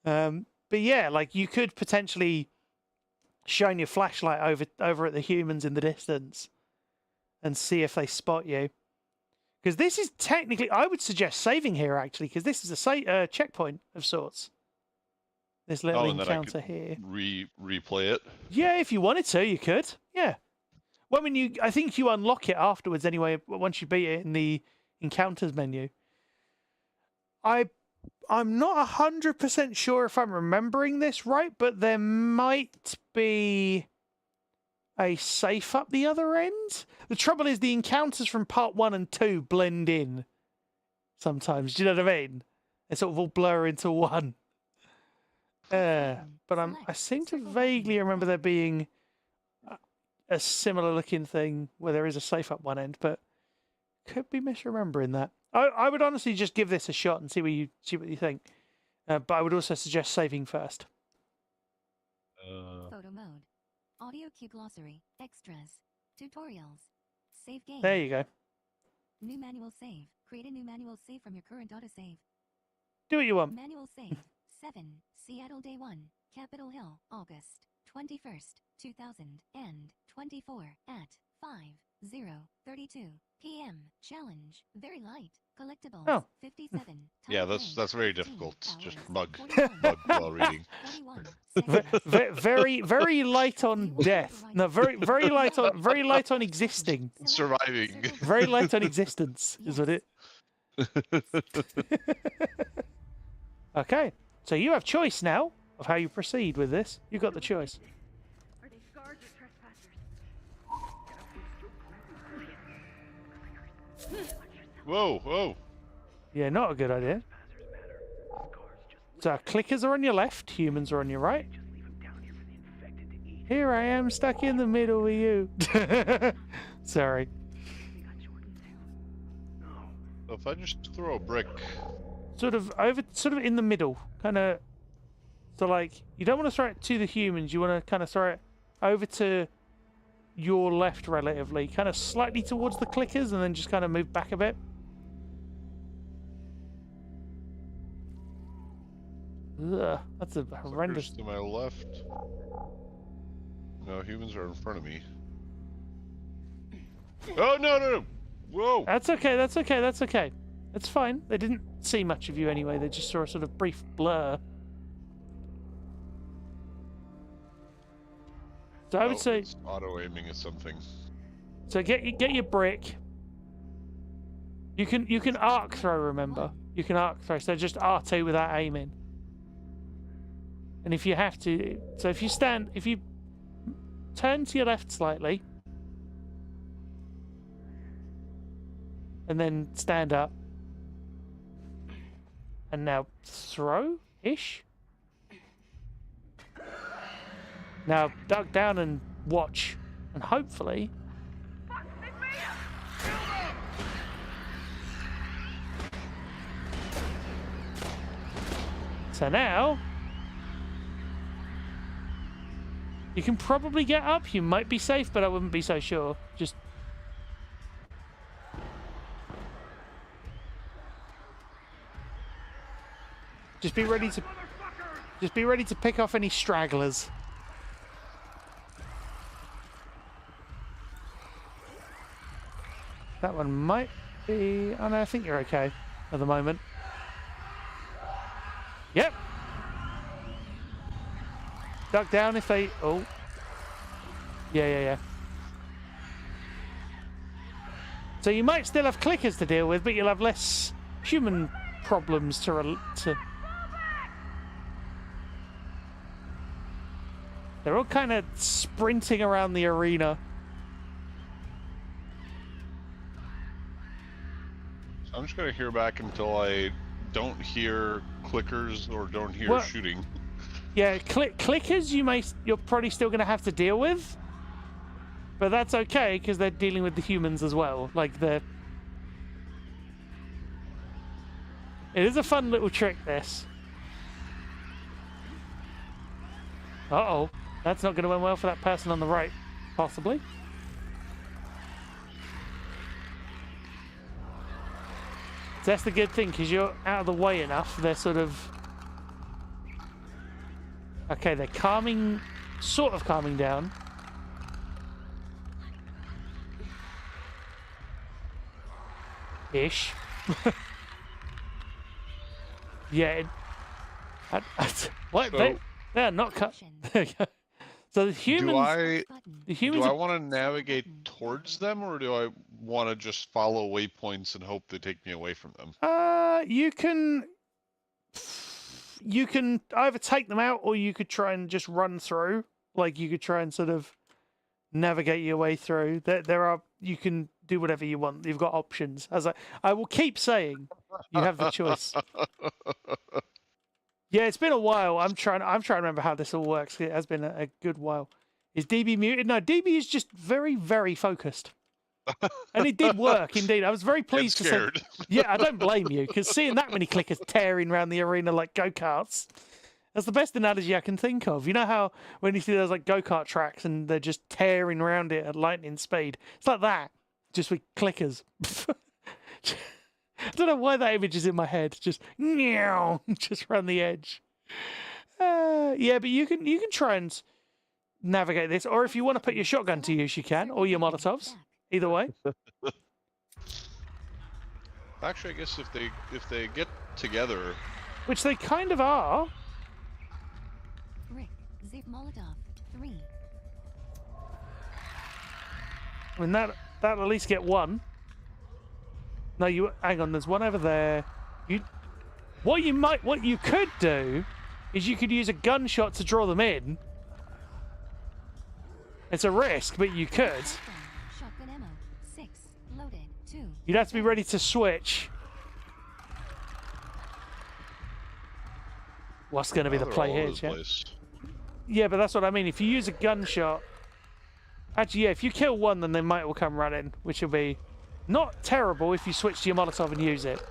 But yeah, like you could potentially shine your flashlight over at the humans in the distance and see if they spot you. Because this is technically, I would suggest saving here actually, because this is a checkpoint of sorts. This little and then I encounter could here. replay it. Yeah, if you wanted to, you could. Yeah. Well, I mean, I think you unlock it afterwards anyway. Once you beat it in the encounters menu. I'm not 100% sure if I'm remembering this right, but there might be a safe up the other end. The trouble is the encounters from part 1 and 2 blend in sometimes. Do you know what I mean? They sort of all blur into one. But I seem to vaguely remember there being a similar looking thing where there is a safe up one end, but could be misremembering that. I would honestly just give this a shot and see what you think. But I would also suggest saving first. Photo mode. Audio cue glossary. Extras. Tutorials. Save game. There you go. New manual save. Create a new manual save from your current autosave. Do what you want. Manual save. 7. Seattle Day 1. Capitol Hill. August 21st, 2024 at 5:32 p.m. Challenge. Very light. Collectibles. Oh. 57. Yeah, Time that's frame, very 15 difficult. Just hours, bug 41 while reading. 41 Very light on death. No, very light on existing. Surviving. Very light on existence is what it. Okay, so you have choice now of how you proceed with this. You got the choice. Are they guards or trespassers? Whoa. Yeah, not a good idea. So clickers are on your left, humans are on your right. Here I am stuck in the middle with you. Sorry. So if I just throw a brick, Sort of in the middle, kind of. So like, you don't want to throw it to the humans. You want to kind of throw it over to your left, relatively, kind of slightly towards the clickers, and then just kind of move back a bit. Ugh, that's a horrendous. clickers to my left. No, humans are in front of me. Oh no! Whoa! That's okay. It's fine. They didn't see much of you anyway. They just saw a sort of brief blur. So I would say It's auto-aiming at something. so. Get your brick. You can arc throw. Remember, you can arc throw. So just R2 without aiming. And if you have to, so if you turn to your left slightly, and then stand up, and now throw-ish. Now duck down and watch, and hopefully. So now you can probably get up. You might be safe, but I wouldn't be so sure. Just be ready to pick off any stragglers. That one might be. Oh no, I think you're okay at the moment. Yep. Duck down if they. Oh. Yeah. So you might still have clickers to deal with, but you'll have less human problems to. They're all kind of sprinting around the arena. I'm just gonna hear back until I don't hear clickers or don't hear shooting. Yeah, clickers you're probably still gonna have to deal with, but that's okay because they're dealing with the humans as well. Like it is a fun little trick. This. Uh-oh. That's not going to end well for that person on the right, possibly. So that's the good thing, because you're out of the way enough. They're sort of... Okay, they're sort of calming down. Ish. Yeah. What? So- They're not cut. There you go. So the humans. The humans. Do I are- want to navigate towards them, or do I want to just follow waypoints and hope they take me away from them? You can either take them out or you could try and just run through. Like you could try and sort of navigate your way through. There are you can do whatever you want. You've got options. As I will keep saying, you have the choice. Yeah, it's been a while. I'm trying to remember how this all works. It has been a good while. Is DB muted? No, DB is just very, very focused. And it did work, indeed. I was very pleased to see. Yeah, I don't blame you, because seeing that many clickers tearing around the arena like go-karts, that's the best analogy I can think of. You know how when you see those like go-kart tracks and they're just tearing around it at lightning speed? It's like that, just with clickers. I don't know why that image is in my head. Just meow, just around the edge. Yeah, but you can try and navigate this, or if you want to put your shotgun to use, you can, or your Molotovs. Either way. Actually, I guess if they get together, Which they kind of are. Rick, Zip Molotov, 3. I mean that'll at least get one. No, you hang on. There's one over there. What you could do is you could use a gunshot to draw them in. It's a risk, but you could. Shotgun ammo, 6. Loaded, 2. You'd have to be ready to switch. What's going to be the they're play all here, over the chat? place. Yeah, but that's what I mean. If you use a gunshot, actually, yeah, if you kill one, then they might all come running, which will be not terrible if you switch to your Molotov and use it.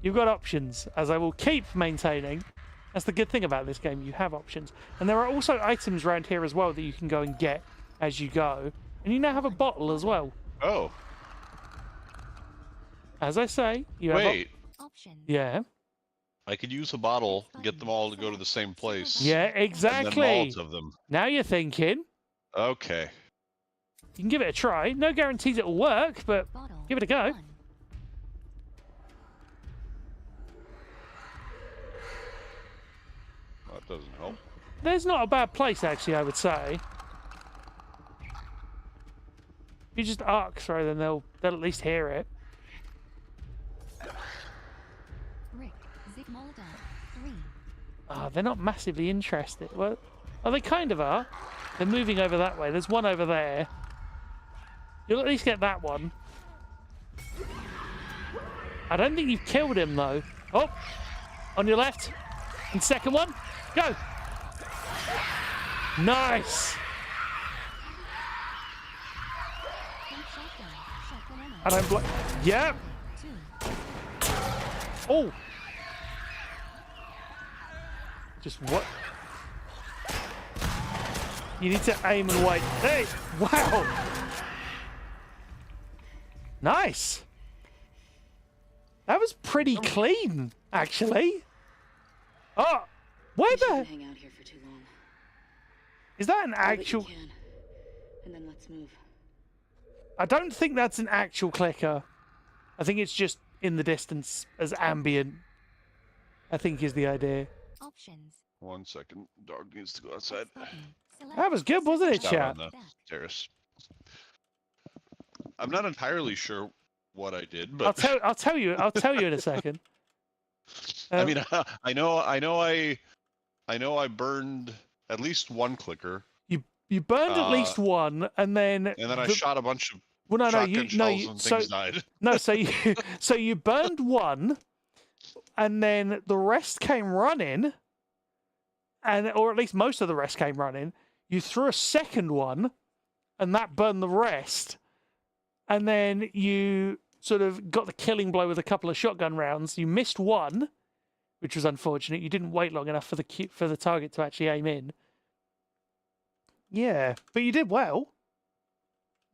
You've got options, as I will keep maintaining. That's the good thing about this game, you have options. And there are also items around here as well that you can go and get as you go. And you now have a bottle as well. Oh. As I say, you have... Wait. Options. Yeah. I could use a bottle, get them all to go to the same place. Yeah, And then exactly. Molotov them. Now you're thinking. Okay. You can give it a try. No guarantees it'll work, but Bottle, give it a go. 1. That doesn't help. There's not a bad place, actually, I would say. If you just arc throw, then they'll at least hear it. Rick, Zip Molotov, 3. Ah, they're not massively interested. Well, they kind of are. They're moving over that way. There's one over there. You'll at least get that one. I don't think you've killed him, though. Oh, on your left. And second one. Go. Nice. Shotgun ammo, I don't block. Yeah. 2. Oh. Just what? You need to aim and wait. Hey. Wow. Nice. That was pretty clean, actually. Oh, where We the? shouldn't hang out here for too long. Is that an Do what you actual? can, and then let's move. I don't think that's an actual clicker. I think it's just in the distance as ambient. I think is the idea. Options. 1 second. Dog needs to go outside. Button. Select That was good, wasn't it, Down chat? on the terrace. I'm not entirely sure what I did, but I'll tell you in a second. I mean, I know I burned at least one clicker, You burned at least one, and then I shot a bunch of well, no, shotgun shells and so things died. no, so you burned one, and then the rest came running, or at least most of the rest came running. You threw a second one, and that burned the rest, and then you sort of got the killing blow with a couple of shotgun rounds. You missed one, which was unfortunate. You didn't wait long enough for the target to actually aim in. Yeah, but you did well.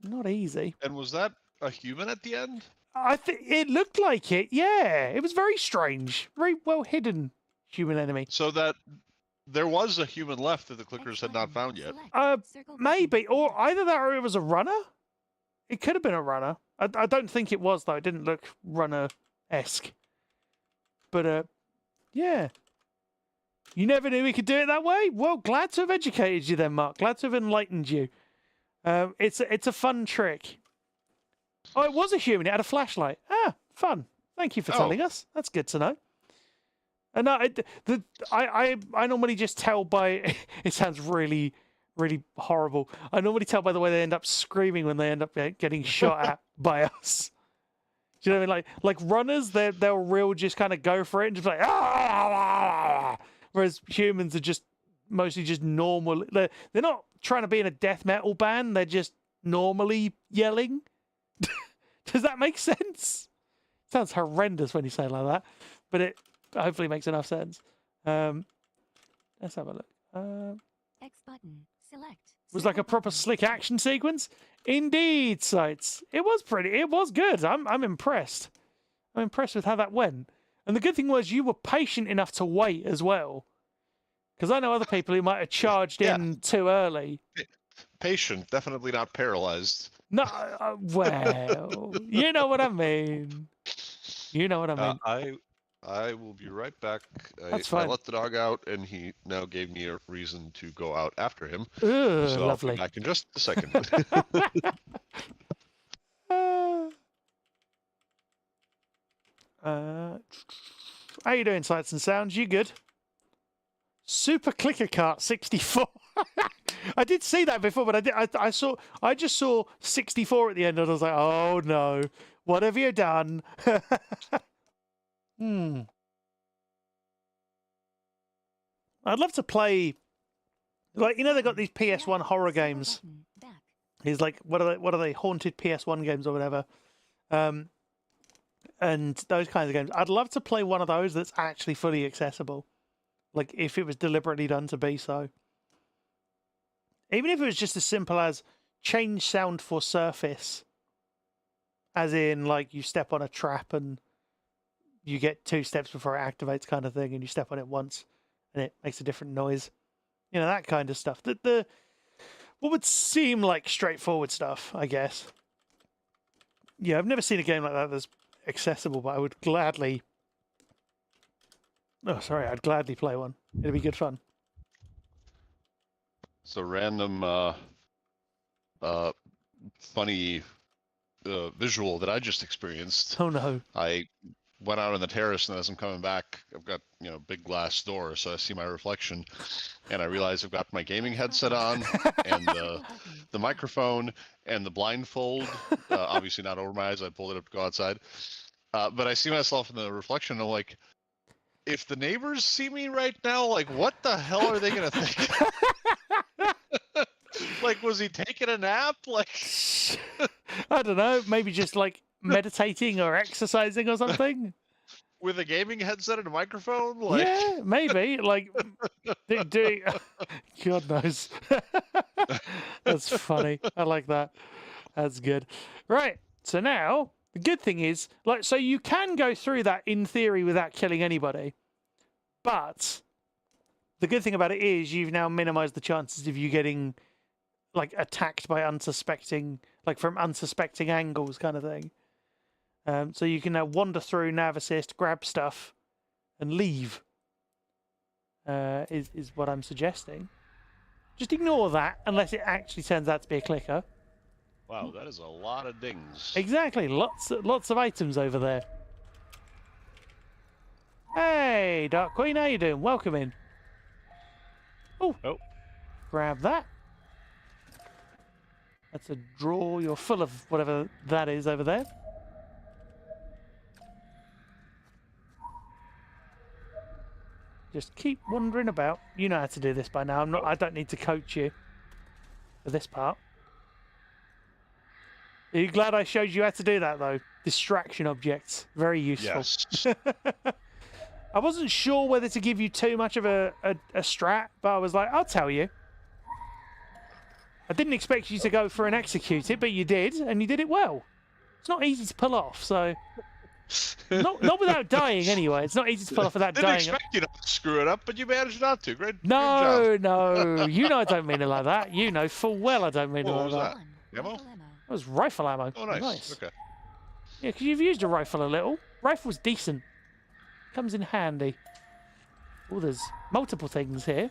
Not easy. And was that a human at the end? I think it looked like it. Yeah, it was very strange, very well hidden human enemy. So that there was a human left that the clickers had not found yet. Select. Circle button. Maybe, or either that, or it was a runner. It could have been a runner. I don't think it was though. It didn't look runner-esque. But yeah. You never knew we could do it that way? Well, glad to have educated you then, Mark. Glad to have enlightened you. It's a fun trick. Oh, it was a human. It had a flashlight. Ah, fun. Thank you for telling us. That's good to know. And I normally just tell by... It sounds really, really horrible. I normally tell by the way they end up screaming when they end up getting shot at by us. Do you know what I mean? Like runners, they'll real just kind of go for it and just like... Ah! Whereas humans are just mostly just normal. They're not trying to be in a death metal band. They're just normally yelling. Does that make sense? Sounds horrendous when you say it like that, but it hopefully makes enough sense. Let's have a look. X button. Select. Was like a proper slick action sequence. Indeed, Sights. It was good. I'm impressed. I'm impressed with how that went. And the good thing was you were patient enough to wait as well. Because I know other people who might have charged in too early. Patient, definitely not paralyzed. No, well, you know what I mean. You know what I mean. I will be right back. That's fine. I let the dog out, and he now gave me a reason to go out after him. Ooh, so lovely. I'll be back in just a second. How you doing, Sights and Sounds? You good? Super Clicker Cart 64. I did see that before, but I just saw 64 at the end, and I was like, oh no, what have you done? I'd love to play, like, you know, they got these PS1 horror games. He's like, what are they? Haunted PS1 games or whatever. And those kinds of games. I'd love to play one of those that's actually fully accessible. Like, if it was deliberately done to be so. Even if it was just as simple as change sound for surface. As in, like, you step on a trap and you get 2 steps before it activates kind of thing, and you step on it once and it makes a different noise. You know, that kind of stuff. What would seem like straightforward stuff, I guess. Yeah, I've never seen a game like that that's accessible, but I would gladly... Oh, sorry, I'd gladly play one. It'd be good fun. So random, funny visual that I just experienced. Oh no! I went out on the terrace, and as I'm coming back, I've got big glass door, so I see my reflection, and I realize I've got my gaming headset on, and the microphone, and the blindfold. Obviously not over my eyes. I pulled it up to go outside, but I see myself in the reflection. And I'm like, if the neighbors see me right now, like, what the hell are they gonna think? Like, was he taking a nap? Like, I don't know. Maybe just like meditating or exercising or something. With a gaming headset and a microphone? Like... Yeah, maybe. Like, doing... God knows. That's funny. I like that. That's good. Right. So now, the good thing is, like, so you can go through that in theory without killing anybody. But the good thing about it is you've now minimized the chances of you getting, like, attacked by unsuspecting, like, from unsuspecting angles kind of thing. So you can now wander through, nav assist, grab stuff, and leave. Is what I'm suggesting. Just ignore that unless it actually turns out to be a clicker. Wow, that is a lot of dings. Exactly, lots of items over there. Hey, Dark Queen, how you doing? Welcome in. Oh, grab that. That's a drawer. You're full of whatever that is over there. Just keep wandering about. You know how to do this by now. I don't need to coach you for this part. Are you glad I showed you how to do that, though? Distraction objects. Very useful. Yes. I wasn't sure whether to give you too much of a strat, but I was like, I'll tell you. I didn't expect you to go for an execute it, but you did, and you did it well. It's not easy to pull off, so... not without dying, anyway. It's not easy to pull off without dying. Didn't expect you to screw it up, but you managed not to. Great. No, good job. no. You know I don't mean it like that. You know full well I don't mean it like that. Demo? That was rifle ammo. Oh, nice. Okay. Yeah, because you've used a rifle a little. Rifle's decent. Comes in handy. Oh, there's multiple things here.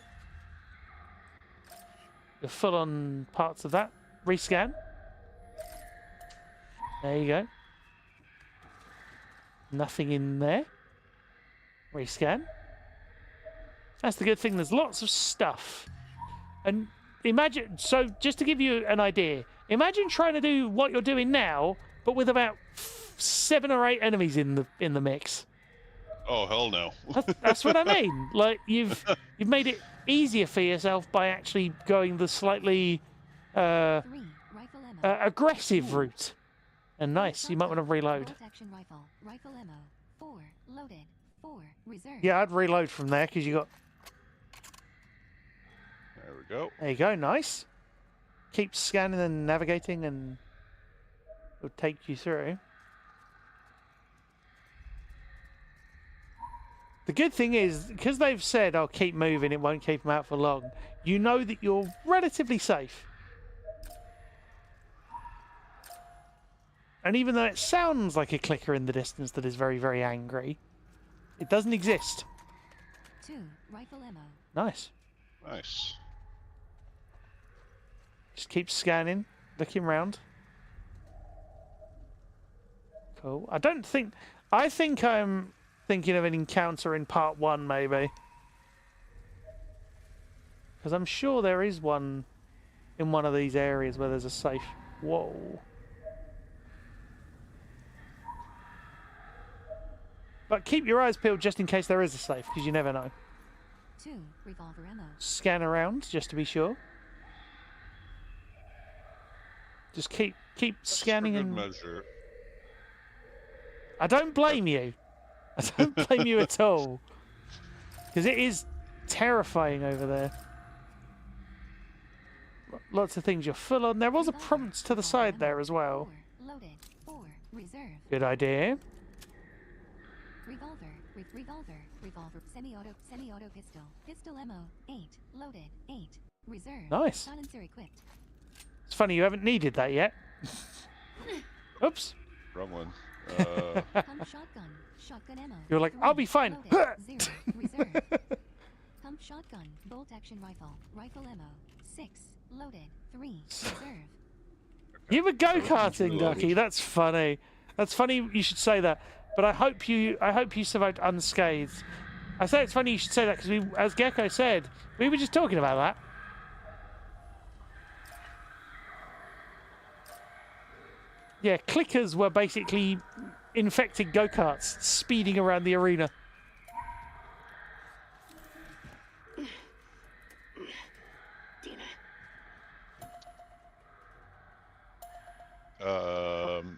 The full-on parts of that. Rescan. There you go. Nothing in there. Rescan. That's the good thing. There's lots of stuff. And imagine... So, just to give you an idea. Imagine trying to do what you're doing now, but with about 7 or 8 enemies in the mix. Oh, hell no. That's what I mean. Like, you've made it easier for yourself by actually going the slightly 3. Rifle ammo. aggressive route. And nice, you might want to reload. Bolt action rifle. Rifle ammo. 4. Loaded. 4. Reserve. Yeah, I'd reload from there because you got... There we go. There you go, nice. Keep scanning and navigating and it'll take you through. The good thing is, because they've said, "Oh, keep moving, it won't keep them out for long," you know that you're relatively safe. And even though it sounds like a clicker in the distance that is very, very angry, it doesn't exist. 2. Rifle ammo. Nice. Nice. Just keep scanning, looking round. Cool. I think I'm thinking of an encounter in part 1, maybe. Because I'm sure there is one in one of these areas where there's a safe. Whoa. But keep your eyes peeled just in case there is a safe, because you never know. 2. Revolver ammo. Scan around, just to be sure. Just keep scanning That's for and... good measure. I don't blame you. I don't blame you at all. Because it is terrifying over there. Lots of things you're full on. There was a prompt to the side there as well. 4. Loaded. 4. Reserve. Good idea. Revolver. Semi-auto pistol. Pistol ammo. 8. Loaded. 8. Reserve. Nice. Silencer equipped. It's funny you haven't needed that yet. Oops. Wrong one. Pump shotgun. Shotgun ammo. You're like, 3. I'll be fine. Loaded. 0. Reserve. Pump shotgun. Bolt action rifle. Rifle ammo. 6. Loaded. 3. Reserve. You were go-karting, Ducky. That's funny. That's funny you should say that. But I hope you survived unscathed. I say it's funny you should say that because as Gecko said, we were just talking about that. Yeah, clickers were basically infected go-karts speeding around the arena.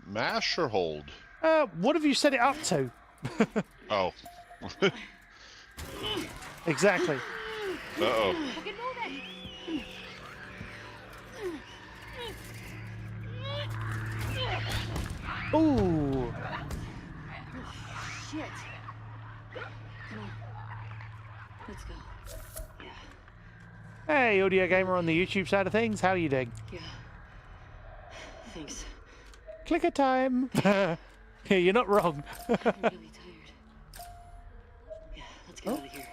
Mash or hold? What have you set it up to? Oh. Exactly. Uh-oh. Ooh. Shit. Come on. Let's go. Yeah. Hey, Audio Gamer on the YouTube side of things. How are you doing? Yeah. Thanks. Clicker time. Yeah, you're not wrong. I'm really tired. Yeah, let's get out of here.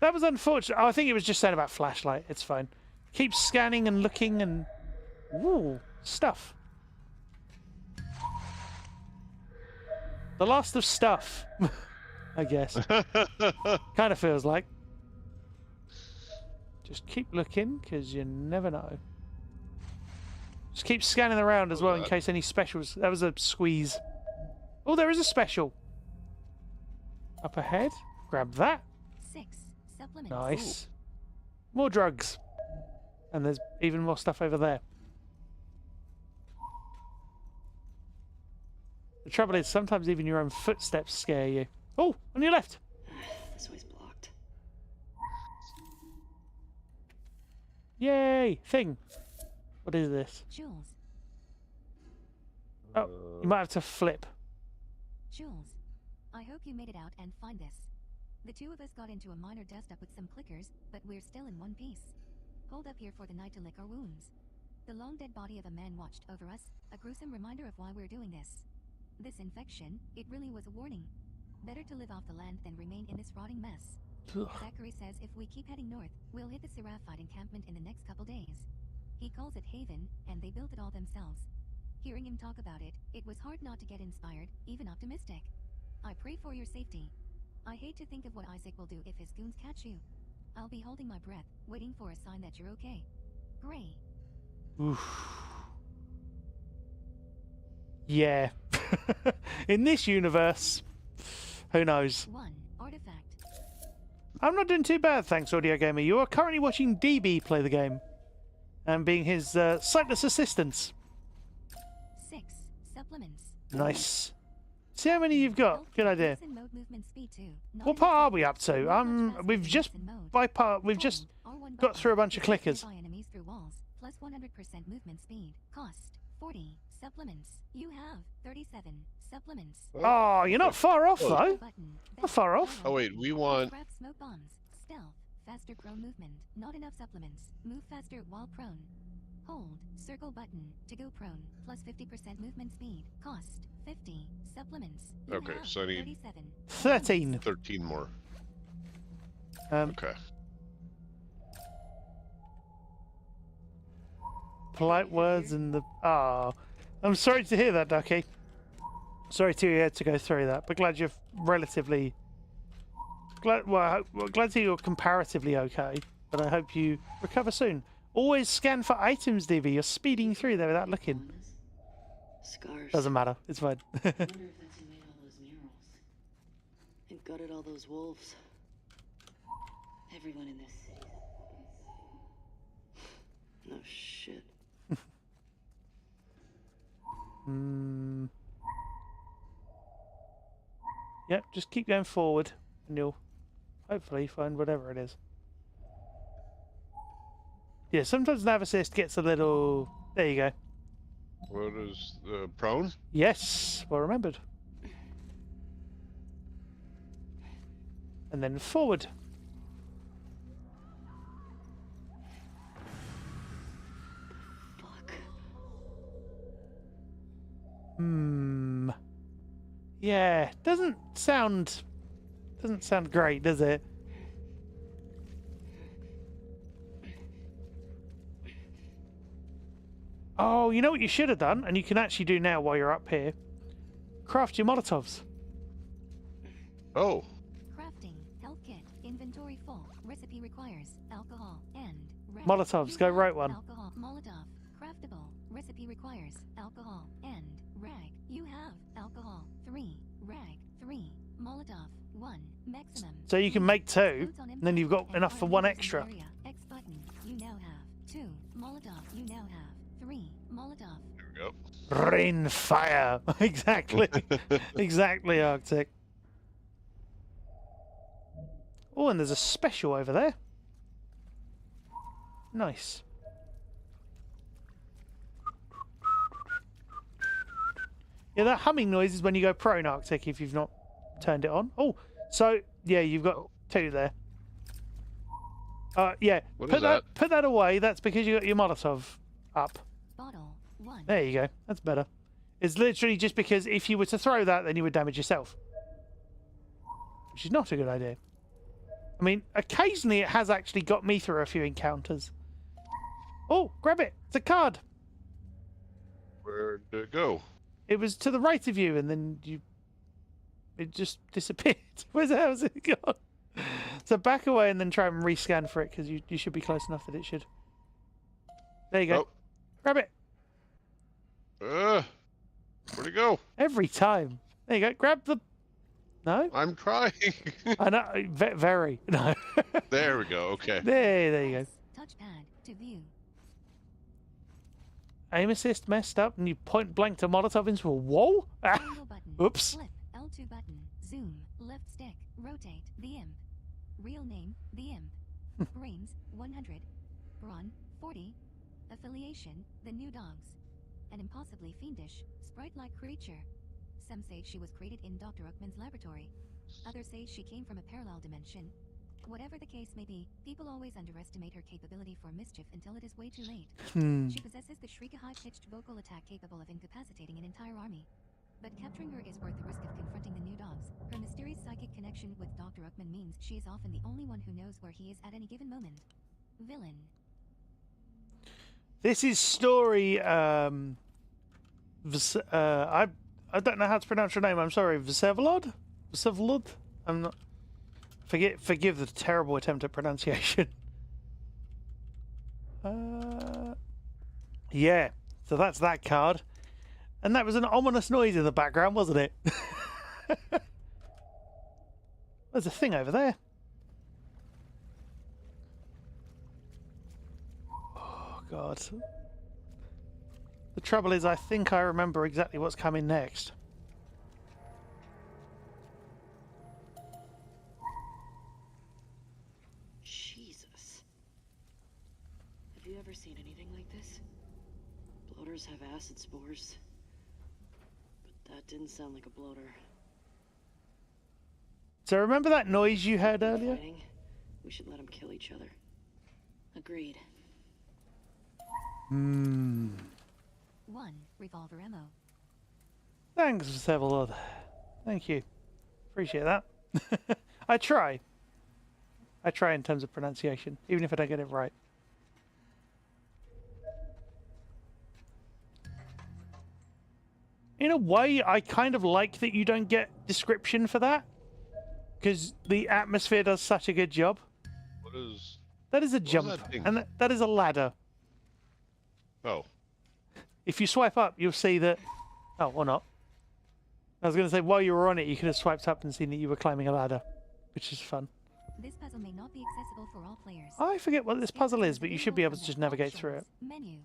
That was unfortunate. Oh, I think it was just saying about flashlight. It's fine. Keep scanning and looking and... Ooh, stuff. The last of stuff, I guess. Kind of feels like. Just keep looking, because you never know. Just keep scanning around as well in case any specials... That was a squeeze. Oh, there is a special. Up ahead. Grab that. 6. Supplements. Nice. More drugs. And there's even more stuff over there. The trouble is, sometimes even your own footsteps scare you. Oh, on your left. This way's blocked. Yay! Thing. What is this? Jules. Oh, you might have to flip. Jules. I hope you made it out and find this. The two of us got into a minor dust-up with some clickers, but we're still in one piece. Hold up here for the night to lick our wounds. The long dead body of a man watched over us, a gruesome reminder of why we're doing this. This infection, it really was a warning. Better to live off the land than remain in this rotting mess. Zachary says if we keep heading north, we'll hit the Seraphite encampment in the next couple days. He calls it Haven, and they built it all themselves. Hearing him talk about it, it was hard not to get inspired, even optimistic. I pray for your safety. I hate to think of what Isaac will do if his goons catch you. I'll be holding my breath, waiting for a sign that you're okay. Gray. Oof. Yeah. In this universe, who knows? 1. Artifact. I'm not doing too bad, thanks, Audio Gamer. You are currently watching DB play the game and being his sightless assistant. 6. Supplements. Nice. See how many you've got. Good idea. Listen mode movement speed too. Not What enough part are we supplements. up to? Multitask We've with just listen mode. we've just 4. R1 got button. through a bunch of Detect clickers. nearby enemies through walls, plus 100% movement speed. Cost 40. Supplements. You have 37 supplements. Oh, you're not far off Oh. though. Button. Not far off. Oh wait, we want. Craft smoke bombs. Stealth. Faster prone movement. Not enough supplements. Move faster while prone. Hold. Circle button to go prone. Plus 50% movement speed. Cost 50. Supplements. You Okay, have so I need 37. 13. 13 more. Um, Okay. polite words and the I'm sorry to hear that, Ducky. Sorry to you had to go through that, but glad you're relatively glad. Well, glad to hear you're comparatively okay. But I hope you recover soon. Always scan for items, DV. You're speeding through there without looking. Scars. Doesn't matter. It's fine. I wonder if that's who made all those murals. And gutted all those wolves. Everyone in this city. No shit. Yep. Just keep going forward, and you'll hopefully find whatever it is. Yeah. Sometimes nav assist gets a little. There you go. What is the prone? Yes. Well remembered. And then forward. Fuck. Yeah, doesn't sound great, does it? Oh, you know what you should have done, and you can actually do now while you're up here. Craft your Molotovs. Oh, Crafting. Health kit. Inventory full. Recipe requires alcohol and rag. Molotovs, You go have right one. Alcohol. Molotov. Craftable. Recipe requires alcohol and rag. You have alcohol. 3. Rag. 3. Molotov. 1. Maximum. So you can make 2, Boots on and then you've got impact enough and for fire 1 needles in extra. area. X button. You now have 2. Molotov. You now have 3. Molotov. here we go. Rain fire. Exactly. Exactly, Arctic. Oh, and there's a special over there. Nice. Yeah, that humming noise is when you go prone, Arctic, if you've not turned it on. Oh, so, yeah, you've got 2 there. Yeah, What put is that? Put that away. That's because you got your Molotov up. Bottle. 1. There you go. That's better. It's literally just because if you were to throw that, then you would damage yourself. Which is not a good idea. I mean, occasionally it has actually got me through a few encounters. Oh, grab it. It's a card. Where'd it go? It was to the right of you, and then it just disappeared. Where's the hell's it gone? So back away and then try and rescan for it, because you should be close enough that it should. There you go. Oh. Grab it. Where'd it go? Every time. There you go. Grab the... No? I'm trying. I know. Very. No. There we go. Okay. There you go. Touchpad to view. Aim assist messed up and you point blank to Molotov into a wall? Ah, Triangle button. oops. Flip. L2 button. Zoom. Left stick. Rotate. The Imp. Real name. The Imp. Brains. 100. Brawn. 40. Affiliation. The New Dogs. An impossibly fiendish, sprite-like creature. Some say she was created in Dr. Uckman's laboratory. Others say she came from a parallel dimension. Whatever the case may be, people always underestimate her capability for mischief until it is way too late. She possesses the shriek, a high-pitched vocal attack capable of incapacitating an entire army. But capturing her is worth the risk of confronting the new dogs. Her mysterious psychic connection with Dr. Uckman means she is often the only one who knows where he is at any given moment. Villain. This is story. I don't know how to pronounce your name. I'm sorry, Vsevolod. Vsevolod. I'm not. Forgive the terrible attempt at pronunciation. Yeah. So that's that card, and that was an ominous noise in the background, wasn't it? There's a thing over there. Oh God. The trouble is, I think I remember exactly what's coming next. Jesus. Have you ever seen anything like this? Bloaters have acid spores. But that didn't sound like a bloater. So remember that noise you heard earlier? Fighting, we should let them kill each other. Agreed. 1. Revolver ammo. Thanks, Vsevolod. Thank you. Appreciate that. I try. I try in terms of pronunciation, even if I don't get it right. In a way, I kind of like that you don't get description for that, because the atmosphere does such a good job. What is... That is a What is jump, that thing? and that is a ladder. Oh. If you swipe up, you'll see that... Oh, or not. I was going to say, while you were on it, you could have swiped up and seen that you were climbing a ladder, which is fun. This puzzle may not be accessible for all players. I forget what this puzzle is, but you should be able to just navigate through it. Menu.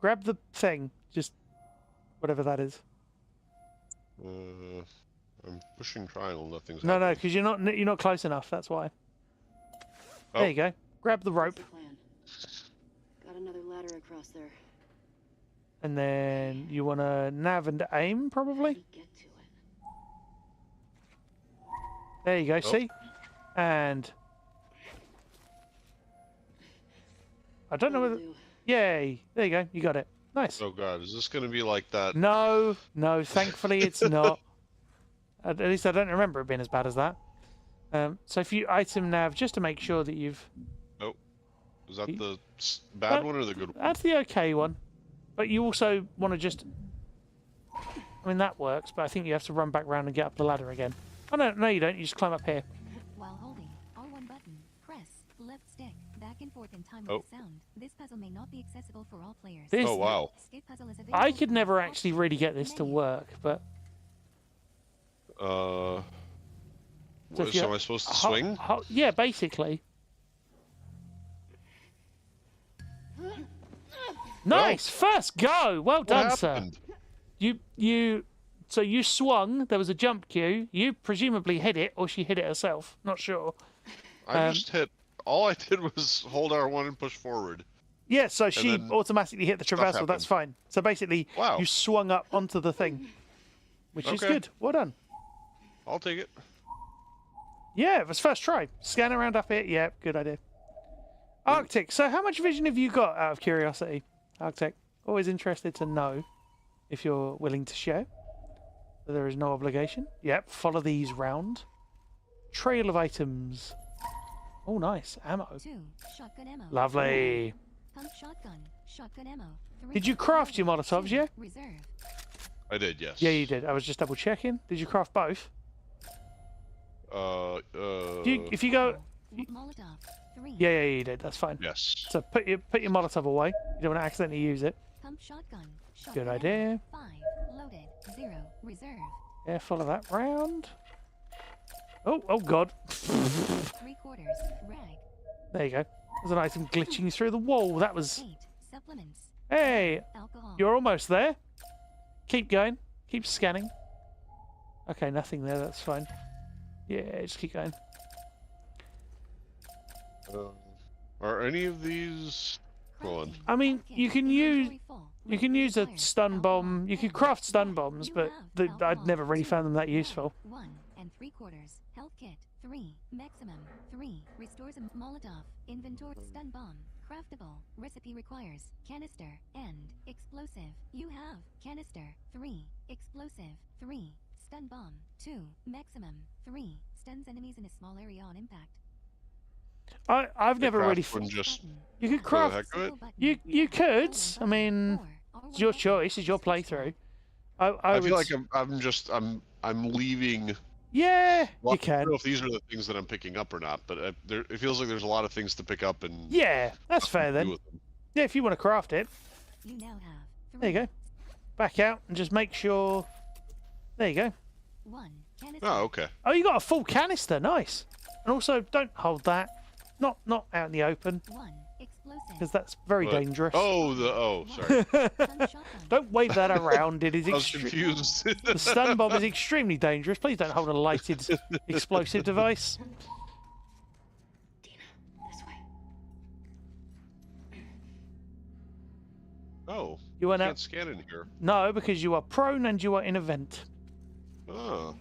Grab the thing, just whatever that is. I'm pushing triangle, nothing's No, happening. because you're not close enough. That's why. Oh. There you go. Grab the rope, What's the plan? Got another ladder across there. and then you want to nav and aim, How do probably. we get to it? There you go. Oh. See, and I don't know That'll whether. do. Yay! There you go. You got it. Nice. Oh god, is this gonna be like that? No, no. Thankfully, it's not. At least I don't remember it being as bad as that. So if you item nav, just to make sure that you've. Is that the bad one or the good one? That's the okay one. But you also want to just... I mean, that works, but I think you have to run back round and get up the ladder again. Oh, no, you don't. You just climb up here. While holding R1 button, press left stick back and forth in time Oh. with the sound. This puzzle may not be accessible for all players. This, Oh wow. Skip puzzle is available I could from never all actually really get this to menu. work, but... So if you- am I supposed to swing? Yeah, basically. Nice! First go! Well What done, sir. happened? So you swung, there was a jump cue, you presumably hit it, or she hit it herself, not sure. I just hit. All I did was hold R1 and push forward. Yeah, so she then automatically hit the traversal, happened. that's fine. So basically, Wow. you swung up onto the thing, which is Okay. good. Well done. I'll take it. Yeah, it was first try. Scan around up here, yeah, good idea. Arctic, so how much vision have you got, out of curiosity? Arctic, always interested to know if you're willing to share. There is no obligation. Yep, follow these round. Trail of items. Oh, nice. Ammo. 2. Shotgun ammo. Lovely. Pump shotgun ammo. 3. Did you craft your Molotovs, 2. yeah? Reserve. I did, yes. Yeah, you did. I was just double checking. Did you craft both? If you go... Molotov. 3. Yeah, you did. That's fine. Yes. So put your Molotov away. You don't want to accidentally use it. Pump shotgun. Good Shotgun idea. ammo. 5. Loaded. 0. Reserve. Yeah, follow that round. Oh God. 3/4. Rag. There you go. There's an item glitching through the wall. That was... 8. Supplements. Hey, Alcohol. you're almost there. Keep going. Keep scanning. Okay, nothing there. That's fine. Yeah, just keep going. Are any of these? Hold on. I mean, you can use a stun bomb. You could craft stun bombs, but I'd never really found them that useful. 1 and 3/4. Health kit. 3. Maximum. 3. Restores a Molotov. Inventory. Stun bomb. Craftable. Recipe requires canister and explosive. You have canister. 3. Explosive. 3. Stun bomb. 2. Maximum. 3. Stuns enemies in a small area on impact. I've never really. One just You could for the craft. heck of it. You could. I mean, it's your choice. It's your playthrough. I feel would. like I'm leaving. Yeah, Well, you I don't can. know if these are the things that I'm picking up or not, but it feels like there's a lot of things to pick up and Yeah, that's fair do then. with them. Yeah, if you want to craft it, You now have 3. there you go. Back out and just make sure. There you go. 1. Canister. Oh, okay. Oh, you got a full canister. Nice. And also, don't hold that. Not out in the open, 1. Explosive. because that's very What? dangerous. Sorry. Stun shotgun. Don't wave that around. It is I was extreme. confused. The stun bomb is extremely dangerous. Please don't hold a lighted explosive device. Dina, this way. Oh, You went can't out. scan in here. No, because you are prone and you are in a vent. Oh.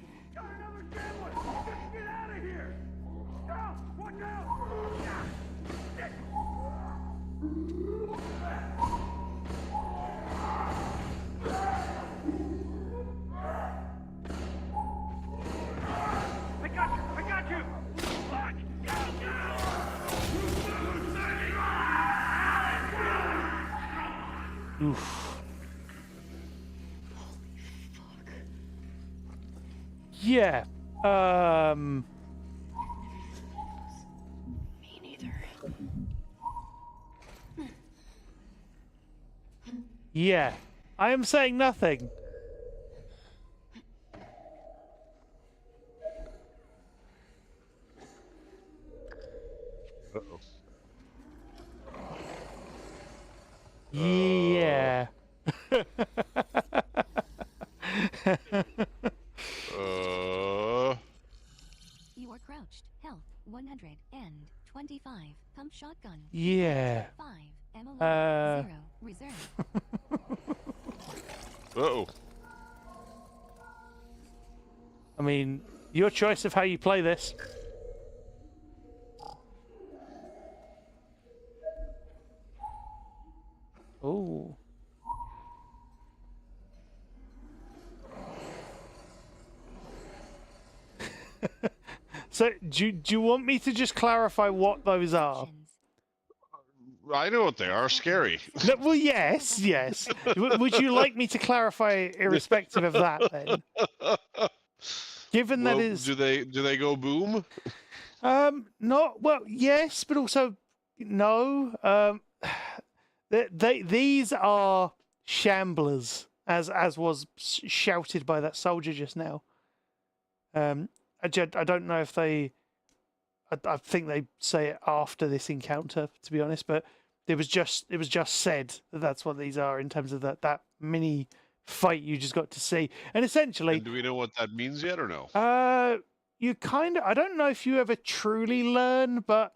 Oof. Yeah. Me neither. Yeah. I am saying nothing. Uh-oh. Yeah. You are crouched. Health 125. Pump shotgun. Yeah. 5. Ammo level 0. Reserve. Uh-oh. I mean, your choice of how you play this. Oh. So, do you want me to just clarify what those are? Options. I know what they are. Scary. No, well, yes, yes. Would you like me to clarify irrespective of that then? Given that Well, is do they go boom? not well, yes, but also no. These are shamblers, as was shouted by that soldier just now. I don't know if they. I think they say it after this encounter, to be honest, but it was just said that that's what these are in terms of that mini fight you just got to see, and essentially. And do we know what that means yet or no? You kind of. I don't know if you ever truly learn, but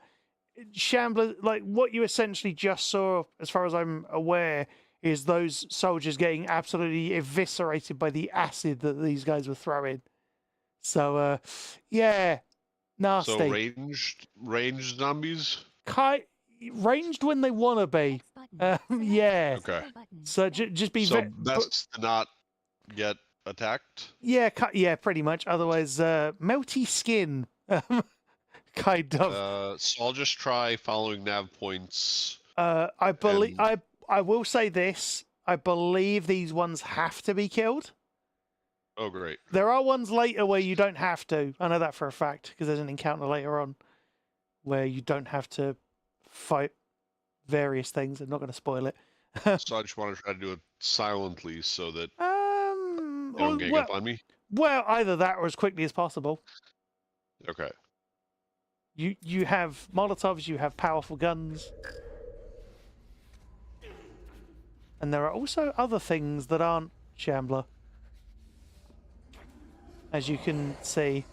Shambler, like what you essentially just saw, as far as I'm aware, is those soldiers getting absolutely eviscerated by the acid that these guys were throwing. So, yeah, nasty. So ranged zombies. Ranged when they want to be. X button. Yeah. Okay. Button. So just be. So best to not get attacked. Yeah, yeah, pretty much. Otherwise, melty skin. Kind of. So I'll just try following nav points. I believe I will say this. I believe these ones have to be killed. Oh, great. There are ones later where you don't have to. I know that for a fact because there's an encounter later on where you don't have to fight various things. I'm not going to spoil it. So I just want to try to do it silently so that they don't gang up on me. Well, either that or as quickly as possible. Okay. You have Molotovs, you have powerful guns. And there are also other things that aren't Shambler. As you can see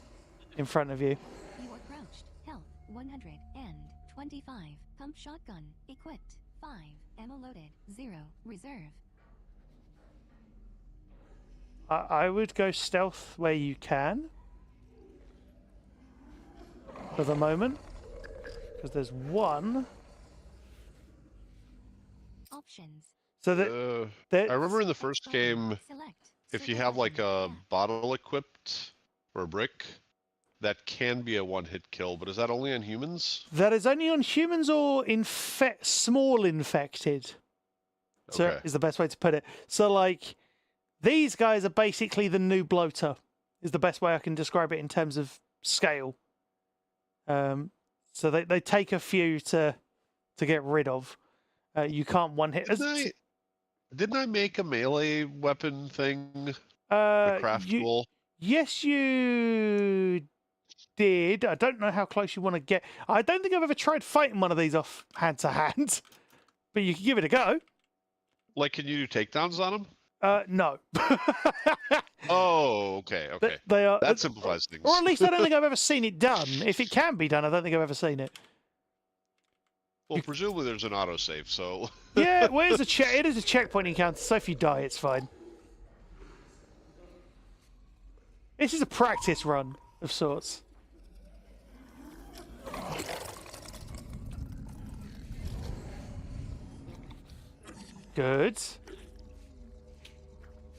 in front of you. You are crouched. Health 125. Pump shotgun equipped. 5. Ammo loaded. 0. Reserve. I would go stealth where you can. for the moment. Because there's one. Options. So that I remember in the first game, Select. if you Circle have like button. a bottle equipped or a brick, that can be a one-hit kill. But is that only on humans? that is only on humans or small infected. So Okay. is the best way to put it. So like these guys are basically the new bloater. Is the best way I can describe it in terms of scale. So they take a few to get rid of. You can't one hit. Didn't I make a melee weapon thing? A craft You, tool? yes, you did. I don't know how close you want to get. I don't think I've ever tried fighting one of these off hand to hand, but you can give it a go. Like, can you do takedowns on them? No. Oh, okay, okay. They are. That simplifies things. Or at least I don't think I've ever seen it done. If it can be done, I don't think I've ever seen it. Well, presumably there's an autosave, so... Yeah, well, it is a checkpoint encounter, so if you die, it's fine. This is a practice run of sorts. Good.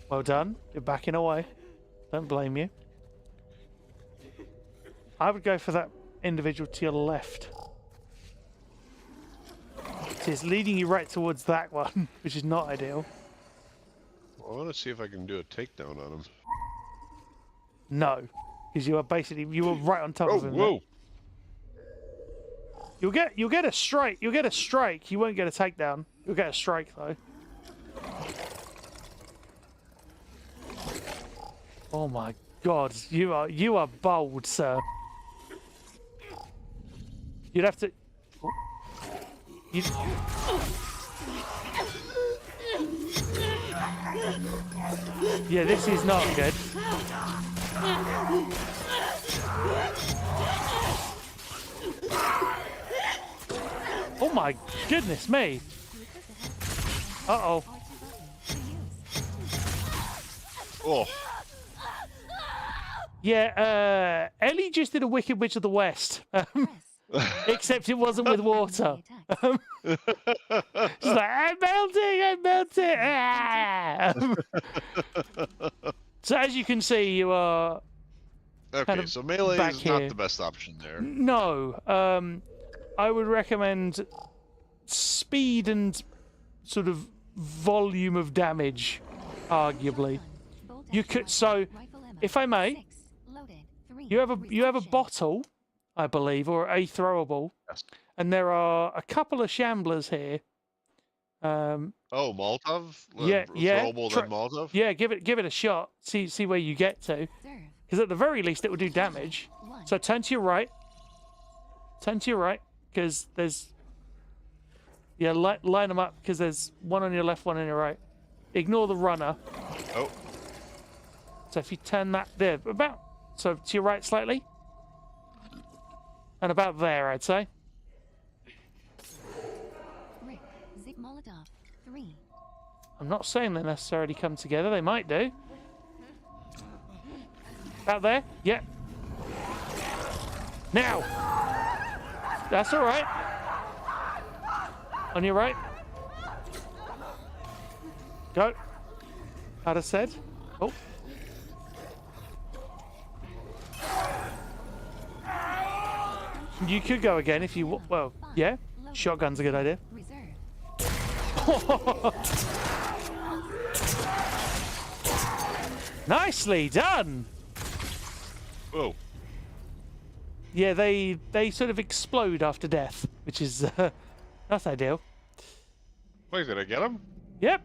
Well done. You're backing away. Don't blame you. I would go for that individual to your left. It's leading you right towards that one, which is not ideal. I want to see if I can do a takedown on him. No, because you were right on top of him. Whoa! You'll get a strike. You'll get a strike. You won't get a takedown. You'll get a strike though. Oh my God, you are bold, sir. You'd have to. Yeah, this is not good. Oh my goodness me. Uh-oh. Oh. Yeah, Ellie just did a Wicked Witch of the West. Except it wasn't with water. She's like, I'm melting. Ah! So as you can see, you are Okay, kind of so melee back is here. not the best option there. No, I would recommend speed and sort of volume of damage, arguably. You could, so if I may, you have a bottle, I believe, or a throwable, Yes. and there are a couple of shamblers here. Oh, Molotov? Yeah, Throwable then Molotov? Yeah, give it a shot. See where you get to, because at the very least it will do damage. So turn to your right. Turn to your right, because there's. Yeah, line them up, because there's one on your left, one on your right. Ignore the runner. Oh. So if you turn that there, so to your right slightly. And about there, I'd say. Rick, Zip Molotov, 3. I'm not saying they necessarily come together. They might do. Out there? Yep. Now! That's all right. On your right. Go. As I said. Oh. You could go again if you... Well, yeah. Shotgun's a good idea. Nicely done! Whoa. Yeah, they sort of explode after death, which is... that's ideal. Wait, did I get him? Yep.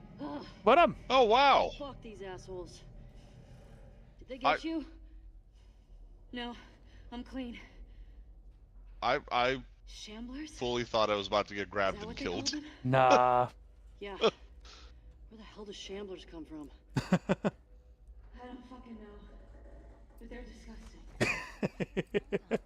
Well done. Oh, wow. Fuck these assholes. Did they get you? No, I'm clean. I Shamblers? fully thought I was about to get grabbed and Is that what they killed. called them? Nah. Yeah. Where the hell do shamblers come from? I don't fucking know. But they're disgusting.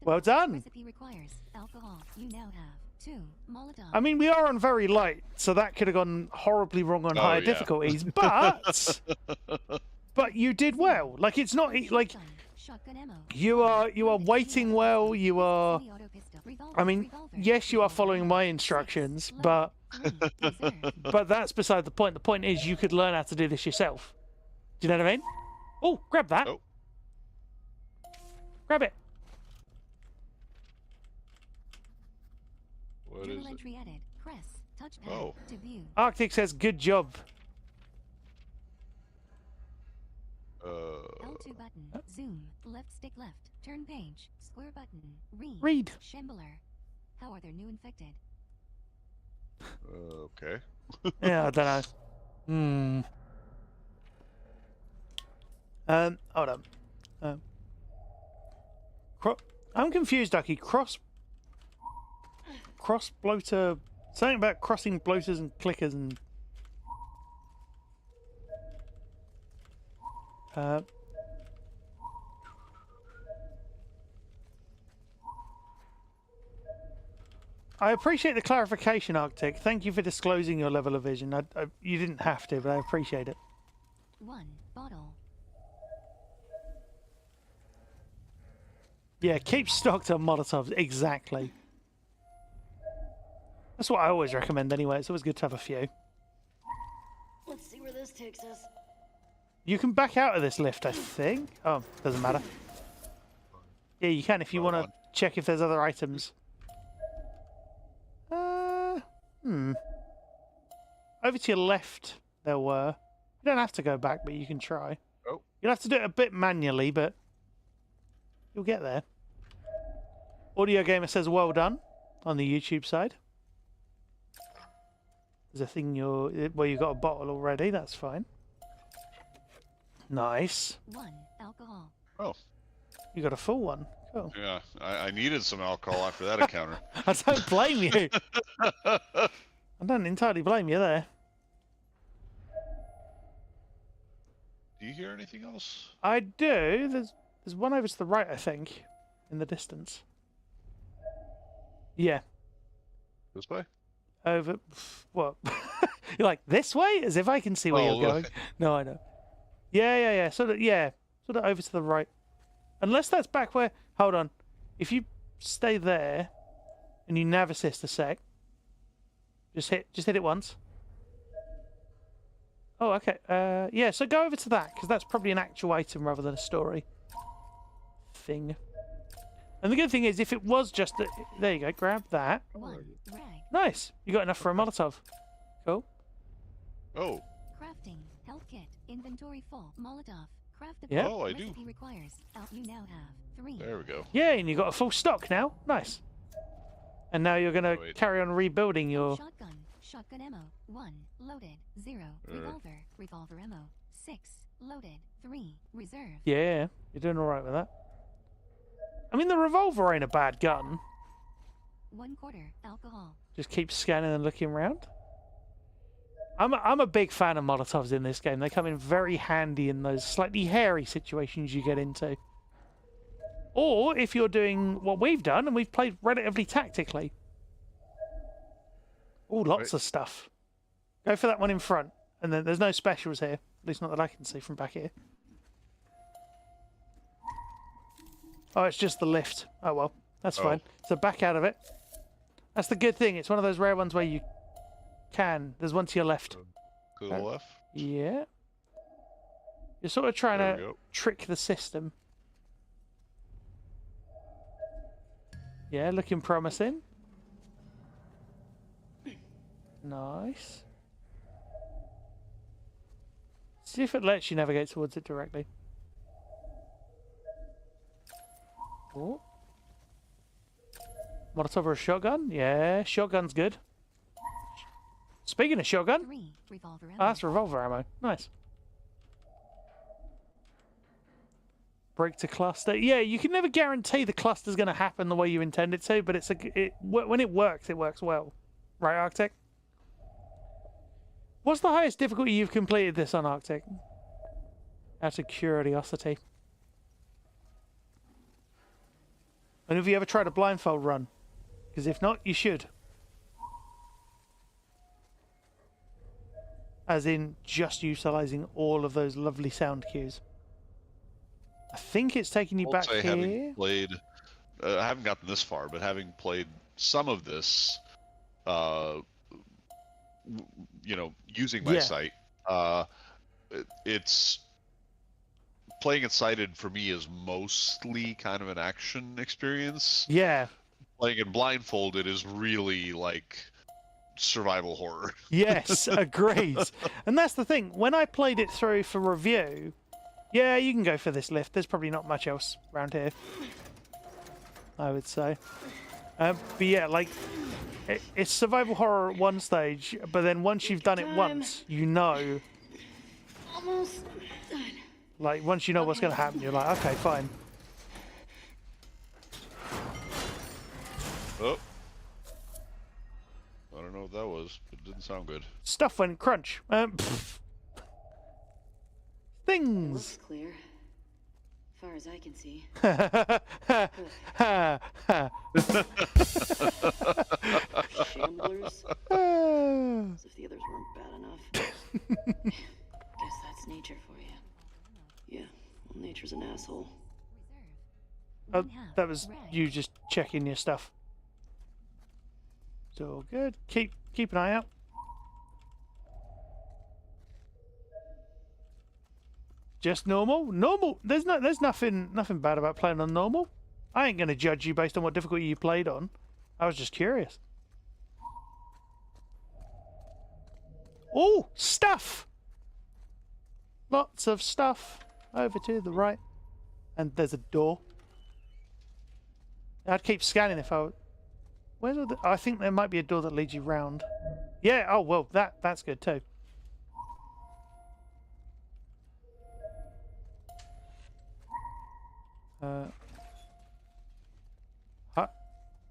Well done. Recipe requires alcohol. You now have 2 Molotov. I mean, we are on very light, so that could have gone horribly wrong on Oh, higher yeah. difficulties, but you did well. Like, it's not like Shotgun ammo. You are waiting well. You are. Semi-auto pistol. I mean, Revolver. yes, you are following my Six. instructions, Loaded. but 3. Reserve. but that's beside the point. The point is you could learn how to do this yourself. Do you know what I mean? Oh, grab that. Oh. Grab it. What Journal is it? entry edit. Press. Touchpad. Oh. To view. Arctic says, "Good job." L2 button. Zoom. Left stick left. Turn page. Square button. Read. Read. Shambler. How are there new infected? Okay. Yeah, I don't know. Hold on. I'm confused, Ducky. Cross bloater. Something about crossing bloaters and clickers and. I appreciate the clarification, Arctic. Thank you for disclosing your level of vision. You didn't have to, but I appreciate it. 1. Bottle. Yeah, keep stocked on Molotovs. Exactly. That's what I always recommend anyway. It's always good to have a few. Let's see where this takes us. You can back out of this lift, I think. Oh, doesn't matter. Yeah, you can if you want to check if there's other items. Over to your left, there were. You don't have to go back, but you can try. Oh. You'll have to do it a bit manually, but you'll get there. Audio Gamer says, "Well done," on the YouTube side. There's a thing where you've got a bottle already. That's fine. Nice. 1. Alcohol. Oh. You got a full one. Cool. Yeah, I needed some alcohol after that encounter. I don't blame you. I don't entirely blame you there. Do you hear anything else? I do. There's one over to the right, I think, in the distance. Yeah. This way? Over. What? You're like, this way? As if I can see where you're going. No, I know. Yeah. Sort of over to the right. Unless that's back where. Hold on. If you stay there and you nav assist a sec, just hit it once. Oh, okay. Yeah. So go over to that because that's probably an actual item rather than a story thing. And the good thing is, if it was just there you go. Grab that. 1. Rag. Nice. You got enough for a Molotov. Cool. Oh. Crafting. Health kit. Inventory full. Molotov. Craft Yeah. Oh, I do. Recipe requires. You now have 3. There we go. Yeah, and you got a full stock now. Nice. And now you're gonna Wait. carry on rebuilding your. Shotgun. Shotgun ammo. 1. Loaded. 0. Revolver. Revolver ammo. 6. Loaded. 3. Reserve. Yeah, you're doing all right with that. I mean, the revolver ain't a bad gun. 1/4. Alcohol. Just keep scanning and looking around. I'm a big fan of Molotovs in this game. They come in very handy in those slightly hairy situations you get into. Or if you're doing what we've done, and we've played relatively tactically. Oh, lots of stuff. Go for that one in front. And then there's no specials here. At least not that I can see from back here. Oh, it's just the lift. Oh, well. That's fine. So back out of it. That's the good thing. It's one of those rare ones where you can. There's one to your left. To the left? Yeah. You're sort of trying There we to go. trick the system. Yeah, looking promising. Nice. See if it lets you navigate towards it directly. Oh. Molotov or a shotgun? Yeah, shotgun's good. Speaking of shotgun, 3. Revolver ammo. oh, that's revolver ammo. Nice. Break to cluster. Yeah, you can never guarantee the cluster's going to happen the way you intend it to, but when it works well. Right, Arctic? What's the highest difficulty you've completed this on, Arctic? Out of curiosity. And have you ever tried a blindfold run? Because if not, you should. As in, just utilising all of those lovely sound cues. I think it's taking you I'll back say here. having played, I haven't gotten this far, but having played some of this, you know, using my Yeah. sight, it's playing it sighted for me is mostly kind of an action experience. Yeah. Playing it blindfolded is really like survival horror. Yes, agreed. And that's the thing. When I played it through for review, yeah, you can go for this lift. There's probably not much else around here, I would say. But yeah, like, it's survival horror at one stage, but then once you've done it once, you know. Almost done. Like, once you know what's going to happen, you're like, okay, fine. Oh. I don't know what that was. It didn't sound good. Stuff went crunch. It Things. looks clear. As far as I can see. Shamblers? As if the others weren't bad enough. Guess that's nature for you. Yeah, well, nature's an asshole. Oh, that was you just checking your stuff. It's all good. Keep an eye out. Just normal? Normal. There's nothing bad about playing on normal. I ain't gonna judge you based on what difficulty you played on. I was just curious. Oh, stuff! Lots of stuff. Over to the right. And there's a door. I'd keep scanning if I... Where's all the... I think there might be a door that leads you round. Yeah, oh, well, that's good too.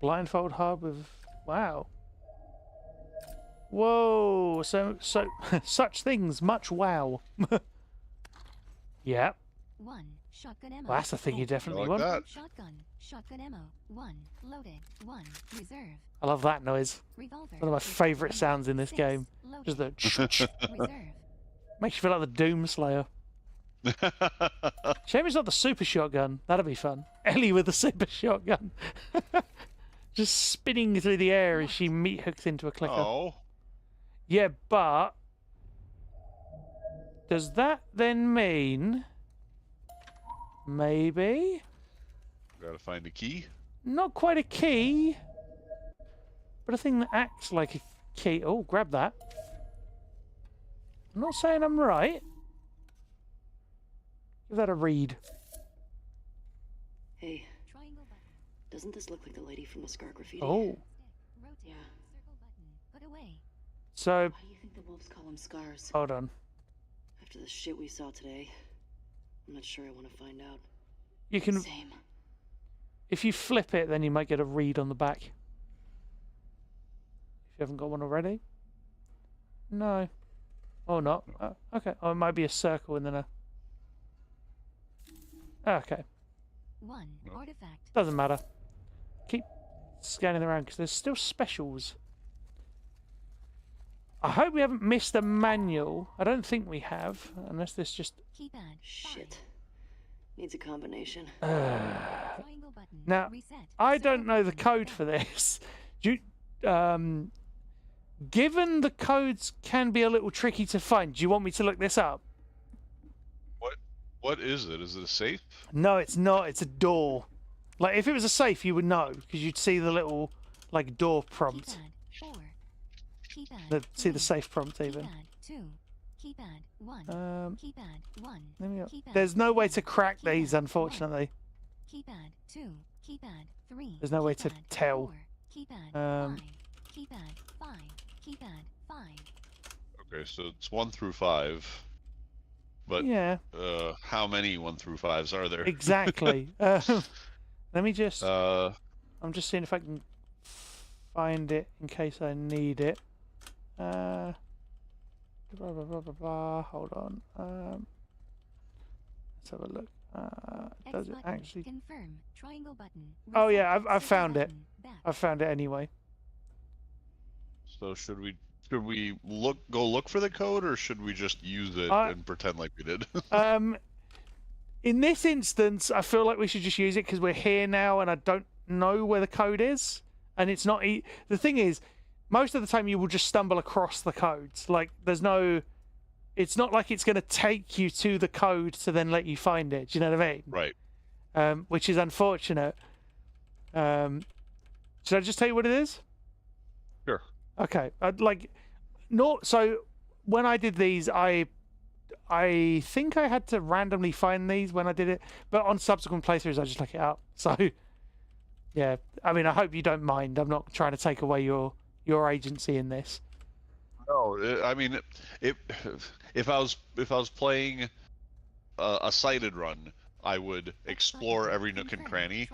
Blindfold hub with... Wow. Whoa, so such things, much wow. Yeah. 1 shotgun ammo. Well, that's the thing you definitely like want. that. Shotgun ammo. 1 loaded. 1 reserve. I love that noise. Revolver. One of my favourite sounds in this 6 game. loaded. Just the... Reserve. Makes you feel like the Doom Slayer. Shame it's not the super shotgun. That'd be fun. Ellie with the super shotgun. Just spinning through the air as she meat hooks into a clicker. Oh. Yeah, but... Does that then mean... Maybe? Gotta find a key. Not quite a key. But a thing that acts like a key. Oh, grab that. I'm not saying I'm right. Give that a read. Hey, Triangle button. doesn't this look like the lady from the scar graffiti? Oh. Rotate. Yeah. Circle button. Put away. So, Why do you think the wolves call them scars? hold on. After the shit we saw today, I'm not sure I want to find out. You can... Same. If you flip it, then you might get a read on the back. If you haven't got one already. No. Oh, not. Okay. Oh, it might be a circle and then a... Okay. 1 artifact. Doesn't matter. Keep scanning around because there's still specials. I hope we haven't missed a manual. I don't think we have, unless this just... Keypad. Shit. Needs a combination. Triangle button. Now, Reset. I don't Circle know the button. code for this. Do you, given the codes can be a little tricky to find, do you want me to look this up? What is it? Is it a safe? No, it's not. It's a door. Like, if it was a safe, you would know, because you'd see the little, like, door prompt. Keypad. 4. Keypad. See the 3. safe prompt, even. Keypad. 2. Keypad. 1. Keypad. 1. Let me... Keypad. There's no way 2. to crack Keypad. these, 1. unfortunately. Keypad 2. Keypad 3. There's no way to Keypad tell. 4. Keypad 5. Keypad 5. Keypad 5. Okay, so it's 1 through 5. But Yeah, how many 1 through 5s are there? exactly. Let me just... Uh, I'm just seeing if I can find it in case I need it. Blah, blah, blah, blah, blah. Hold on. Let's have a look. X Does it button. actually... Confirm. Triangle button. Oh, Reset. yeah, I've Circle found it. button. Back. I've found it anyway. so should we go look for the code, or should we just use it I- and pretend like we did? In this instance, I feel like we should just use it because we're here now, and I don't know where the code is, and it's not. The thing is, most of the time you will just stumble across the codes. Like there's no. It's not like it's going to take you to the code to then let you find it. Do you know what I mean? Right. Which is unfortunate. Should I just tell you what it is? Sure. Okay. So when I did these, I think I had to randomly find these when I did it, but on subsequent playthroughs I just look it up. So yeah, I mean, I hope you don't mind. I'm not trying to take away your agency in this. No, I mean, if I was playing a sighted run, I would explore every nook and cranny,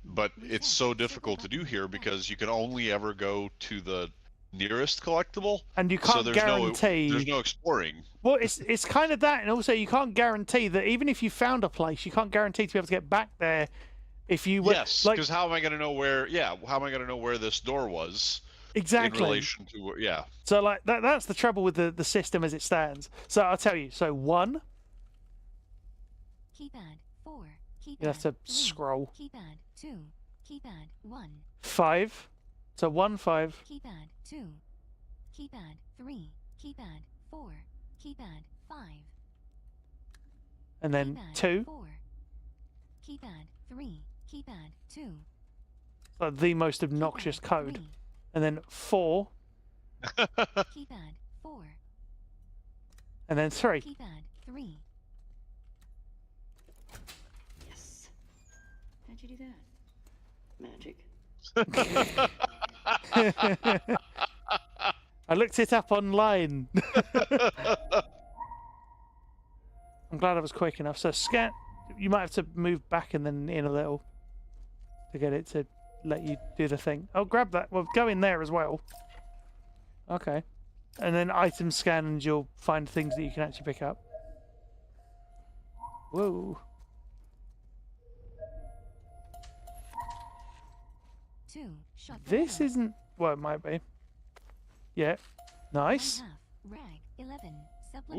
but it's so difficult to do here because you can only ever go to the nearest collectible, and you can't so there's guarantee there's no exploring. Well, it's kind of that, and also you can't guarantee that even if you found a place, you can't guarantee to be able to get back there if you were. Yes, because how am I going to know where? Yeah, how am I going to know where this door was? Exactly. In relation to So like that's the trouble with the system as it stands. So I'll tell you. So 1. Keypad 4. Keypad You have to 3, scroll. Keypad 2. Keypad 1. 5. So 1 5. Keypad 2. Keypad 3. Keypad 4. Keypad 5. And then Keypad 2. 4. Keypad 3. Keypad 2. So the most obnoxious Keypad code. 3. And then 4. Keypad 4. And then 3. Keypad 3. Yes. How'd you do that? Magic. I looked it up online. I'm glad I was quick enough. So scan. You might have to move back and then in a little to get it to let you do the thing. Oh, grab that. Well, go in there as well. Okay. And then item scan and you'll find things that you can actually pick up. Whoa. 2. Shot This isn't... Well, it might be. Yeah. Nice. Rag 11.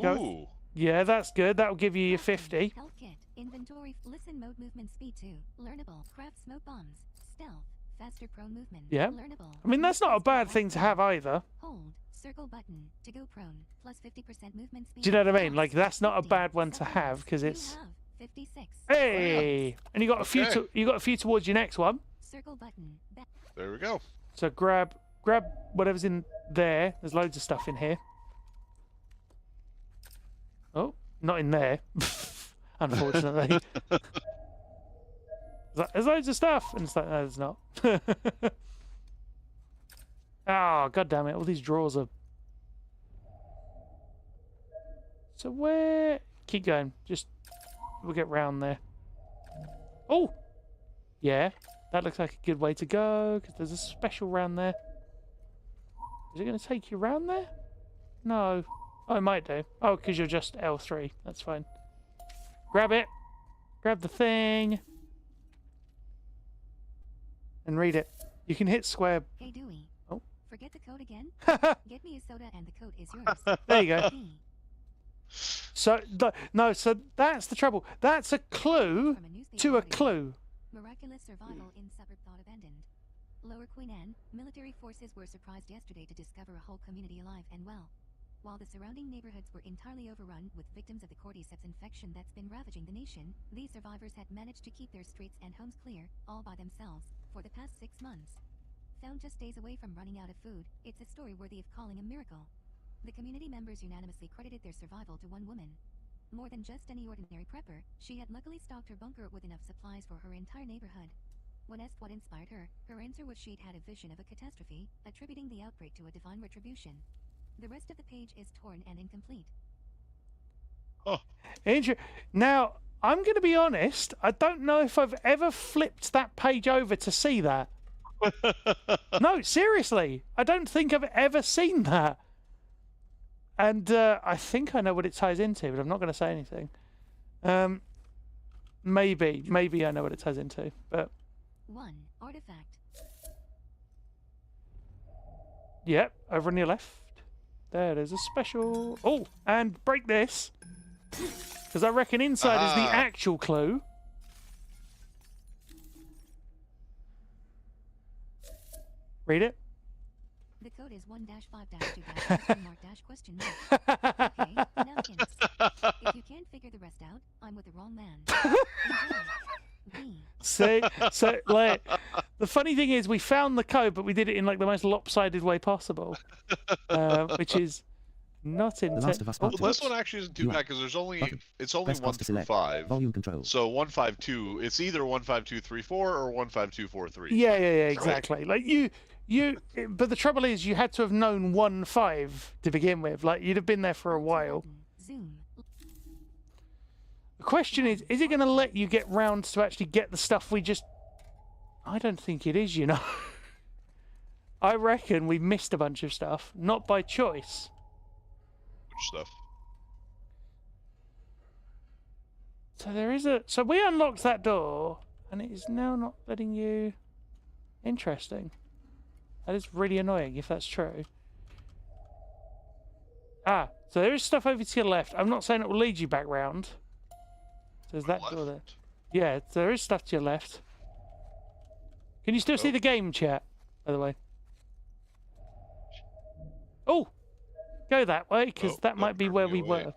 Go. Ooh. Yeah, that's good. That'll give you your 50. Health kit. Inventory. Listen mode movement speed 2. Learnable. Craft smoke bombs. Stealth. Faster prone movement. Yeah. Learnable. I mean, that's not a bad thing to have either. Hold. Circle button. To go prone. Plus 50% movement speed. Do you know what I mean? Plus Like, that's not a 50 bad one to seconds. have because You it's... have 56. Hey! And you got a few. Okay. You got a few towards your next one. Circle button. Back. There we go. So grab whatever's in there. There's loads of stuff in here. Oh, not in there, unfortunately. There's loads of stuff, and it's like, no, there's not. Oh, god damn it! All these drawers are. So where? Keep going. Just we'll get round there. Oh, yeah. That looks like a good way to go, because there's a special round there. Is it going to take you round there? No. Oh, it might do. Oh, because you're just L3. That's fine. Grab it. Grab the thing. And read it. You can hit square. Hey Dewey. Oh. Forget the code again? Get me a soda and the code is yours. There you go. B. So, so that's the trouble. That's a clue From a newspaper to a article. clue. Miraculous survival in suburb thought abandoned. Lower Queen Anne, military forces were surprised yesterday to discover a whole community alive and well. While the surrounding neighborhoods were entirely overrun with victims of the cordyceps infection that's been ravaging the nation, these survivors had managed to keep their streets and homes clear, all by themselves, for the past 6 months. Found just days away from running out of food, it's a story worthy of calling a miracle. The community members unanimously credited their survival to one woman. More than just any ordinary prepper, she had luckily stocked her bunker with enough supplies for her entire neighborhood. When asked what inspired her, her answer was she'd had a vision of a catastrophe, attributing the outbreak to a divine retribution. The rest of the page is torn and incomplete. Oh. Now, I'm going to be honest. I don't know if I've ever flipped that page over to see that. No, seriously. I don't think I've ever seen that. And I think I know what it ties into, but I'm not going to say anything. Maybe I know what it ties into, but 1. Artifact. Yep, over on your left. There's a special. Oh, and break this. Because I reckon inside is the Ah. actual clue. Read it. The code is 1-5-2-question mark. Okay, now hints. If you can't figure the rest out, I'm with the wrong man. Enjoy. V. So like, the funny thing is, we found the code, but we did it in like the most lopsided way possible, which is not The Last of intent. Us Oh, Part Well, Two. this one actually isn't too You bad are. because there's only Button. it's only Press 1 pause to through select. 5. Volume control. So 152. It's either 15234 or 15243. yeah, exactly. Like but the trouble is, you had to have known 1-5 to begin with. Like, you'd have been there for a while. Button. Zoom. The question is it going to let you get round to actually get the stuff we just... I don't think it is, you know. I reckon we missed a bunch of stuff, not by choice. Which stuff? So there is a... So we unlocked that door, and it is now not letting you... Interesting. That is really annoying, if that's true. Ah, so there is stuff over to your left. I'm not saying it will lead you back round. So there's that door there. Left. Yeah, there is stuff to your left. Can you still see Oh. the game chat, by the way? Oh! Go that way, because Oh, that might be turned where me we away. were.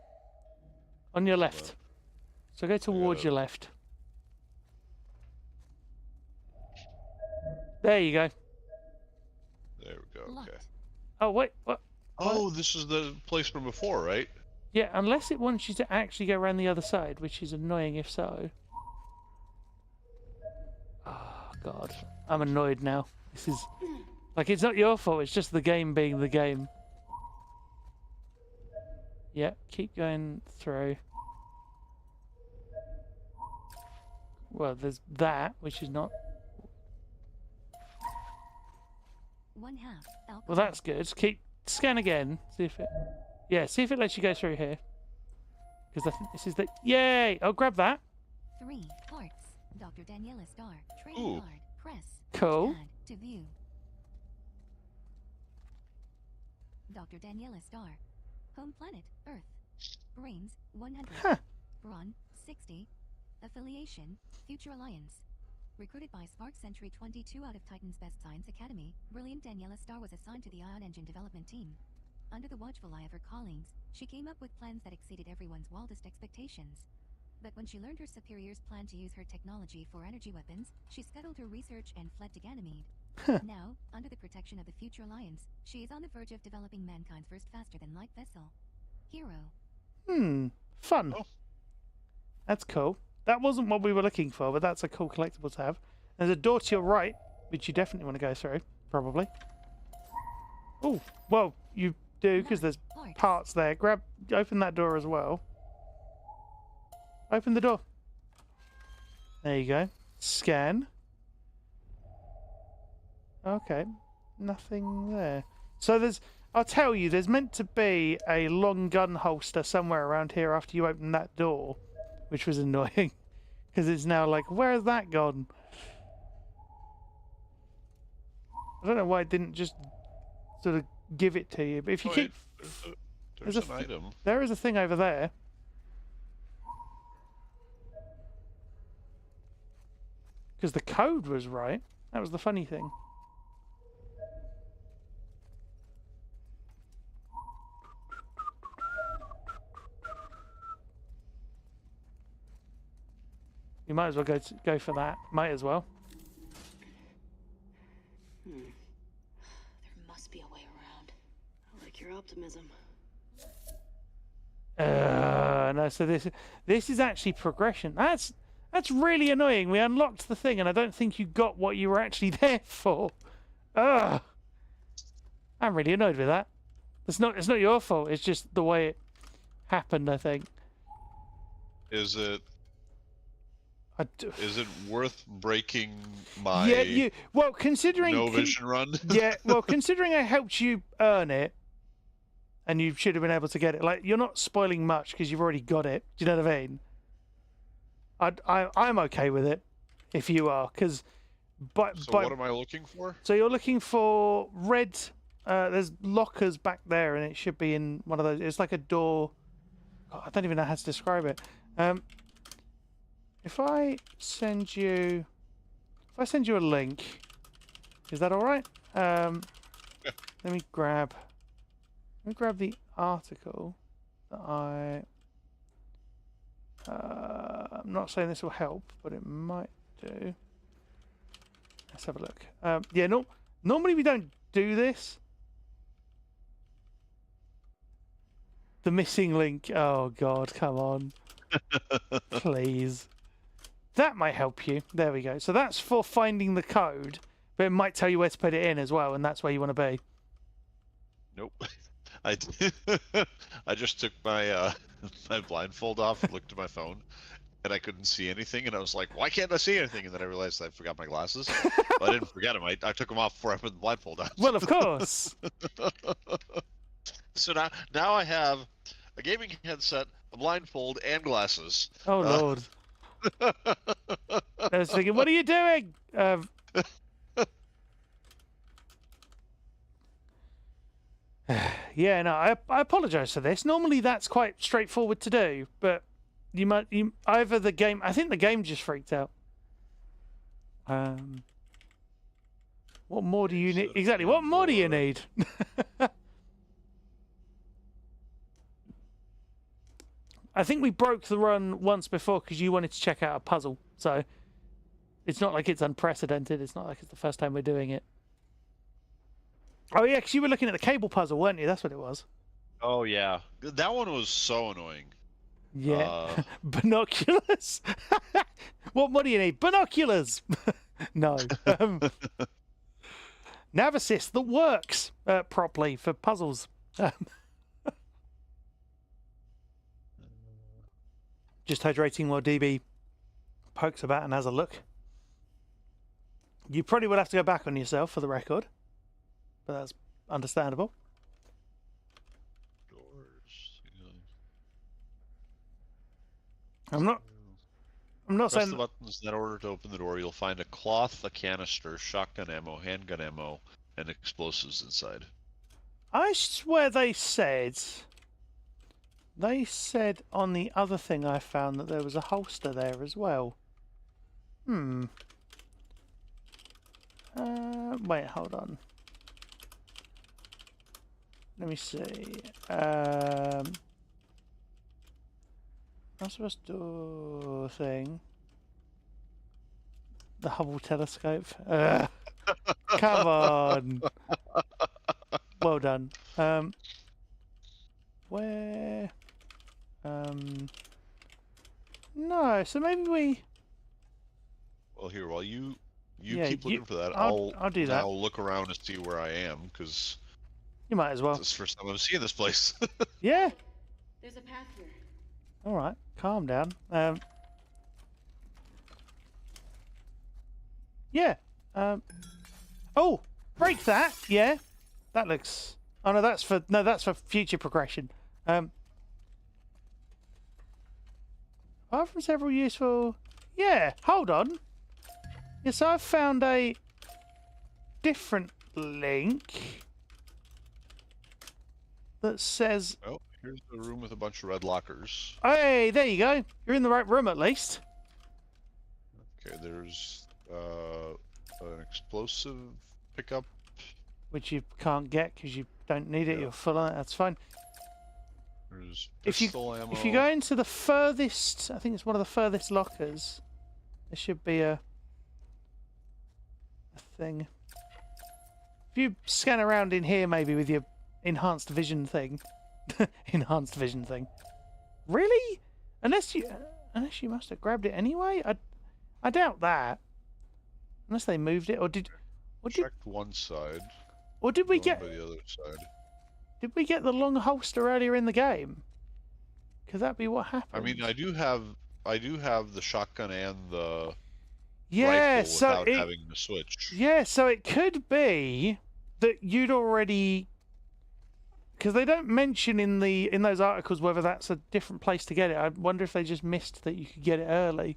On your left. So go towards gotta- your left. There you go. There we go. Okay. Locked. Oh, wait, what? Oh, this is the place from before, right? Yeah, unless it wants you to actually go around the other side, which is annoying if so. Oh, God. I'm annoyed now. This is... Like, it's not your fault, it's just the game being the game. Yeah, keep going through. Well, there's that, which is not... 1/2. Alcohol. Well, that's good. Keep... Scan again. See if it... Yeah, see if it lets you go through here. Because I think this is the... Yay! I'll grab that. 3 hearts. Dr. Daniela Star. Ooh. Trading card. Press. Cool. Add to view. Dr. Daniela Star. Home planet Earth. Brains 100. Huh. Brawn 60. Affiliation Future Alliance. Recruited by Spark Century 22 out of Titan's Best Science Academy, brilliant Daniela Star was assigned to the Ion Engine development team. Under the watchful eye of her colleagues, she came up with plans that exceeded everyone's wildest expectations. But when she learned her superiors planned to use her technology for energy weapons, she scuttled her research and fled to Ganymede. Now, under the protection of the Future Alliance, she is on the verge of developing mankind's first faster-than-light vessel. Hero. Fun. Oh. That's cool. That wasn't what we were looking for, but that's a cool collectible to have. There's a door to your right, which you definitely want to go through, probably. Oh, well, you do, because there's parts there. Open that door as well. Open the door. There you go. Scan. Okay, nothing there. So I'll tell you, there's meant to be a long gun holster somewhere around here after you open that door, which was annoying, because it's now like, where's that gone? I don't know why it didn't just sort of give it to you, but if you Oh, keep... There's There's an item. There is a thing over there. Because the code was right. That was the funny thing. You might as well go for that. Might as well. There must be a way around. I like your optimism. No, so this is actually progression. That's really annoying. We unlocked the thing, and I don't think you got what you were actually there for. Ugh. I'm really annoyed with that. It's not your fault. It's just the way it happened, I think. Is it I d- is it worth breaking my yeah, well, considering no vision run? yeah, well, considering I helped you earn it, and you should have been able to get it. Like, you're not spoiling much because you've already got it. Do you know what I mean? I'm okay with it, if you are, because. So what am I looking for? So you're looking for red. There's lockers back there, and it should be in one of those. It's like a door. God, I don't even know how to describe it. If I send you a link, is that all right? Let me grab the article that I'm not saying this will help, but it might do. Let's have a look. Yeah, no. Normally we don't do this. The missing link. Oh God, come on, please. That might help you. There we go. So that's for finding the code, but it might tell you where to put it in as well, and that's where you want to be. Nope. I I just took my my blindfold off, looked at my phone, and I couldn't see anything, and I was like, "Why can't I see anything?" And then I realized I forgot my glasses. Well, I didn't forget them. I took them off before I put the blindfold on. Well, of course. So now I have a gaming headset, a blindfold, and glasses. Oh Lord. I was thinking, what are you doing? Yeah, no, I apologise for this. Normally that's quite straightforward to do, but you either the game. I think the game just freaked out. What more do you need? Exactly. What more do you need? I think we broke the run once before because you wanted to check out a puzzle. So it's not like it's unprecedented. It's not like it's the first time we're doing it. Oh, yeah, because you were looking at the cable puzzle, weren't you? That's what it was. Oh, yeah. That one was so annoying. Yeah. Binoculars? What more do you need? Binoculars! No. Nav assist that works properly for puzzles. Just hydrating while DB pokes about and has a look. You probably will have to go back on yourself for the record, but that's understandable. Doors. I'm not Press saying the buttons in that order to open the door. You'll find a cloth, a canister, shotgun ammo, handgun ammo, and explosives inside. I swear they said on the other thing I found that there was a holster there as well. Wait, hold on. Let me see. I'm supposed to do a thing. The Hubble telescope. Come on. Well done. Where? No. So maybe we. Well, here, while you Yeah, keep looking for that, I'll do that. I'll look around and see where I am, because You might as well. this is the first time I'm seeing this place. Yeah. There's a path here. All right. Calm down. Yeah. Oh, break that. Yeah. That looks. Oh no, that's for future progression. Apart from several useful. Yeah. Hold on. Yes, I've found a different link that says. Oh, here's the room with a bunch of red lockers. Hey, there you go. You're in the right room at least. Okay, there's an explosive pickup. Which you can't get because you don't need it. Yeah. You're full on it. That's fine. There's If pistol ammo. you go into the furthest, I think it's one of the furthest lockers. There should be a thing. If you scan around in here, maybe with your enhanced vision thing, Really? Unless you must have grabbed it anyway. I doubt that. Unless they moved it, or did one side. Or did we going get by the other side? Did we get the long holster earlier in the game? Could that be what happened? I mean, I do have the shotgun and the yeah, rifle so without having the switch. Yeah, so it could be that you'd already, because they don't mention in those articles whether that's a different place to get it. I wonder if they just missed that you could get it early.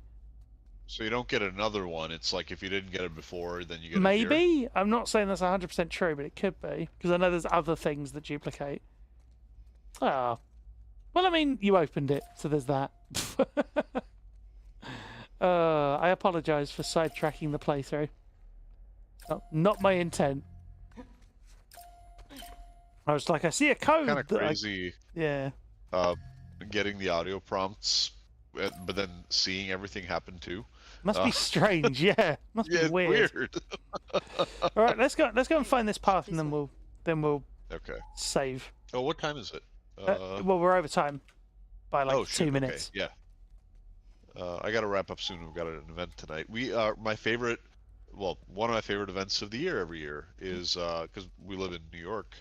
So you don't get another one. It's like if you didn't get it before, then you get it Maybe. here. I'm not saying that's 100% true, but it could be because I know there's other things that duplicate. Ah, Well, I mean, you opened it, so there's that. I apologise for sidetracking the playthrough. Not my intent. I was like, I see a code. Kind of crazy. Yeah. Getting the audio prompts, but then seeing everything happen too. Must be strange. Yeah. Must be Yeah, it's weird. All right, let's go and find this path, and then we'll Okay. save. Oh, what time is it? Well, we're over time by like oh, 2 shoot, minutes. Okay. Yeah. I got to wrap up soon. We've got an event tonight. One of my favorite events of the year every year is because we live in New York.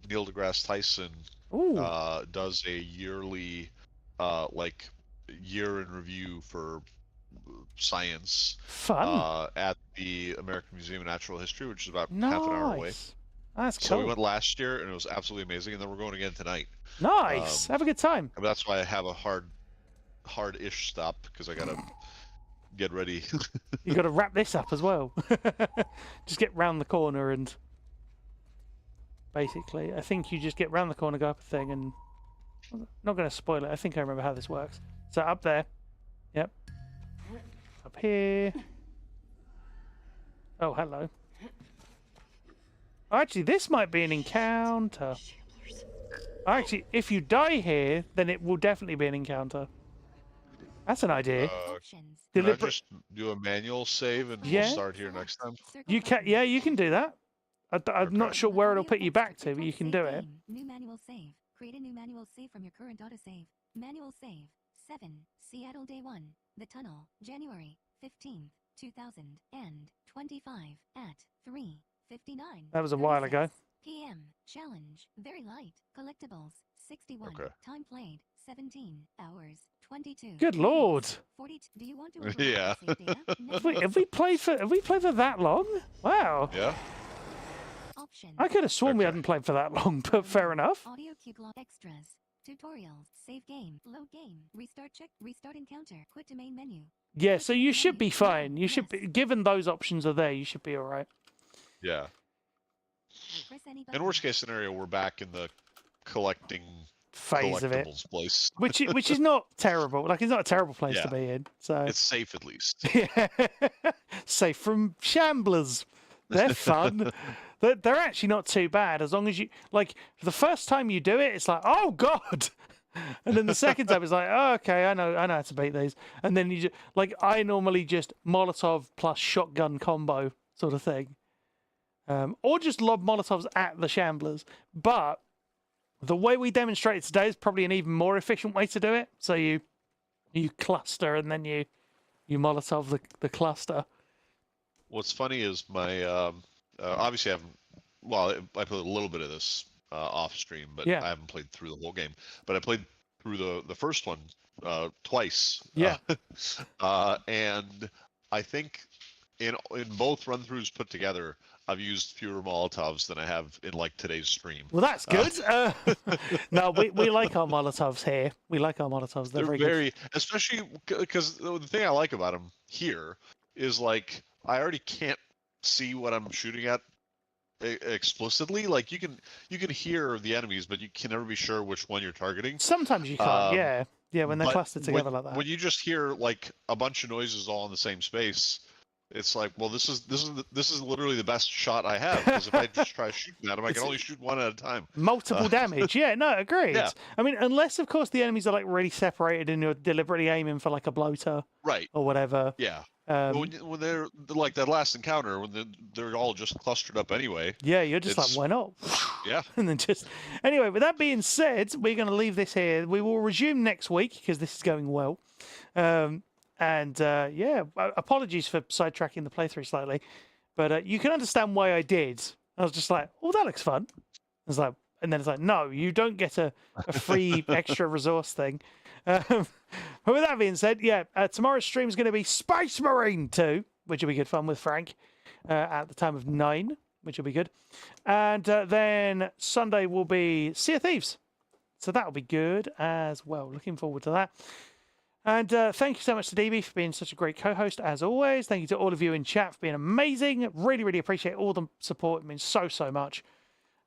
Neil deGrasse Tyson does a yearly year in review for science Fun. at the American Museum of Natural History, which is about Nice. half an hour away. That's cool. So we went last year, and it was absolutely amazing. And then we're going again tonight. Nice. Have a good time. And that's why I have a hard-ish stop, because I gotta get ready. You got to wrap this up as well. Just get round the corner and basically, I think you just get round the corner, go up a thing, and I'm not going to spoil it. I think I remember how this works. So up there, yep. Up here. Oh, hello. Actually, this might be an encounter. Actually, if you die here, then it will definitely be an encounter. That's an idea. Can I just do a manual save and we'll start here next time? You can, yeah, you can do that. I'm not sure where it'll put you back to, but you can do it. New manual save. Create a new manual save from your current autosave. Manual save. 7. Seattle Day 1. The Tunnel. January 15th, 2025 at 3:59. That was a while ago. PM. Challenge. Very light. Collectibles. 61. Okay. Time played. 17 hours. 22. Good lord. 42. Do you want to? Yeah. Have we played for that long? Wow. Yeah. Options. I could have sworn we hadn't played for that long, but fair enough. Audio cue clock extras. Tutorials. Save game. Load game. Restart check. Restart encounter. Quit to main menu. Yeah, so you should be fine. You should be, given those options are there, you should be all right. Yeah. Press any In button. worst case scenario, we're back in the collecting Phase of it, collectibles place. which is not terrible. Like, it's not a terrible place to Yeah. be in. So It's safe at least. yeah, safe from shamblers. They're fun. They're actually not too bad as long as you like. The first time you do it, it's like, oh god, and then the second time it's like, oh, okay, I know how to beat these. And then you just, like, I normally just Molotov plus shotgun combo sort of thing, or just lob Molotovs at the shamblers. But the way we demonstrated today is probably an even more efficient way to do it. So you cluster and then you Molotov the cluster. What's funny is my obviously I haven't. Well, I played a little bit of this off stream, but Yeah. I haven't played through the whole game. But I played through the first one twice. Yeah. And I think in both run-throughs put together, I've used fewer Molotovs than I have in like today's stream. Well, that's good. No, we like our Molotovs here. We like our Molotovs. They're very good. Especially because the thing I like about them here is like I already can't see what I'm shooting at explicitly. Like you can hear the enemies, but you can never be sure which one you're targeting. Sometimes you can't. Yeah, when they're But clustered together like that. When you just hear like a bunch of noises all in the same space, it's like, well, this is literally the best shot I have, because if I just try shooting at them, I can only shoot one at a time. Multiple damage. Yeah, no, agreed. Yeah. I mean, unless of course the enemies are like really separated and you're deliberately aiming for like a bloater Right. or whatever. Yeah. But when they're like that last encounter, when they're all just clustered up anyway. Yeah, you're just like, it's- why not? Yeah. And then just anyway. With that being said, we're going to leave this here. We will resume next week because this is going well. Apologies for sidetracking the playthrough slightly, but you can understand why I did. I was just like, oh, that looks fun. I was like, and then it's like, no, you don't get a free extra resource thing. But with that being said, tomorrow's stream is going to be Space Marine 2, which will be good fun with Frank at the time of 9, which will be good. And then Sunday will be Sea of Thieves. So that will be good as well. Looking forward to that. And thank you so much to DB for being such a great co-host, as always. Thank you to all of you in chat for being amazing. Really, really appreciate all the support. It means so, so much.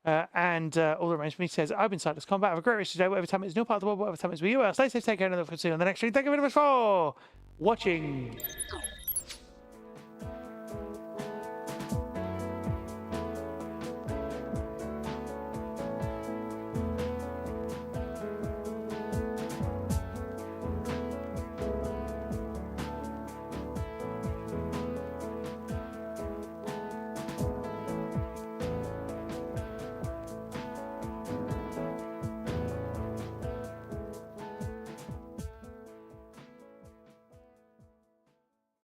And all that remains for me says, I've been Sightless Combat. Have a great rest of the day. Whatever time it is, no part of the world, whatever time it is where you are. Stay safe, take care, and I'll see you on the next stream. Thank you very much for watching.